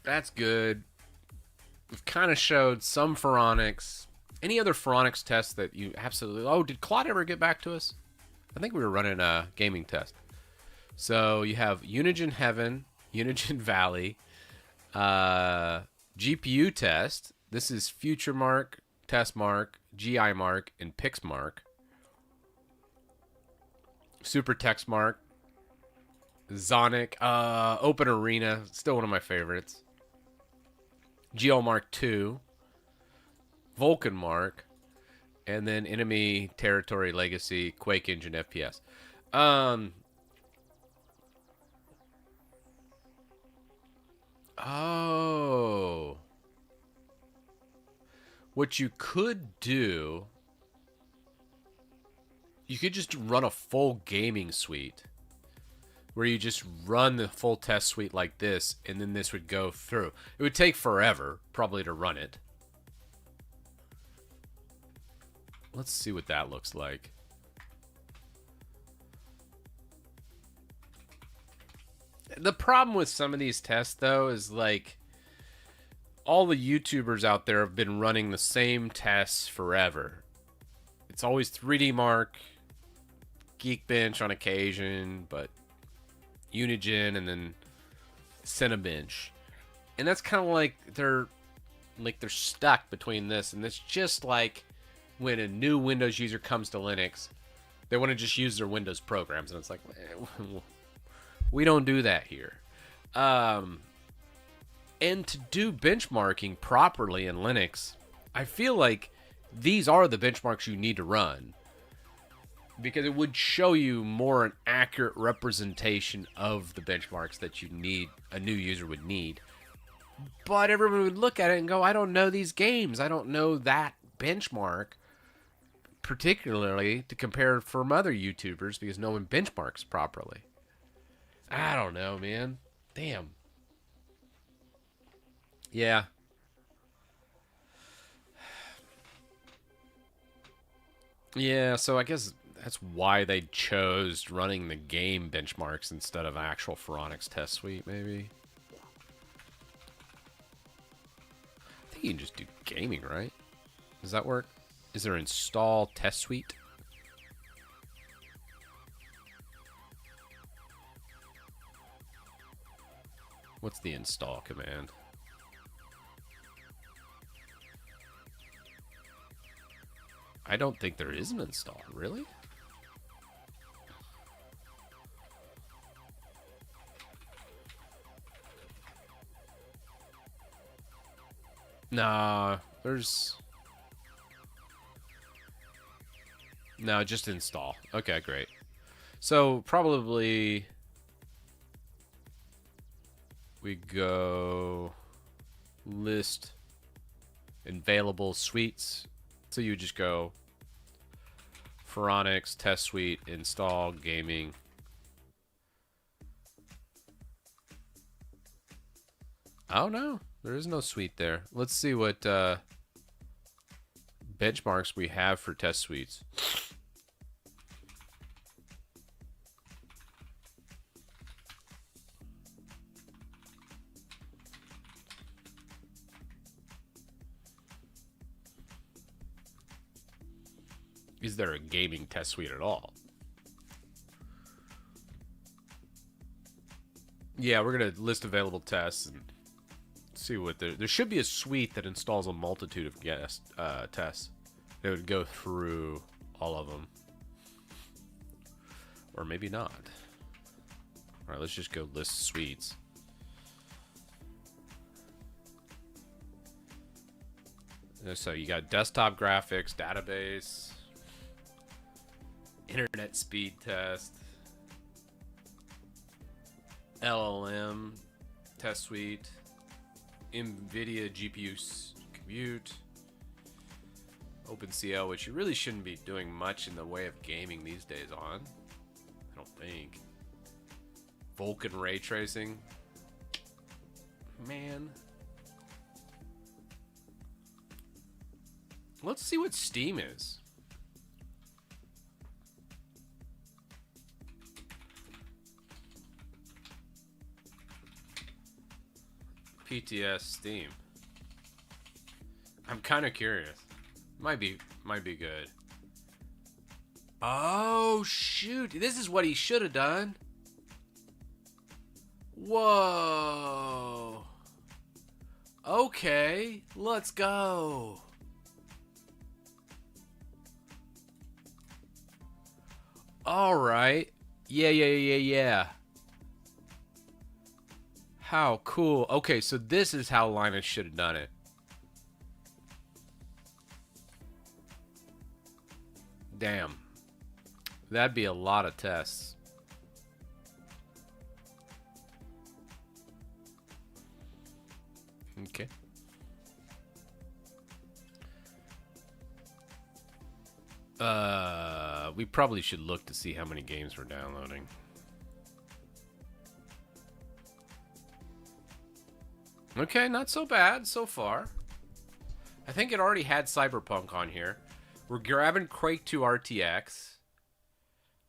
that's good. We've kind of showed some Phoronix. Any other Phoronix tests that you absolutely... Oh, did Claude ever get back to us? I think we were running a gaming test. So you have UniGen Heaven, UniGen Valley, GPU test. This is Future Mark, Test Mark, GI Mark, and Pix Mark. Super Text Mark. Zonic, Open Arena, still one of my favorites. Geomark 2, Vulcan Mark, and then Enemy Territory Legacy, Quake Engine FPS. What you could do, you could just run a full gaming suite where you just run the full test suite like this, and then this would go through. It would take forever, probably, to run it. Let's see what that looks like. The problem with some of these tests, though, is like all the YouTubers out there have been running the same tests forever. It's always 3D Mark, Geekbench on occasion, but UniGen, and then Cinebench. And that's kind of like they're stuck between this, and it's just like when a new Windows user comes to Linux, they want to just use their Windows programs, and it's like, we don't do that here. And to do benchmarking properly in Linux, I feel like these are the benchmarks you need to run, because it would show you more an accurate representation of the benchmarks that you need, a new user would need. But everyone would look at it and go, I don't know these games. I don't know that benchmark, particularly to compare from other YouTubers, because no one benchmarks properly. I don't know, man. Damn. Yeah. Yeah, so I guess that's why they chose running the game benchmarks instead of actual Phoronix Test Suite, maybe. I think you can just do gaming, right? Does that work? Is there install Test Suite? What's the install command? I don't think there is an install, really? Nah, there's... No, just install. Okay, great. So, probably... we go... list available suites. So you just go Phoronix Test Suite, install gaming. Oh no, there is no suite there. Let's see what benchmarks we have for test suites. Is there a gaming test suite at all? Yeah, we're going to list available tests and see what there should be a suite that installs a multitude of tests. It would go through all of them. Or maybe not. All right, let's just go list suites. So you got desktop graphics, database, internet speed test, LLM test suite, NVIDIA GPU compute, OpenCL, which you really shouldn't be doing much in the way of gaming these days on. I don't think. Vulkan ray tracing. Man. Let's see what Steam is. PTS Steam. I'm kind of curious. Might be good. Oh shoot! This is what he should have done. Whoa. Okay, let's go. All right. Yeah. How cool. Okay, so this is how Linus should have done it. Damn. That'd be a lot of tests. Okay. We probably should look to see how many games we're downloading. Okay, not so bad so far. I think it already had Cyberpunk on here. We're grabbing Quake 2 RTX.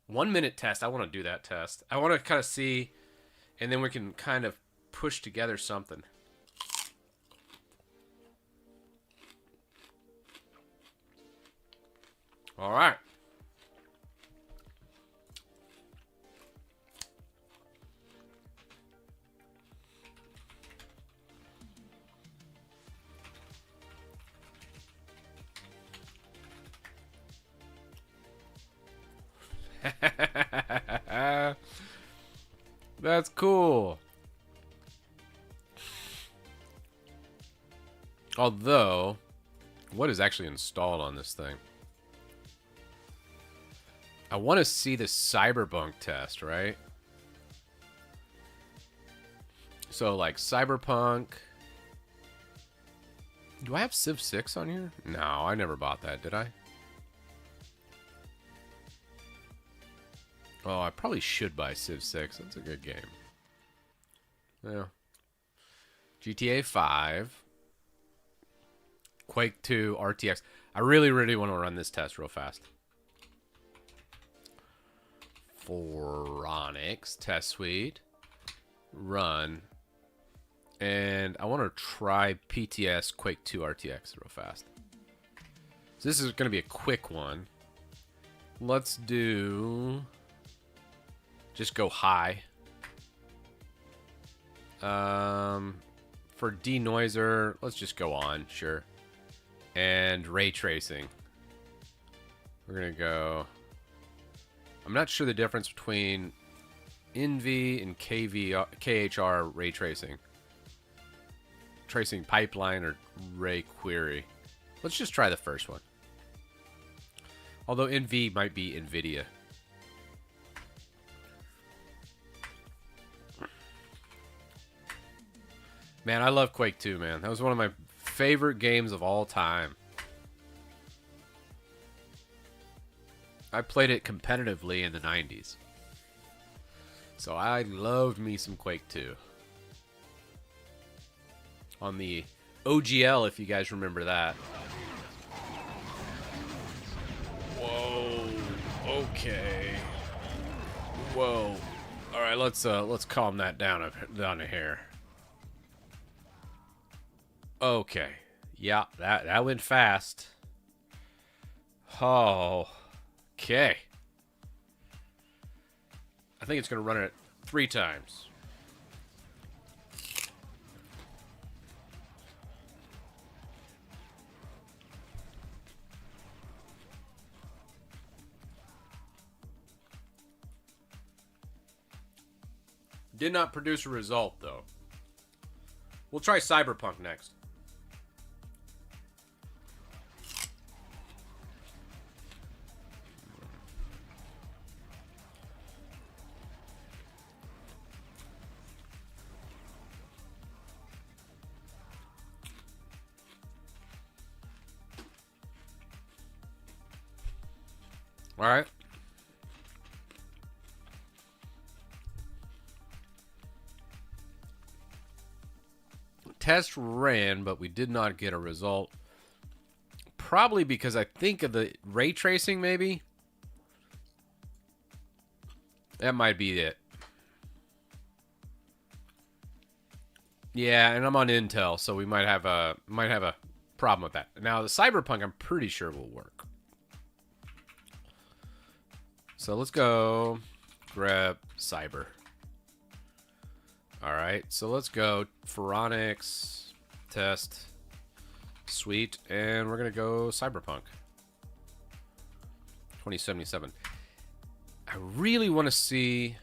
1 minute test. I want to do that test. I want to kind of see, and then we can kind of push together something. All right. That's cool. Although, what is actually installed on this thing? I want to see the Cyberpunk test, right? So, like, Cyberpunk. Do I have Civ 6 on here? No, I never bought that, did I? Oh, I probably should buy Civ 6. That's a good game. Yeah. GTA 5. Quake 2 RTX. I really, really want to run this test real fast. Phoronix Test Suite. Run. And I want to try PTS Quake 2 RTX real fast. So this is going to be a quick one. Let's do... Just go high. For denoiser, let's just go on, sure. And ray tracing. We're going to go... I'm not sure the difference between NV and KHR ray tracing. Tracing pipeline or ray query. Let's just try the first one. Although NV might be NVIDIA. Man, I love Quake 2, man. That was one of my favorite games of all time. I played it competitively in the 90s. So I loved me some Quake 2. On the OGL, if you guys remember that. Whoa. Okay. Whoa. All right, let's calm that down a hair. Okay. Yeah, that went fast. Oh. Okay. I think it's going to run it 3 times. Did not produce a result, though. We'll try Cyberpunk next. All right. Test ran, but we did not get a result. Probably because I think of the ray tracing, maybe. That might be it. Yeah, and I'm on Intel, so we might have a problem with that. Now the Cyberpunk, I'm pretty sure will work. So let's go grab Cyber. All right, so let's go Phoronix Test Suite, and we're gonna go Cyberpunk 2077. I really want to see.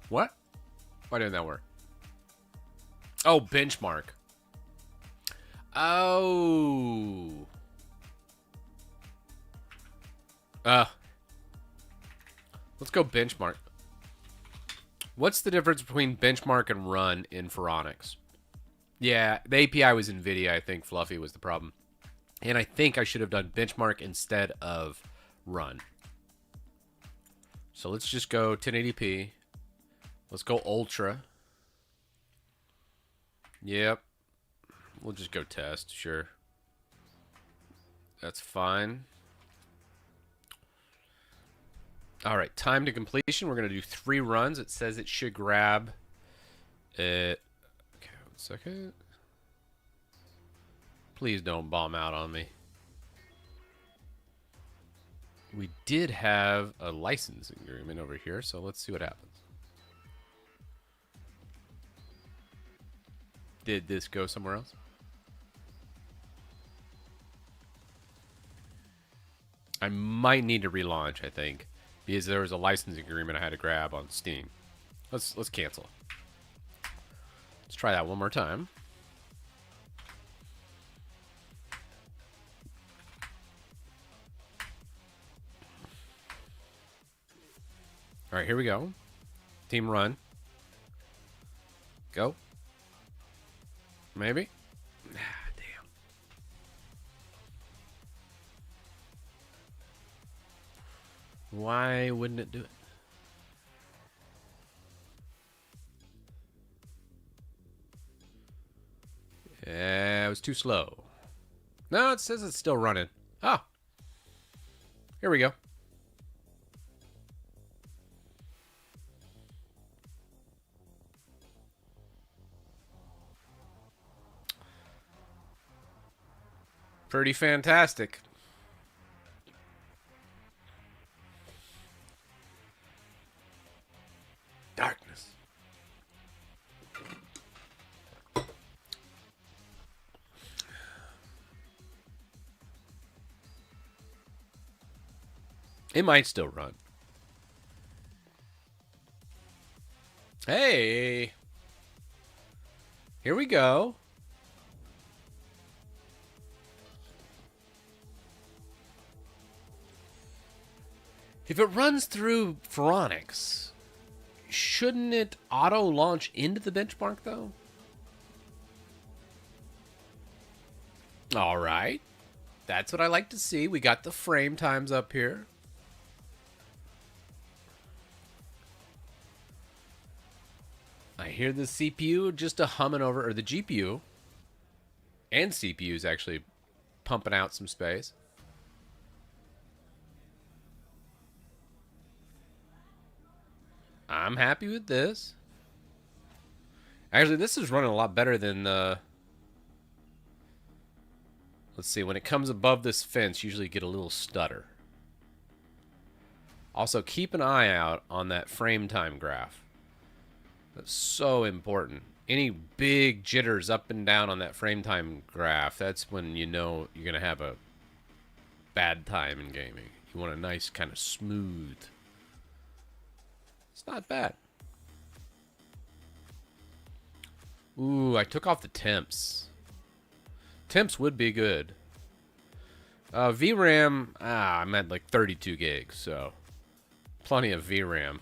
What? Why didn't that work? Oh, benchmark. Oh. Let's go benchmark. What's the difference between benchmark and run in Phoronix? Yeah, the API was NVIDIA. I think Fluffy was the problem. And I think I should have done benchmark instead of run. So let's just go 1080p. Let's go ultra. Yep. We'll just go test, sure. That's fine. All right, time to completion. We're going to do 3 runs. It says it should grab it. Okay, 1 second. Please don't bomb out on me. We did have a licensing agreement over here, so let's see what happens. Did this go somewhere else? I might need to relaunch, I think, because there was a licensing agreement I had to grab on Steam. Let's cancel. Let's try that one more time. All right, here we go. Team run. Go. Maybe. Ah, damn. Why wouldn't it do it? Yeah, it was too slow. No, it says it's still running. Oh. Here we go. Pretty fantastic. Darkness. It might still run. Hey. Here we go. If it runs through Phoronix, shouldn't it auto-launch into the benchmark, though? All right. That's what I like to see. We got the frame times up here. I hear the CPU just a humming over, or the GPU and CPU is actually pumping out some space. I'm happy with this. Actually, this is running a lot better than let's see, when it comes above this fence, usually get a little stutter. Also, keep an eye out on that frame time graph. That's so important. Any big jitters up and down on that frame time graph, that's when you know you're going to have a bad time in gaming. You want a nice kind of smooth. It's not bad. Ooh, I took off the temps. Temps would be good. VRAM, I'm at like 32 gigs, so plenty of VRAM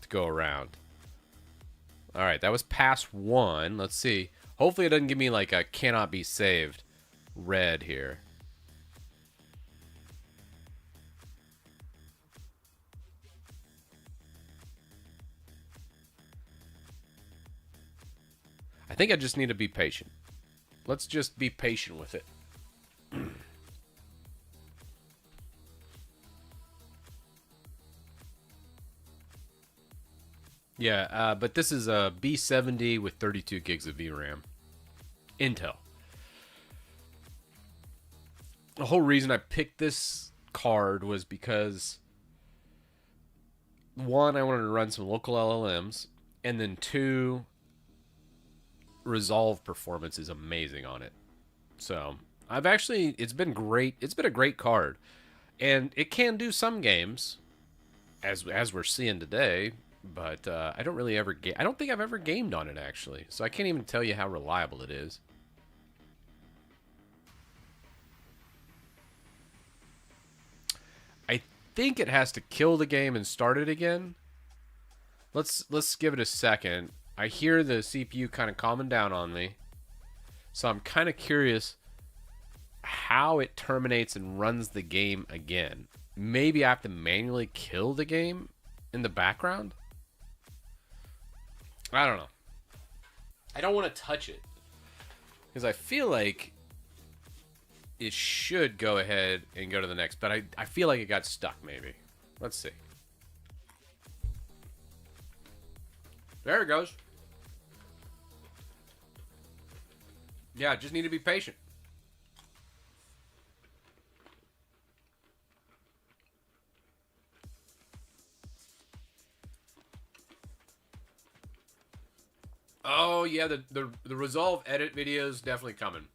to go around. All right, that was pass 1. Let's see. Hopefully it doesn't give me like a cannot be saved red here. I think I just need to be patient. Let's just be patient with it. Yeah, but this is a B70 with 32 gigs of VRAM. Intel. The whole reason I picked this card was because, one, I wanted to run some local LLMs, and then two, Resolve performance is amazing on it. So it's been great. It's been a great card, and it can do some games, as we're seeing today. But I don't really ever I don't think I've ever gamed on it, actually. So I can't even tell you how reliable it is. I think it has to kill the game and start it again. Let's give it a second. I hear the CPU kind of calming down on me. So I'm kind of curious how it terminates and runs the game again. Maybe I have to manually kill the game in the background? I don't know. I don't want to touch it, because I feel like it should go ahead and go to the next, but I feel like it got stuck maybe. Let's see. There it goes. Yeah, just need to be patient. Oh yeah, the resolve edit video is definitely coming.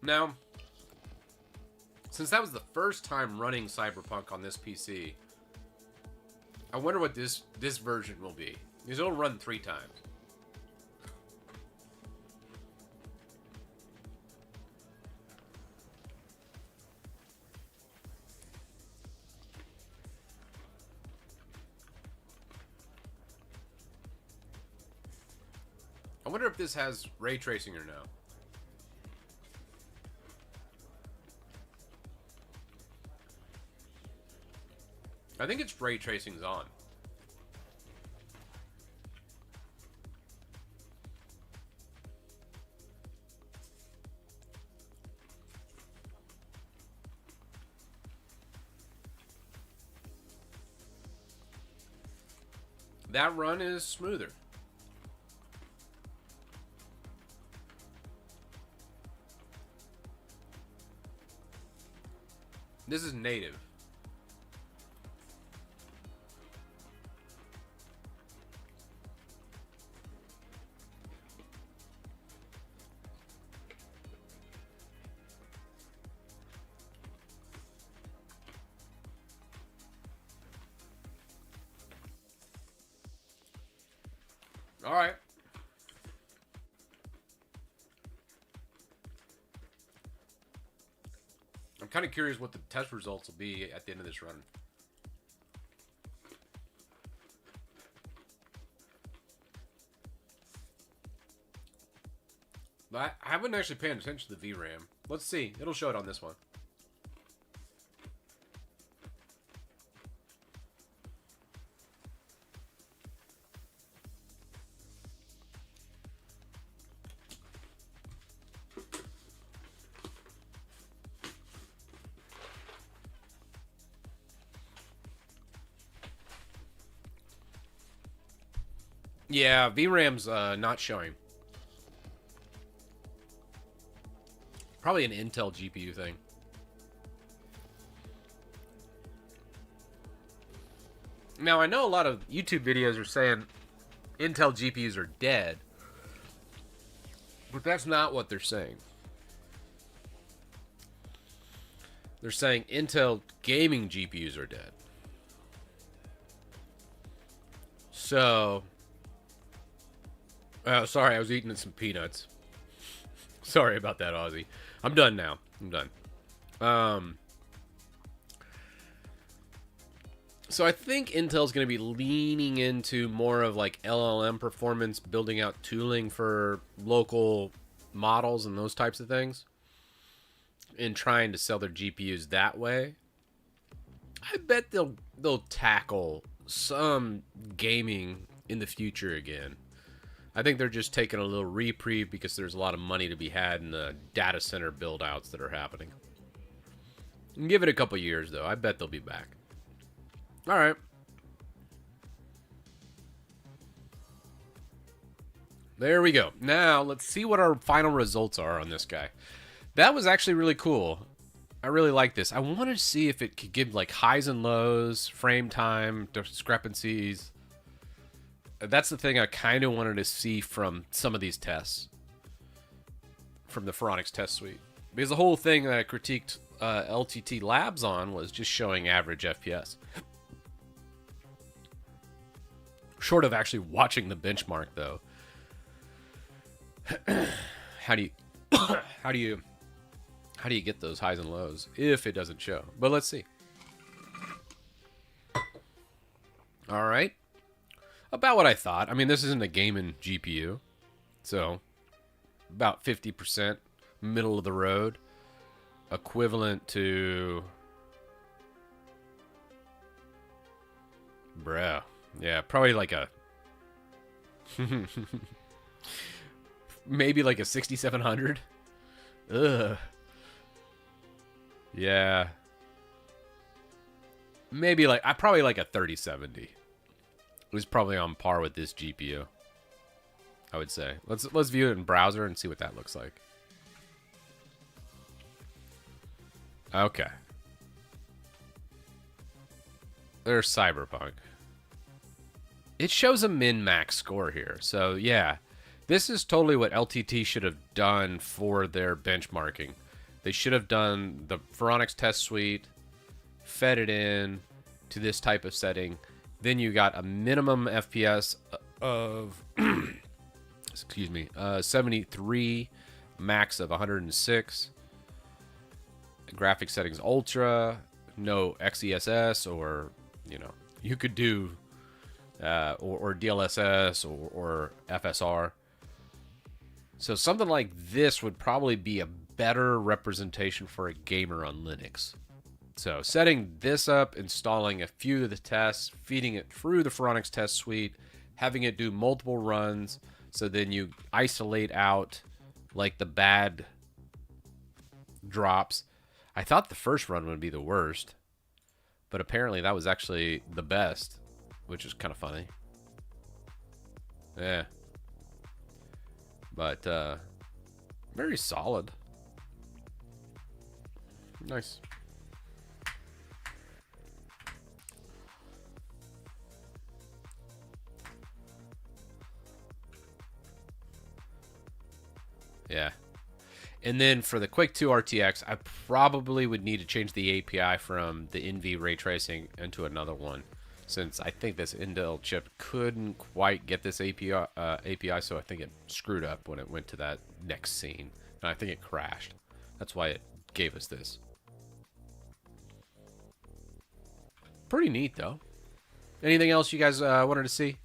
Now, since that was the first time running Cyberpunk on this PC, I wonder what this version will be. Because it'll run 3 times. I wonder if this has ray tracing or no. I think it's ray tracing's on. That run is smoother. This is native. All right. I'm kind of curious what the test results will be at the end of this run. But I haven't actually paid attention to the VRAM. Let's see. It'll show it on this one. Yeah, VRAM's not showing. Probably an Intel GPU thing. Now, I know a lot of YouTube videos are saying Intel GPUs are dead, but that's not what they're saying. They're saying Intel gaming GPUs are dead. So... Oh, sorry, I was eating some peanuts. Sorry about that, Ozzy. I'm done now. I'm done. So I think Intel's going to be leaning into more of like LLM performance, building out tooling for local models and those types of things, and trying to sell their GPUs that way. I bet they'll tackle some gaming in the future again. I think they're just taking a little reprieve because there's a lot of money to be had in the data center build-outs that are happening. Give it a couple years, though. I bet they'll be back. All right. There we go. Now, let's see what our final results are on this guy. That was actually really cool. I really like this. I wanted to see if it could give, like, highs and lows, frame time, discrepancies. That's the thing I kind of wanted to see from some of these tests. From the Phoronix Test Suite. Because the whole thing that I critiqued LTT Labs on was just showing average FPS. Short of actually watching the benchmark, though. How do you get those highs and lows if it doesn't show? But let's see. All right. About what I thought. I mean, this isn't a gaming GPU. So, about 50% middle of the road. Equivalent to... Bruh. Yeah, probably like a... maybe like a 6700. Ugh. Yeah. Maybe like... probably like a 3070. It was probably on par with this GPU, I would say. Let's view it in browser and see what that looks like. Okay. There's Cyberpunk. It shows a min-max score here. So, yeah. This is totally what LTT should have done for their benchmarking. They should have done the Phoronix Test Suite, fed it in to this type of setting. Then you got a minimum FPS of, excuse me, 73, max of 106. Graphic settings ultra, no XESS, or, you know, you could do, or DLSS or FSR. So something like this would probably be a better representation for a gamer on Linux. So setting this up, installing a few of the tests, feeding it through the Phoronix Test Suite, having it do multiple runs, so then you isolate out like the bad drops. I thought the first run would be the worst, but apparently that was actually the best, which is kind of funny. Yeah. But, very solid. Nice. Yeah. And then for the Quake 2 RTX, I probably would need to change the API from the NV ray tracing into another one, since I think this Intel chip couldn't quite get this API, so I think it screwed up when it went to that next scene. And I think it crashed. That's why it gave us this. Pretty neat, though. Anything else you guys wanted to see?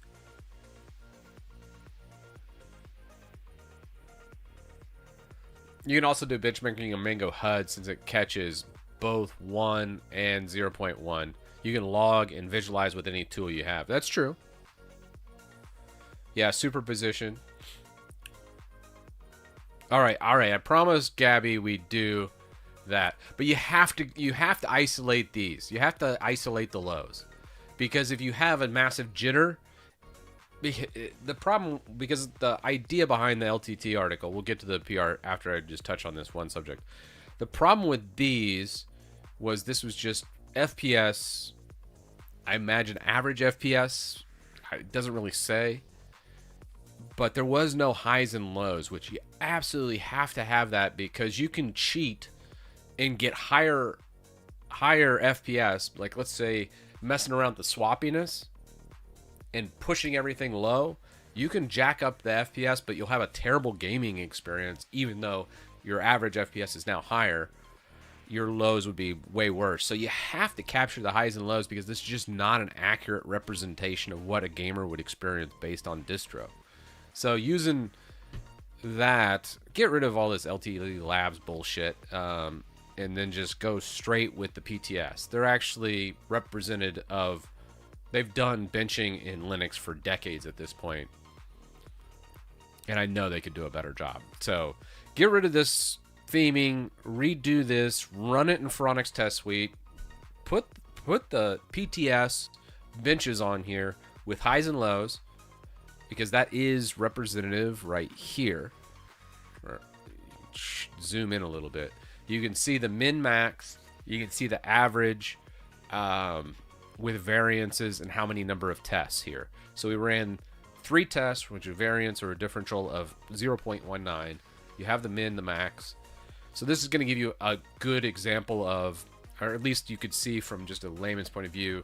You can also do benchmarking on Mango HUD since it catches both 1 and 0.1. You can log and visualize with any tool you have. That's true. Yeah, superposition. All right. I promised Gabby we'd do that, but you have to isolate these. You have to isolate the lows, because if you have a massive jitter, the problem, because the idea behind the LTT article, we'll get to the PR after I just touch on this one subject. The problem with these was this was just FPS. I imagine average FPS. It doesn't really say. But there was no highs and lows, which you absolutely have to have that, because you can cheat and get higher FPS. Like, let's say, messing around with the swappiness and pushing everything low, you can jack up the FPS, but you'll have a terrible gaming experience. Even though your average FPS is now higher, your lows would be way worse. So you have to capture the highs and lows, because this is just not an accurate representation of what a gamer would experience based on distro. So using that, get rid of all this LTT Labs bullshit, and then just go straight with the PTS. They're actually represented of... They've done benching in Linux for decades at this point, and I know they could do a better job. So get rid of this theming, redo this, run it in Phoronix Test Suite, put the PTS benches on here with highs and lows, because that is representative right here. Zoom in a little bit. You can see the min-max, you can see the average, with variances and how many number of tests here. So we ran 3 tests, which are variance or a differential of 0.19. You have the min, the max. So this is going to give you a good example of, or at least you could see from just a layman's point of view,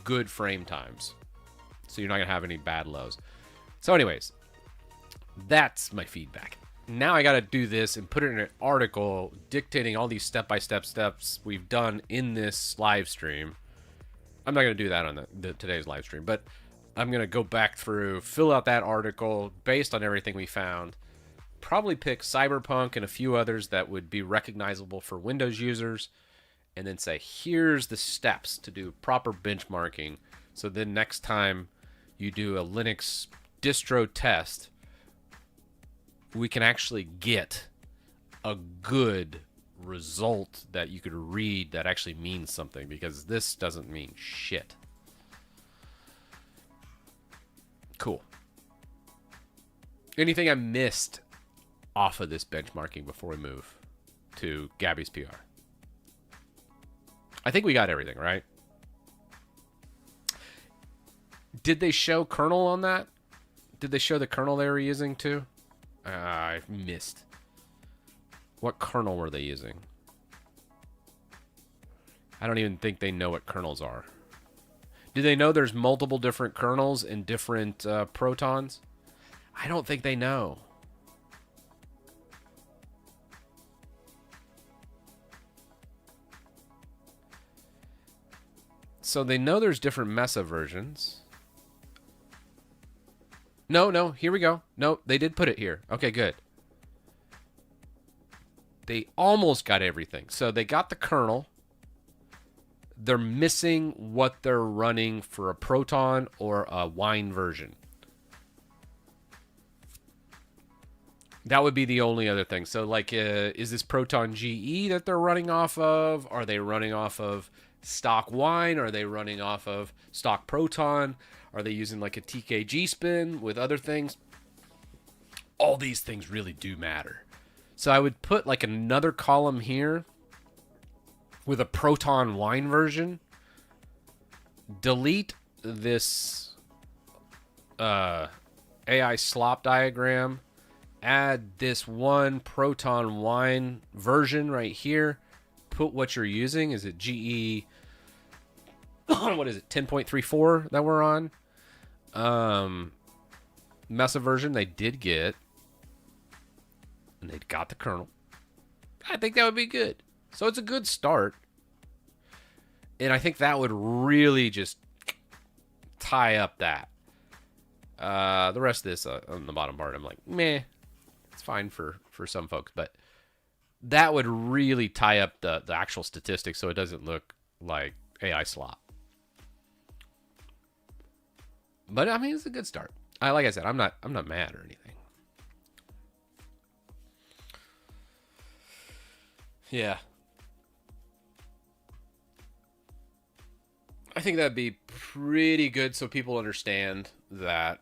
good frame times. So you're not going to have any bad lows. So anyways, that's my feedback. Now I got to do this and put it in an article dictating all these step-by-step steps we've done in this live stream. I'm not going to do that on today's live stream, but I'm going to go back through, fill out that article based on everything we found, probably pick Cyberpunk and a few others that would be recognizable for Windows users, and then say, here's the steps to do proper benchmarking. So then next time you do a Linux distro test, we can actually get a good result that you could read that actually means something, because this doesn't mean shit. Cool. Anything I missed off of this benchmarking before we move to Gabby's PR? I think we got everything, right? Did they show kernel on that? Did they show the kernel they were using too? I missed. What kernel were they using? I don't even think they know what kernels are. Do they know there's multiple different kernels and different protons? I don't think they know. So they know there's different Mesa versions. No, here we go. No, they did put it here. Okay, good. They almost got everything. So they got the kernel. They're missing what they're running for a Proton or a Wine version. That would be the only other thing. So, like, is this Proton GE that they're running off of? Are they running off of stock Wine? Are they running off of stock Proton? Are they using, like, a TKG spin with other things? All these things really do matter. So I would put, like, another column here with a Proton Wine version. Delete this AI slop diagram. Add this one Proton Wine version right here. Put what you're using. Is it GE? What is it? 10.34 that we're on. Mesa version they did get. And they got the kernel. I think that would be good. So it's a good start. And I think that would really just tie up that. The rest of this on the bottom part, I'm like, meh. It's fine for some folks. But that would really tie up the actual statistics so it doesn't look like AI slop. But, I mean, it's a good start. Like I said, I'm not mad or anything. Yeah. I think that'd be pretty good so people understand that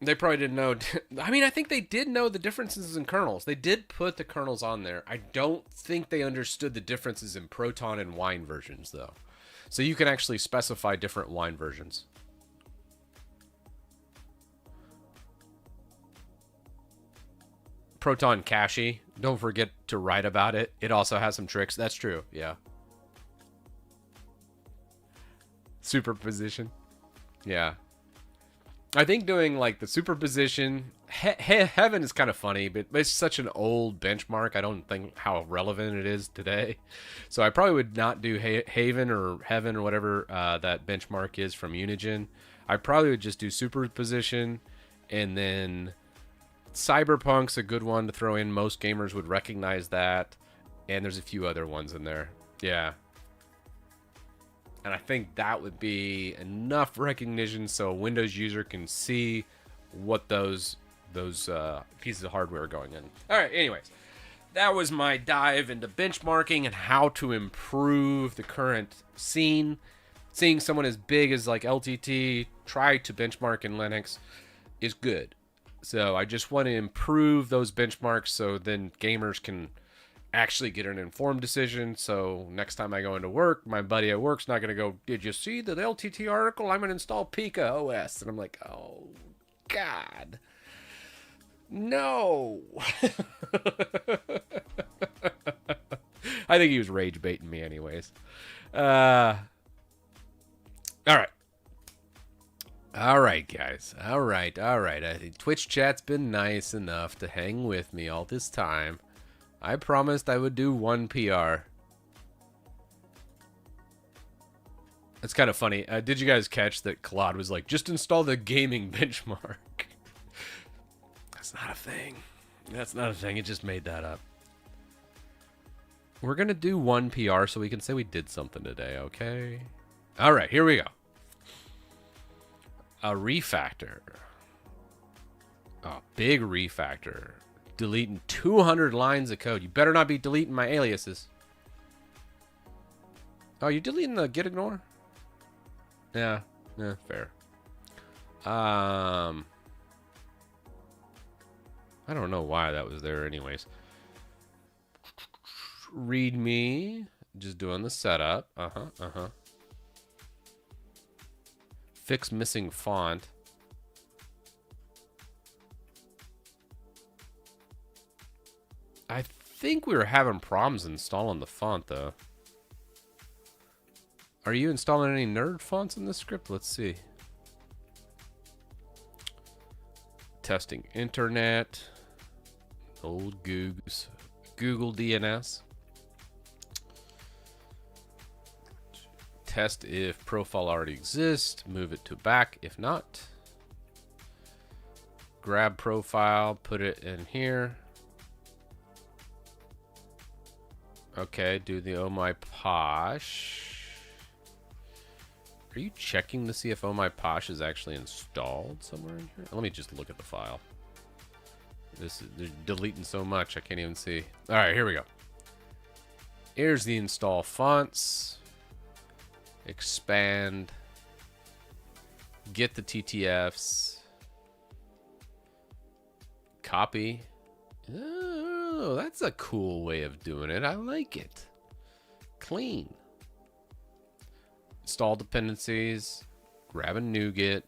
they probably didn't know. I mean, I think they did know the differences in kernels. They did put the kernels on there. I don't think they understood the differences in Proton and Wine versions, though. So you can actually specify different Wine versions. Proton Cache. Don't forget to write about it. It also has some tricks. That's true. Yeah. Superposition. Yeah. I think doing like the superposition. Heaven is kind of funny, but it's such an old benchmark. I don't think how relevant it is today. So I probably would not do Haven or Heaven or whatever that benchmark is from UniGen. I probably would just do superposition, and then Cyberpunk's a good one to throw in. Most gamers would recognize that. And there's a few other ones in there. Yeah. And I think that would be enough recognition so a Windows user can see what those pieces of hardware are going in. All right, anyways. That was my dive into benchmarking and how to improve the current scene. Seeing someone as big as like LTT try to benchmark in Linux is good. So I just want to improve those benchmarks so then gamers can actually get an informed decision. So next time I go into work, my buddy at work's not going to go, did you see the LTT article? I'm going to install Pika OS. And I'm like, oh, God. No. I think he was rage baiting me anyways. All right. All right, guys. All right. I think Twitch chat's been nice enough to hang with me all this time. I promised I would do one PR. It's kind of funny. Did you guys catch that Claude was like, just install the gaming benchmark? That's not a thing. That's not a thing. It just made that up. We're going to do one PR so we can say we did something today, okay? All right, here we go. A refactor. A big refactor. Deleting 200 lines of code. You better not be deleting my aliases. Oh, you deleting the git ignore? Yeah, fair. I don't know why that was there anyways. README, just doing the setup. Fix missing font. I think we were having problems installing the font though. Are you installing any nerd fonts in this script? Let's see. Testing internet. Old Googs. Google DNS. Test if profile already exists. Move it to back if not. Grab profile. Put it in here. Okay, do the oh my posh. Are you checking to see if Oh My Posh is actually installed somewhere in here? Let me just look at the file. They're deleting so much I can't even see. All right, here we go. Here's the install fonts. Expand. Get the TTFs. Copy. Oh, that's a cool way of doing it. I like it. Clean. Install dependencies, grab a NuGet,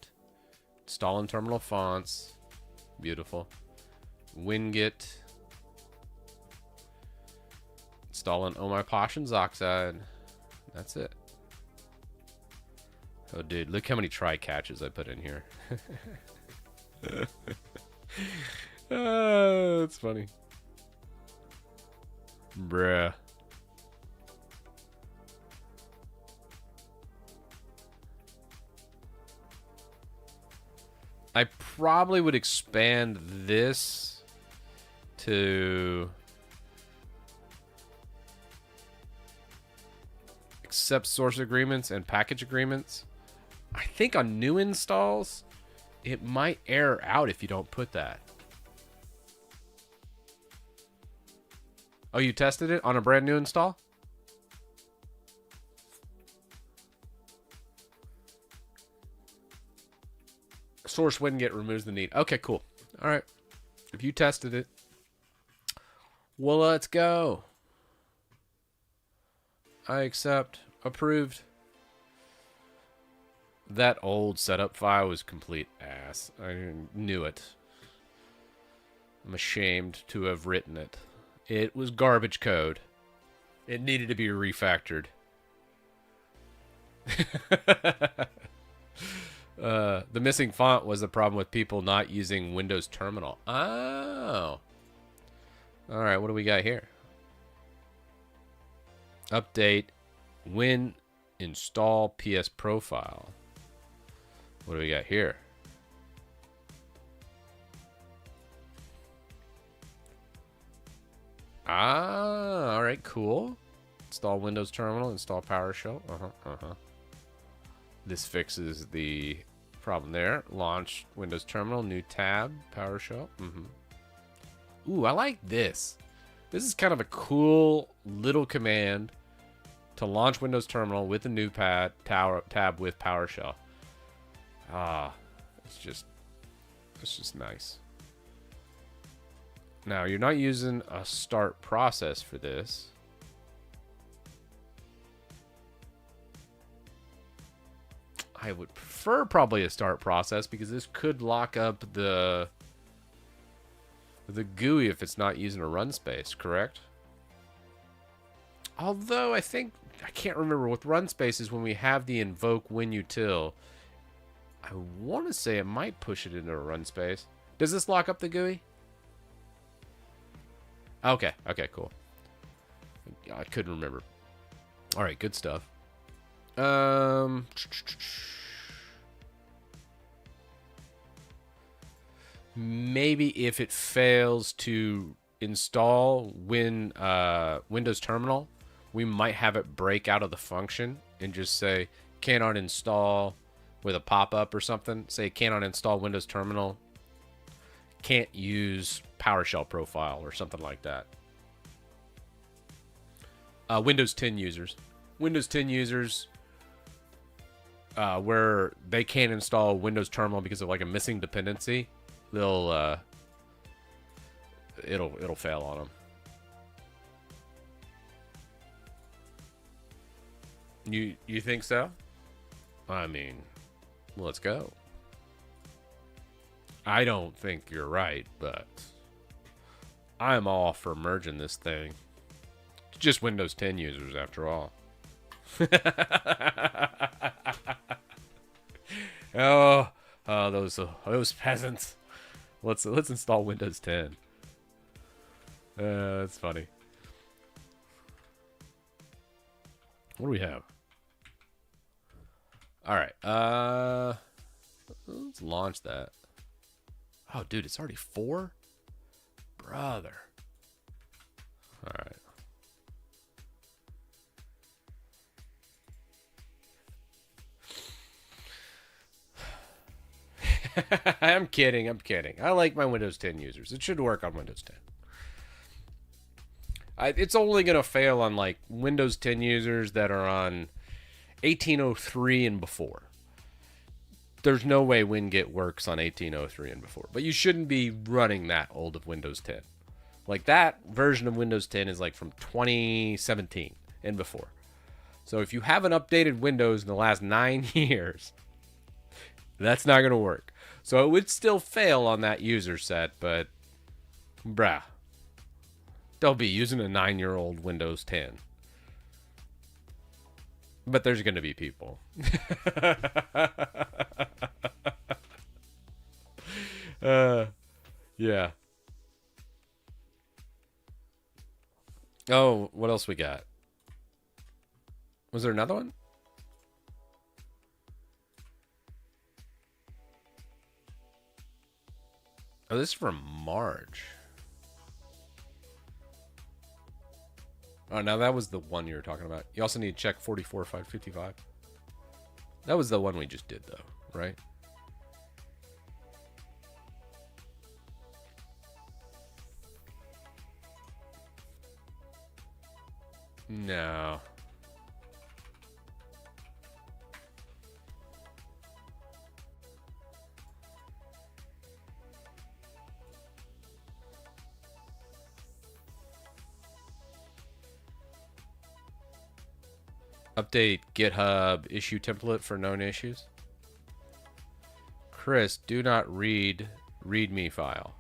install in terminal fonts, beautiful. WinGet, install in Oh My Posh and Zoxide. That's it. Oh, dude, look how many try catches I put in here. Oh, that's funny. Bruh. I probably would expand this to accept source agreements and package agreements. I think on new installs, it might error out if you don't put that. Oh, you tested it on a brand new install? Source WinGet removes the need. Okay, cool. All right. If you tested it, well, let's go. I accept. Approved. That old setup file was complete ass. I knew it. I'm ashamed to have written it. It was garbage code. It needed to be refactored. The missing font was the problem with people not using Windows Terminal. Oh. Alright, what do we got here? Update. Win. Install PS Profile. What do we got here? Ah, alright, cool. Install Windows Terminal, install PowerShell. This fixes the problem there. Launch Windows Terminal, new tab, PowerShell. Ooh, I like this. This is kind of a cool little command to launch Windows Terminal with a new tab with PowerShell. Ah, it's just nice. Now, you're not using a start process for this. I would prefer probably a start process because this could lock up the GUI if it's not using a run space, correct? Although I can't remember with run spaces when we have the invoke WinUtil, I want to say it might push it into a run space. Does this lock up the GUI? Okay, cool. I couldn't remember. All right, good stuff. Um, maybe if it fails to install Windows Terminal, we might have it break out of the function and just say cannot install with a pop-up or something. Say cannot install Windows Terminal, can't use PowerShell profile or something like that. Windows 10 users. Windows 10 users where they can't install Windows Terminal because of like a missing dependency, they'll it'll fail on them. You think so? I mean, let's go. I don't think you're right, but I'm all for merging this thing. It's just Windows 10 users after all. oh, those peasants. Let's install Windows 10. That's funny. What do we have? All right. Let's launch that. Oh, dude, it's already 4? Brother. All right. I'm kidding. I like my Windows 10 users. It should work on Windows 10. It's only going to fail on like Windows 10 users that are on 1803 and before. There's no way WinGet works on 1803 and before. But you shouldn't be running that old of Windows 10. Like that version of Windows 10 is like from 2017 and before. So if you haven't updated Windows in the last 9 years, that's not going to work. So it would still fail on that user set, but bruh, they'll be using a 9-year-old Windows 10. But there's going to be people. Yeah. Oh, what else we got? Was there another one? Oh, this is from March. Oh, now that was the one you were talking about. You also need to check 44555. That was the one we just did, though, right? No. Update GitHub issue template for known issues. Chris, do not read README file.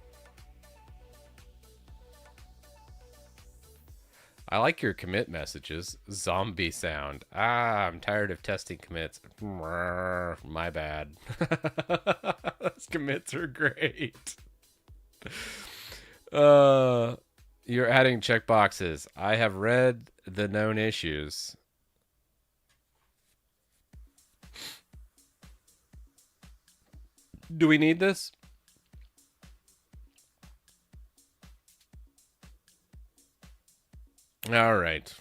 I like your commit messages. Zombie sound. I'm tired of testing commits. My bad. Those commits are great. You're adding checkboxes. I have read the known issues. Do we need this? All right.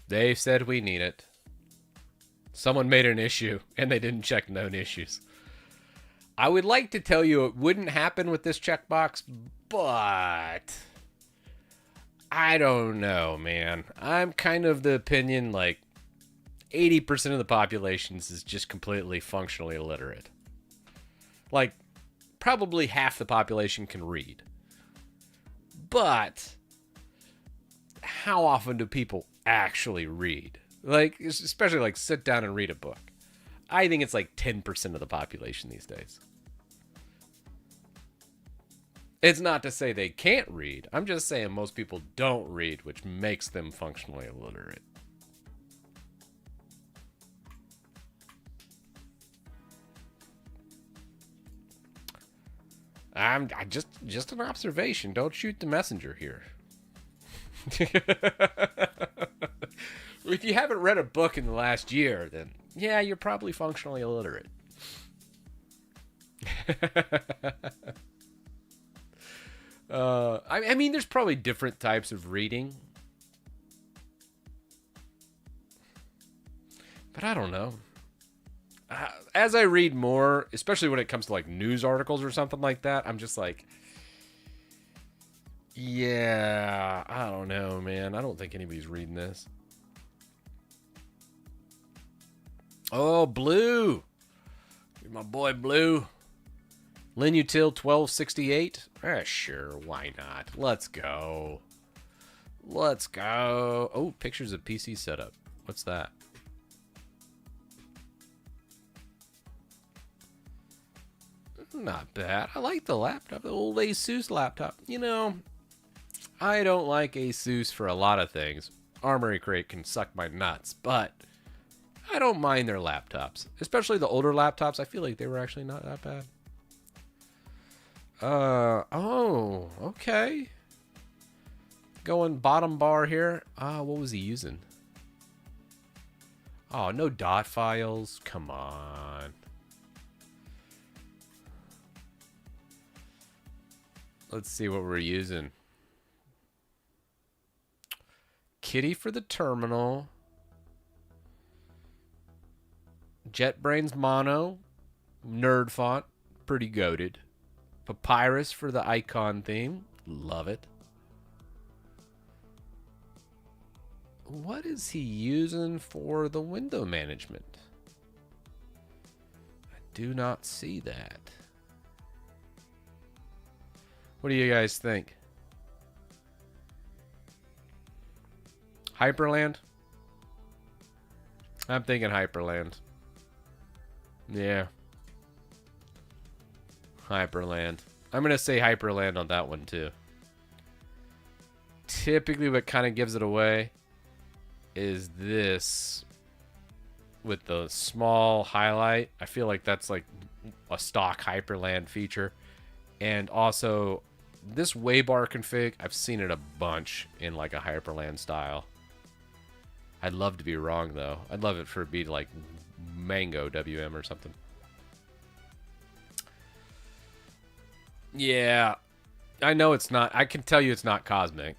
They said we need it. Someone made an issue and they didn't check known issues. I would like to tell you it wouldn't happen with this checkbox, but I don't know, man. I'm kind of the opinion like 80% of the population is just completely functionally illiterate. Like, probably half the population can read. But how often do people actually read? Like, especially like sit down and read a book. I think it's like 10% of the population these days. It's not to say they can't read. I'm just saying most people don't read, which makes them functionally illiterate. I just an observation. Don't shoot the messenger here. If you haven't read a book in the last year, then yeah, you're probably functionally illiterate. I mean, there's probably different types of reading. But I don't know. As I read more, especially when it comes to like news articles or something like that, I'm just like, yeah, I don't know, man. I don't think anybody's reading this. Oh, Blue. My boy Blue. linutil 1268. Sure, why not? Let's go. Let's go. Oh, pictures of PC setup. What's that? Not bad. I like the laptop, the old Asus laptop. You know, I don't like Asus for a lot of things. Armory Crate can suck my nuts, but I don't mind their laptops. Especially the older laptops. I feel like they were actually not that bad. Oh, okay. Going bottom bar here. What was he using? Oh, no dot files. Come on. Let's see what we're using. Kitty for the terminal. JetBrains Mono. Nerd font. Pretty goated. Papyrus for the icon theme. Love it. What is he using for the window management? I do not see that. What do you guys think? Hyperland? I'm thinking Hyperland. Yeah. Hyperland. I'm going to say Hyperland on that one too. Typically what kind of gives it away is this with the small highlight. I feel like that's like a stock Hyperland feature. And also this waybar config, I've seen it a bunch in like a Hyperland style. I'd love to be wrong though. I'd love it for it to be like Mango WM or something. Yeah, I know it's not. I can tell you it's not Cosmic.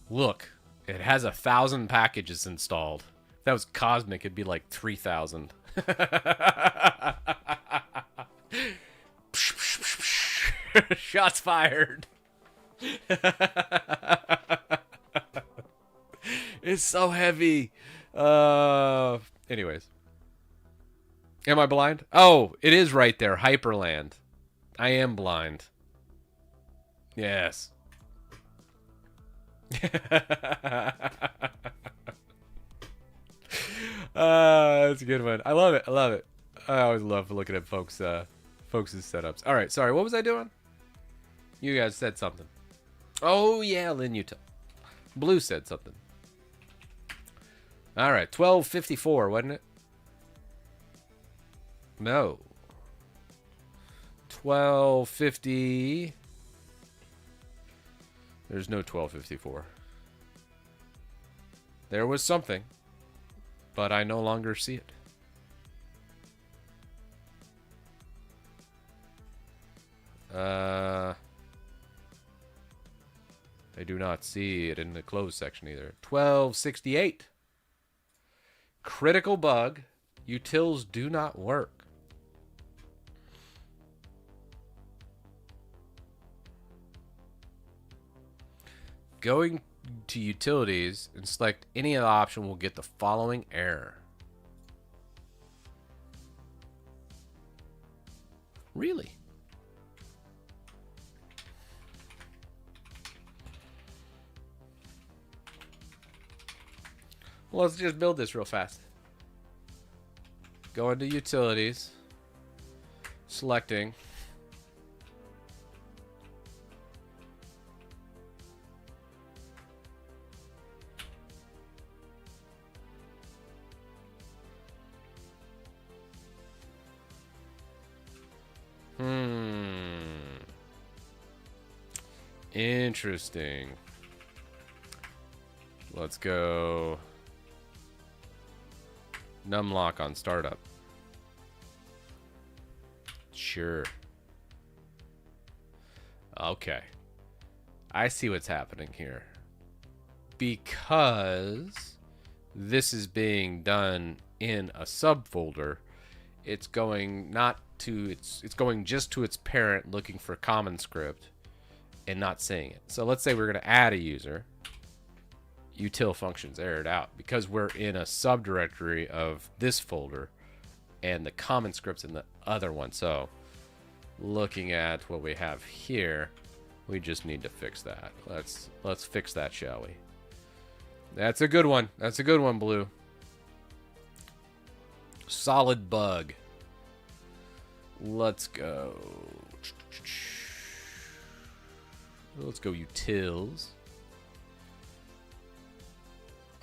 Look, it has 1,000 packages installed. If that was Cosmic, it'd be like 3,000. Shots fired. It's so heavy. Anyways. Am I blind? Oh, it is right there. Hyperland. I am blind. Yes. That's a good one. I love it. I love it. I always love looking at folks' setups. All right, sorry. What was I doing? You guys said something. Oh yeah, linutil. Blue said something. All right, 1254, wasn't it? No. 1250. There's no 1254. There was something, but I no longer see it. I do not see it in the closed section either. 1268. Critical bug. Utils do not work. Going to utilities and select any other option will get the following error. Really? Well, let's just build this real fast. Go into utilities, selecting. Interesting. Let's go numlock on startup. Sure. Okay. I see what's happening here. Because this is being done in a subfolder, it's going it's going just to its parent looking for common script and not seeing it. So let's say we're going to add a user. Util functions errored out because we're in a subdirectory of this folder and the common script's in the other one. So looking at what we have here, we just need to fix that. Let's fix that, shall we? That's a good one. That's a good one, Blue. Solid bug. Let's go. Let's go utils.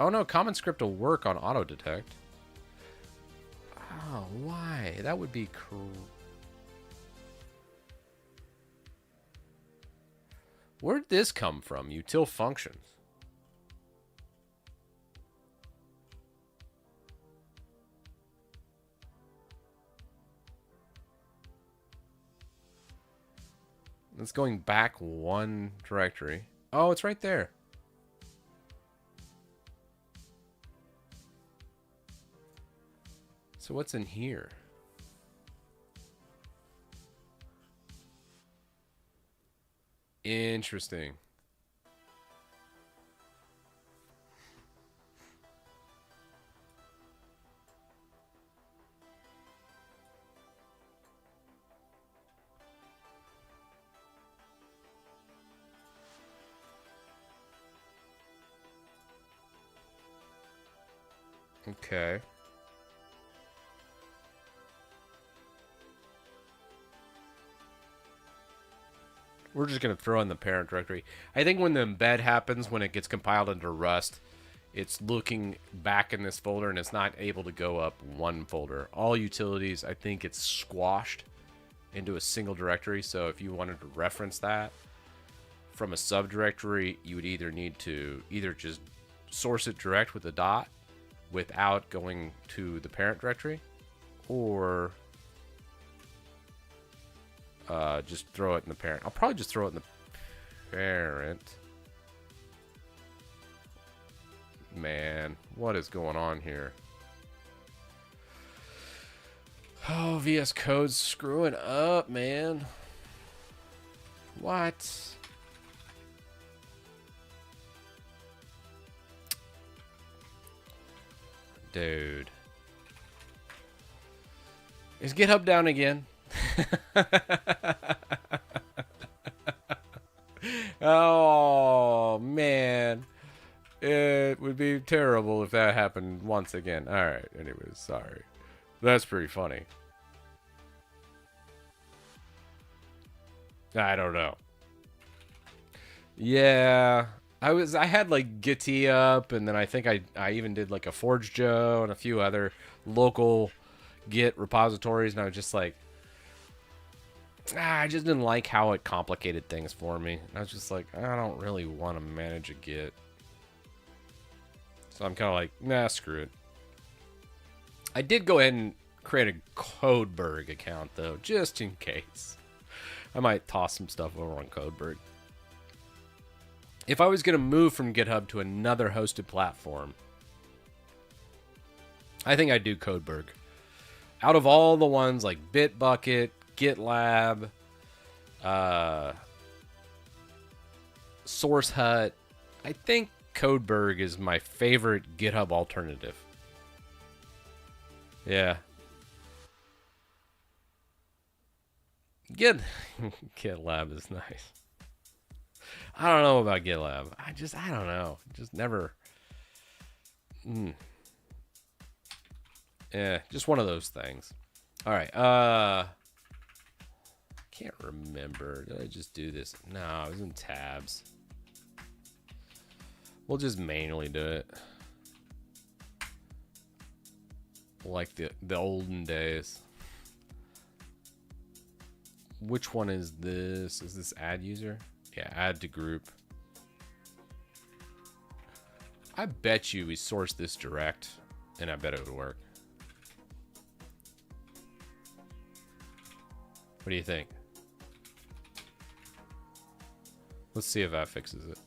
Oh no, common script will work on auto detect. Oh, why? That would be cool. Where'd this come from? Util functions. It's going back one directory. Oh, it's right there. So what's in here? Interesting. Okay. We're just going to throw in the parent directory. I think when the embed happens, when it gets compiled into Rust, it's looking back in this folder and it's not able to go up one folder. All utilities, I think it's squashed into a single directory. So if you wanted to reference that from a subdirectory, you would either need to just source it direct with a dot without going to the parent directory, or just throw it in the parent. I'll probably just throw it in the parent. Man, what is going on here? Oh, VS Code's screwing up, man. What? Dude. Is GitHub down again? Oh, man. It would be terrible if that happened once again. Alright, anyways, sorry. That's pretty funny. I don't know. Yeah. I had like Git up, and then I think I even did like a Forge Joe and a few other local Git repositories, and I was just like, I just didn't like how it complicated things for me. And I was just like, I don't really want to manage a Git. So I'm kind of like, nah, screw it. I did go ahead and create a Codeberg account, though, just in case. I might toss some stuff over on Codeberg. If I was going to move from GitHub to another hosted platform, I think I'd do Codeberg. Out of all the ones like Bitbucket, GitLab, SourceHut, I think Codeberg is my favorite GitHub alternative. Yeah. GitLab is nice. I don't know about GitLab. I don't know. Just never. Yeah, just one of those things. All right. Can't remember. Did I just do this? No, I was in tabs. We'll just manually do it. Like the olden days. Which one is this? Is this add user? Yeah, add to group. I bet you we source this direct, and I bet it would work. What do you think? Let's see if that fixes it.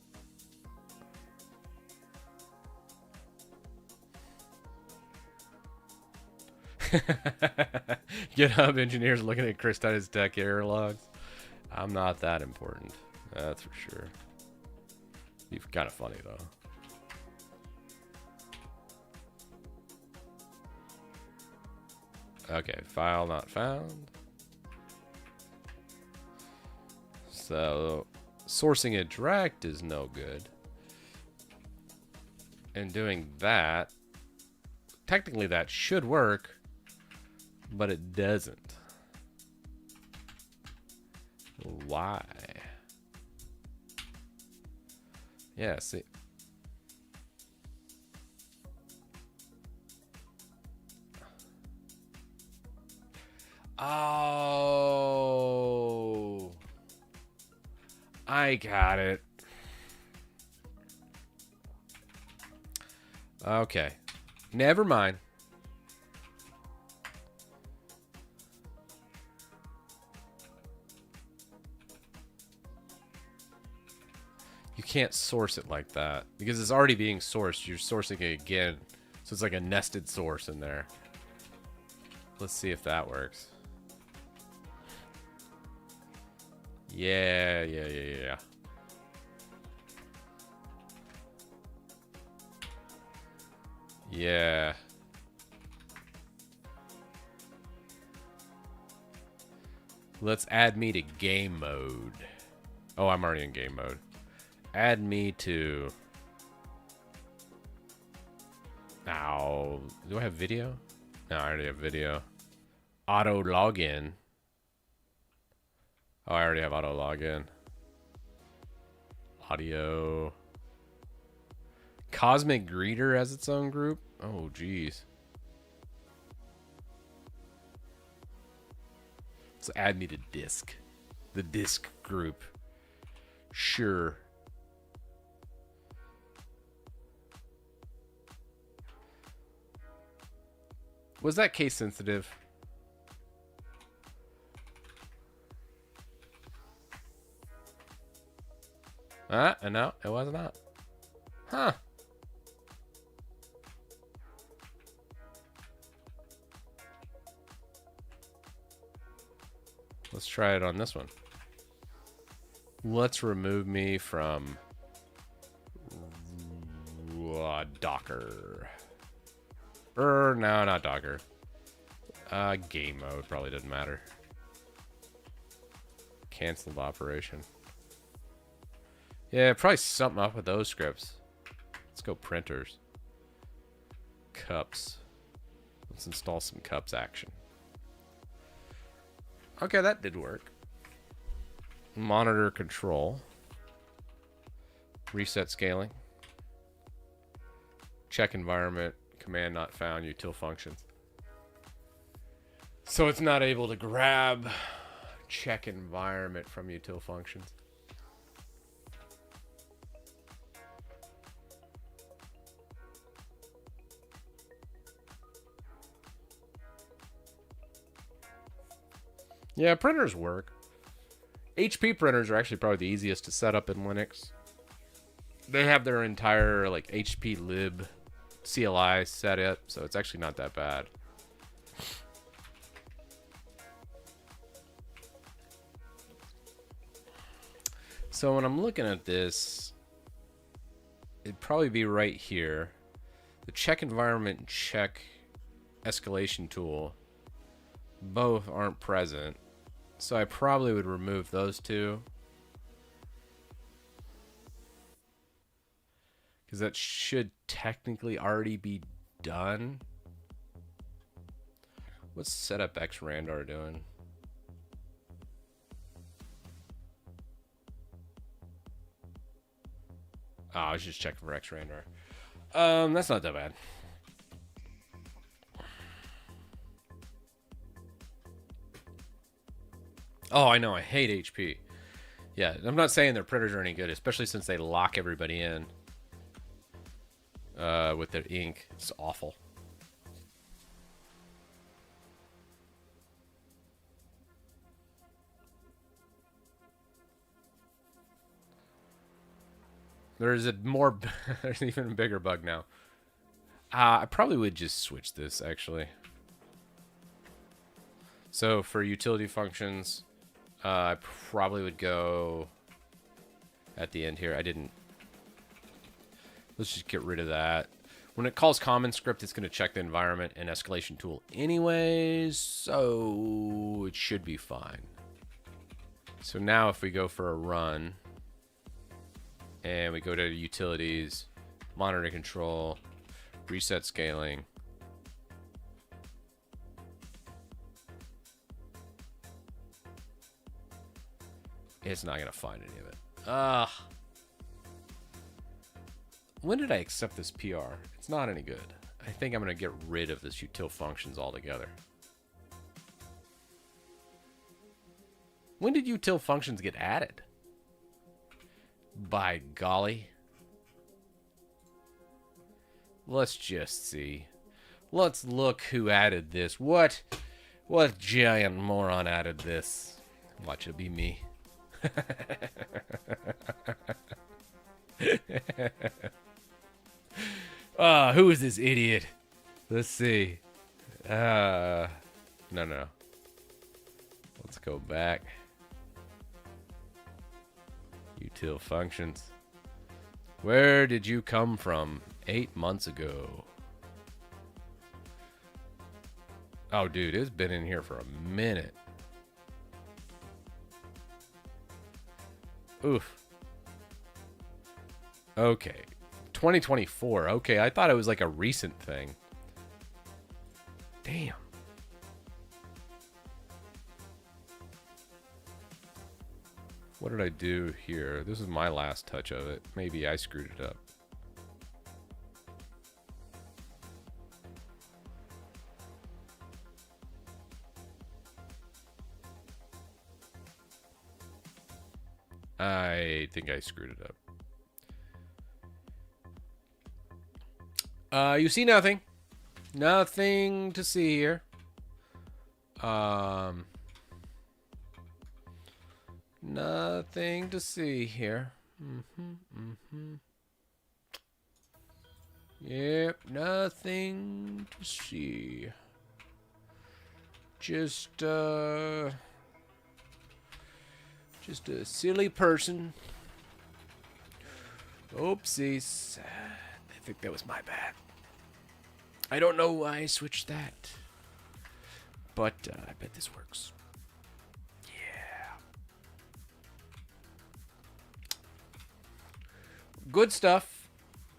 GitHub engineers looking at Chris Titus tech error logs. I'm not that important. That's for sure. You're kind of funny though. Okay, file not found. So sourcing it direct is no good. And doing that, technically that should work, but it doesn't. Why? Yeah, see. Oh, I got it. Okay, never mind. You can't source it like that because it's already being sourced. You're sourcing it again, so it's like a nested source in there. Let's see if that works. Yeah. Yeah. Let's add me to game mode. Oh, I'm already in game mode. Add me to... Ow. Do I have video? No, I already have video. Auto login. Oh, I already have auto login. Audio. Cosmic Greeter has its own group? Oh, geez. So add me to disk. The disk group. Sure. Was that case sensitive? No, it was not. Huh. Let's try it on this one. Let's remove me from Docker. No, not Docker. Game mode probably doesn't matter. Canceled operation. Yeah, probably something up with those scripts. Let's go printers. Cups. Let's install some cups action. Okay, that did work. Monitor control. Reset scaling. Check environment. Command not found. Util functions. So it's not able to grab check environment from util functions. Yeah, printers work. HP printers are actually probably the easiest to set up in Linux. They have their entire like HP lib CLI set up, so it's actually not that bad. So when I'm looking at this, it'd probably be right here. The check environment and check escalation tool both aren't present. So I probably would remove those two. Because that should technically already be done. What's setup xrandar doing? Oh, I was just checking for xrandar. That's not that bad. Oh, I know. I hate HP. Yeah, I'm not saying their printers are any good, especially since they lock everybody in with their ink. It's awful. There's a more, there's an even bigger bug now. I probably would just switch this, actually. So for utility functions, I probably would go at the end here. I didn't. Let's just get rid of that. When it calls common script, it's going to check the environment and escalation tool anyways, so it should be fine. So now if we go for a run, and we go to utilities, monitor control, reset scaling. It's not going to find any of it. When did I accept this PR? It's not any good. I think I'm going to get rid of this util functions altogether. When did util functions get added? By golly. Let's just see. Let's look who added this. What giant moron added this? Watch it be me. Who is this idiot? Let's see. No. Let's go back. Util functions. Where did you come from 8 months ago? Oh, dude, it's been in here for a minute. Oof. Okay. 2024. Okay, I thought it was like a recent thing. Damn. What did I do here? This is my last touch of it. Maybe I screwed it up. I think I screwed it up. You see nothing. Nothing to see here. Nothing to see here. Yep, nothing to see. Just a silly person. Oopsies. I think that was my bad. I don't know why I switched that. But I bet this works. Yeah. Good stuff.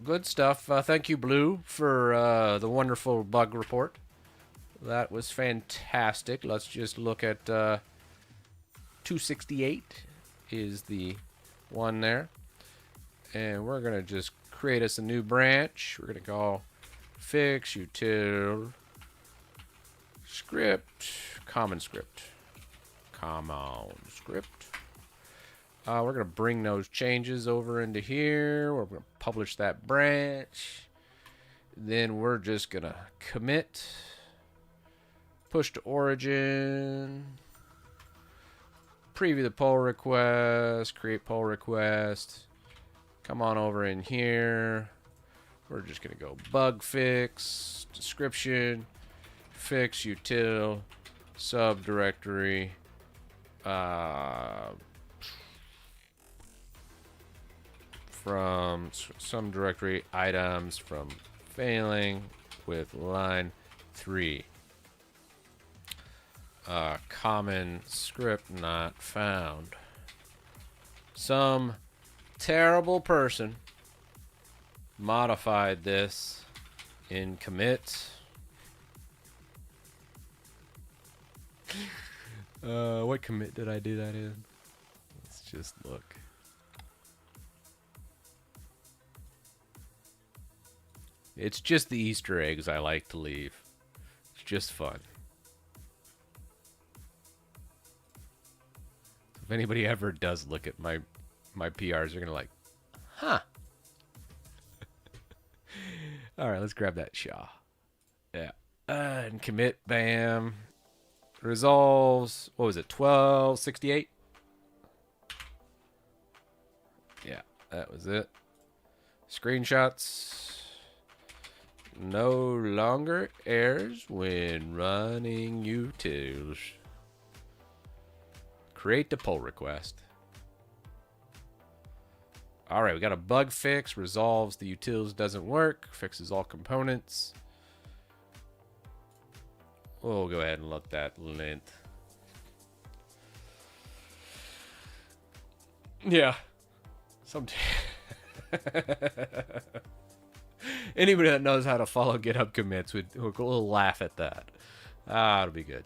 Good stuff. Thank you, Blue, for the wonderful bug report. That was fantastic. Let's just look at 268 is the one there. And we're going to just create us a new branch. We're going to call fix util script common script. We're going to bring those changes over into here. We're going to publish that branch. Then we're just going to commit, push to origin, preview the pull request, create pull request. Come on over in here. We're just going to go bug fix, description, fix util, subdirectory, from some directory items from failing with line 3. Common script not found. Some terrible person modified this in commit. What commit did I do that in? Let's just look. It's just the Easter eggs I like to leave. It's just fun. If anybody ever does look at my PRs, they're gonna like, huh. All right, let's grab that Shaw. Yeah. And commit, bam. Resolves, what was it, 1268? Yeah, that was it. Screenshots. No longer errors when running utils. Create the pull request. All right, we got a bug fix. Resolves the utils doesn't work. Fixes all components. We'll go ahead and let that lint. Yeah. Anybody that knows how to follow GitHub commits will laugh at that. Ah, it'll be good.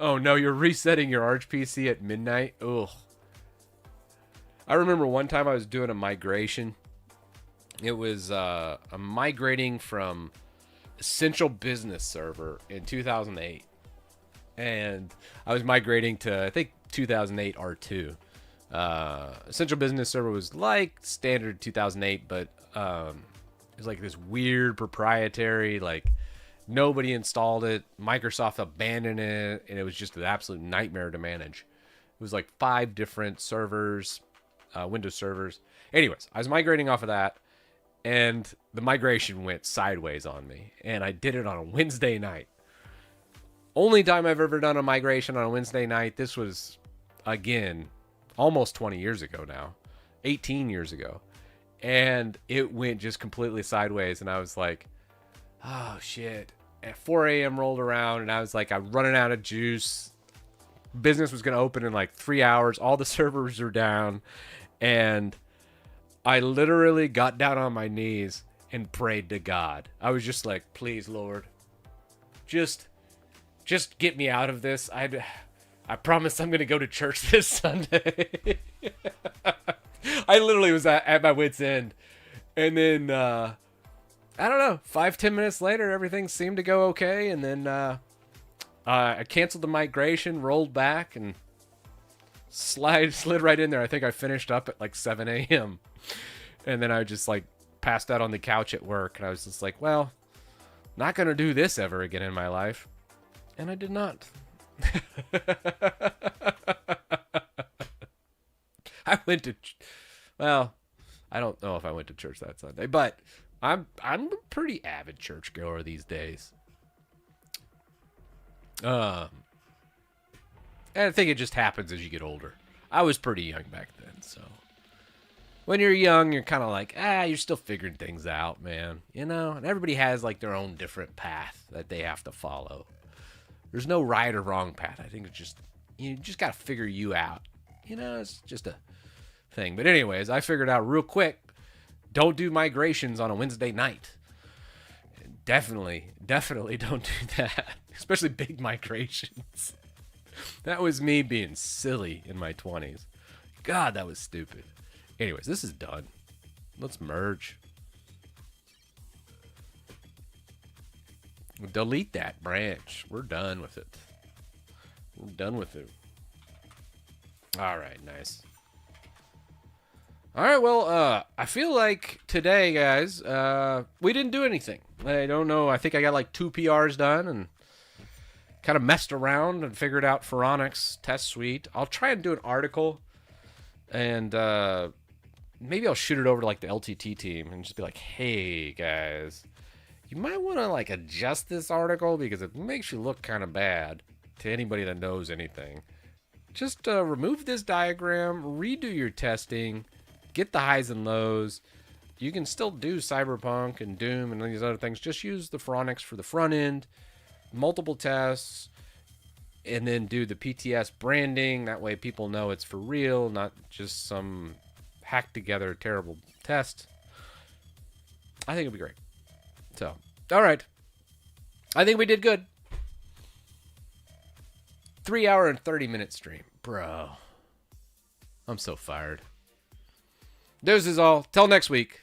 Oh no, you're resetting your Arch PC at midnight? Ugh. I remember one time I was doing a migration. It was a migrating from Essential Business Server in 2008. And I was migrating to, I think, 2008 R2. Essential Business Server was like standard 2008, but it was like this weird proprietary, like nobody installed it. Microsoft abandoned it, and it was just an absolute nightmare to manage. It was like 5 different servers, Windows servers. Anyways, I was migrating off of that, and the migration went sideways on me, and I did it on a Wednesday night. Only time I've ever done a migration on a Wednesday night. This was, again, almost 20 years ago now. 18 years ago. And it went just completely sideways, and I was like, oh, shit. At 4 a.m. rolled around, and I was like, I'm running out of juice. Business was going to open in like 3 hours. All the servers are down. And I literally got down on my knees and prayed to God. I was just like, please, Lord, just get me out of this. I promise I'm going to go to church this Sunday. I literally was at my wit's end. And then, I don't know, 5-10 minutes later, everything seemed to go okay. And then I canceled the migration, rolled back, and slid right in there. I think I finished up at like 7 a.m. And then I just like passed out on the couch at work. And I was just like, well, not going to do this ever again in my life. And I did not. I went to, well, I don't know if I went to church that Sunday, but I'm a pretty avid churchgoer these days. And I think it just happens as you get older. I was pretty young back then, so when you're young, you're kind of like, you're still figuring things out, man. You know, and everybody has like their own different path that they have to follow. There's no right or wrong path. I think it's just, you just got to figure you out. You know, it's just a thing. But anyways, I figured out real quick, don't do migrations on a Wednesday night. Definitely don't do that. Especially big migrations. That was me being silly in my 20s. God, that was stupid. Anyways, this is done. Let's merge. Delete that branch. We're done with it. We're done with it. All right, nice. All right, well, I feel like today, guys, we didn't do anything. I don't know. I think I got like 2 PRs done and kind of messed around and figured out Phoronix Test Suite. I'll try and do an article, and maybe I'll shoot it over to like the LTT team and just be like, hey, guys, you might want to like adjust this article because it makes you look kind of bad to anybody that knows anything. Just remove this diagram, redo your testing, get the highs and lows. You can still do Cyberpunk and Doom and these other things. Just use the Phoronix for the front end, multiple tests, and then do the PTS branding. That way people know it's for real, not just some hacked together terrible test. I think it'll be great. So, all right. I think we did good. 3 hour and 30-minute stream. Bro. I'm so fired. This is all. Till next week.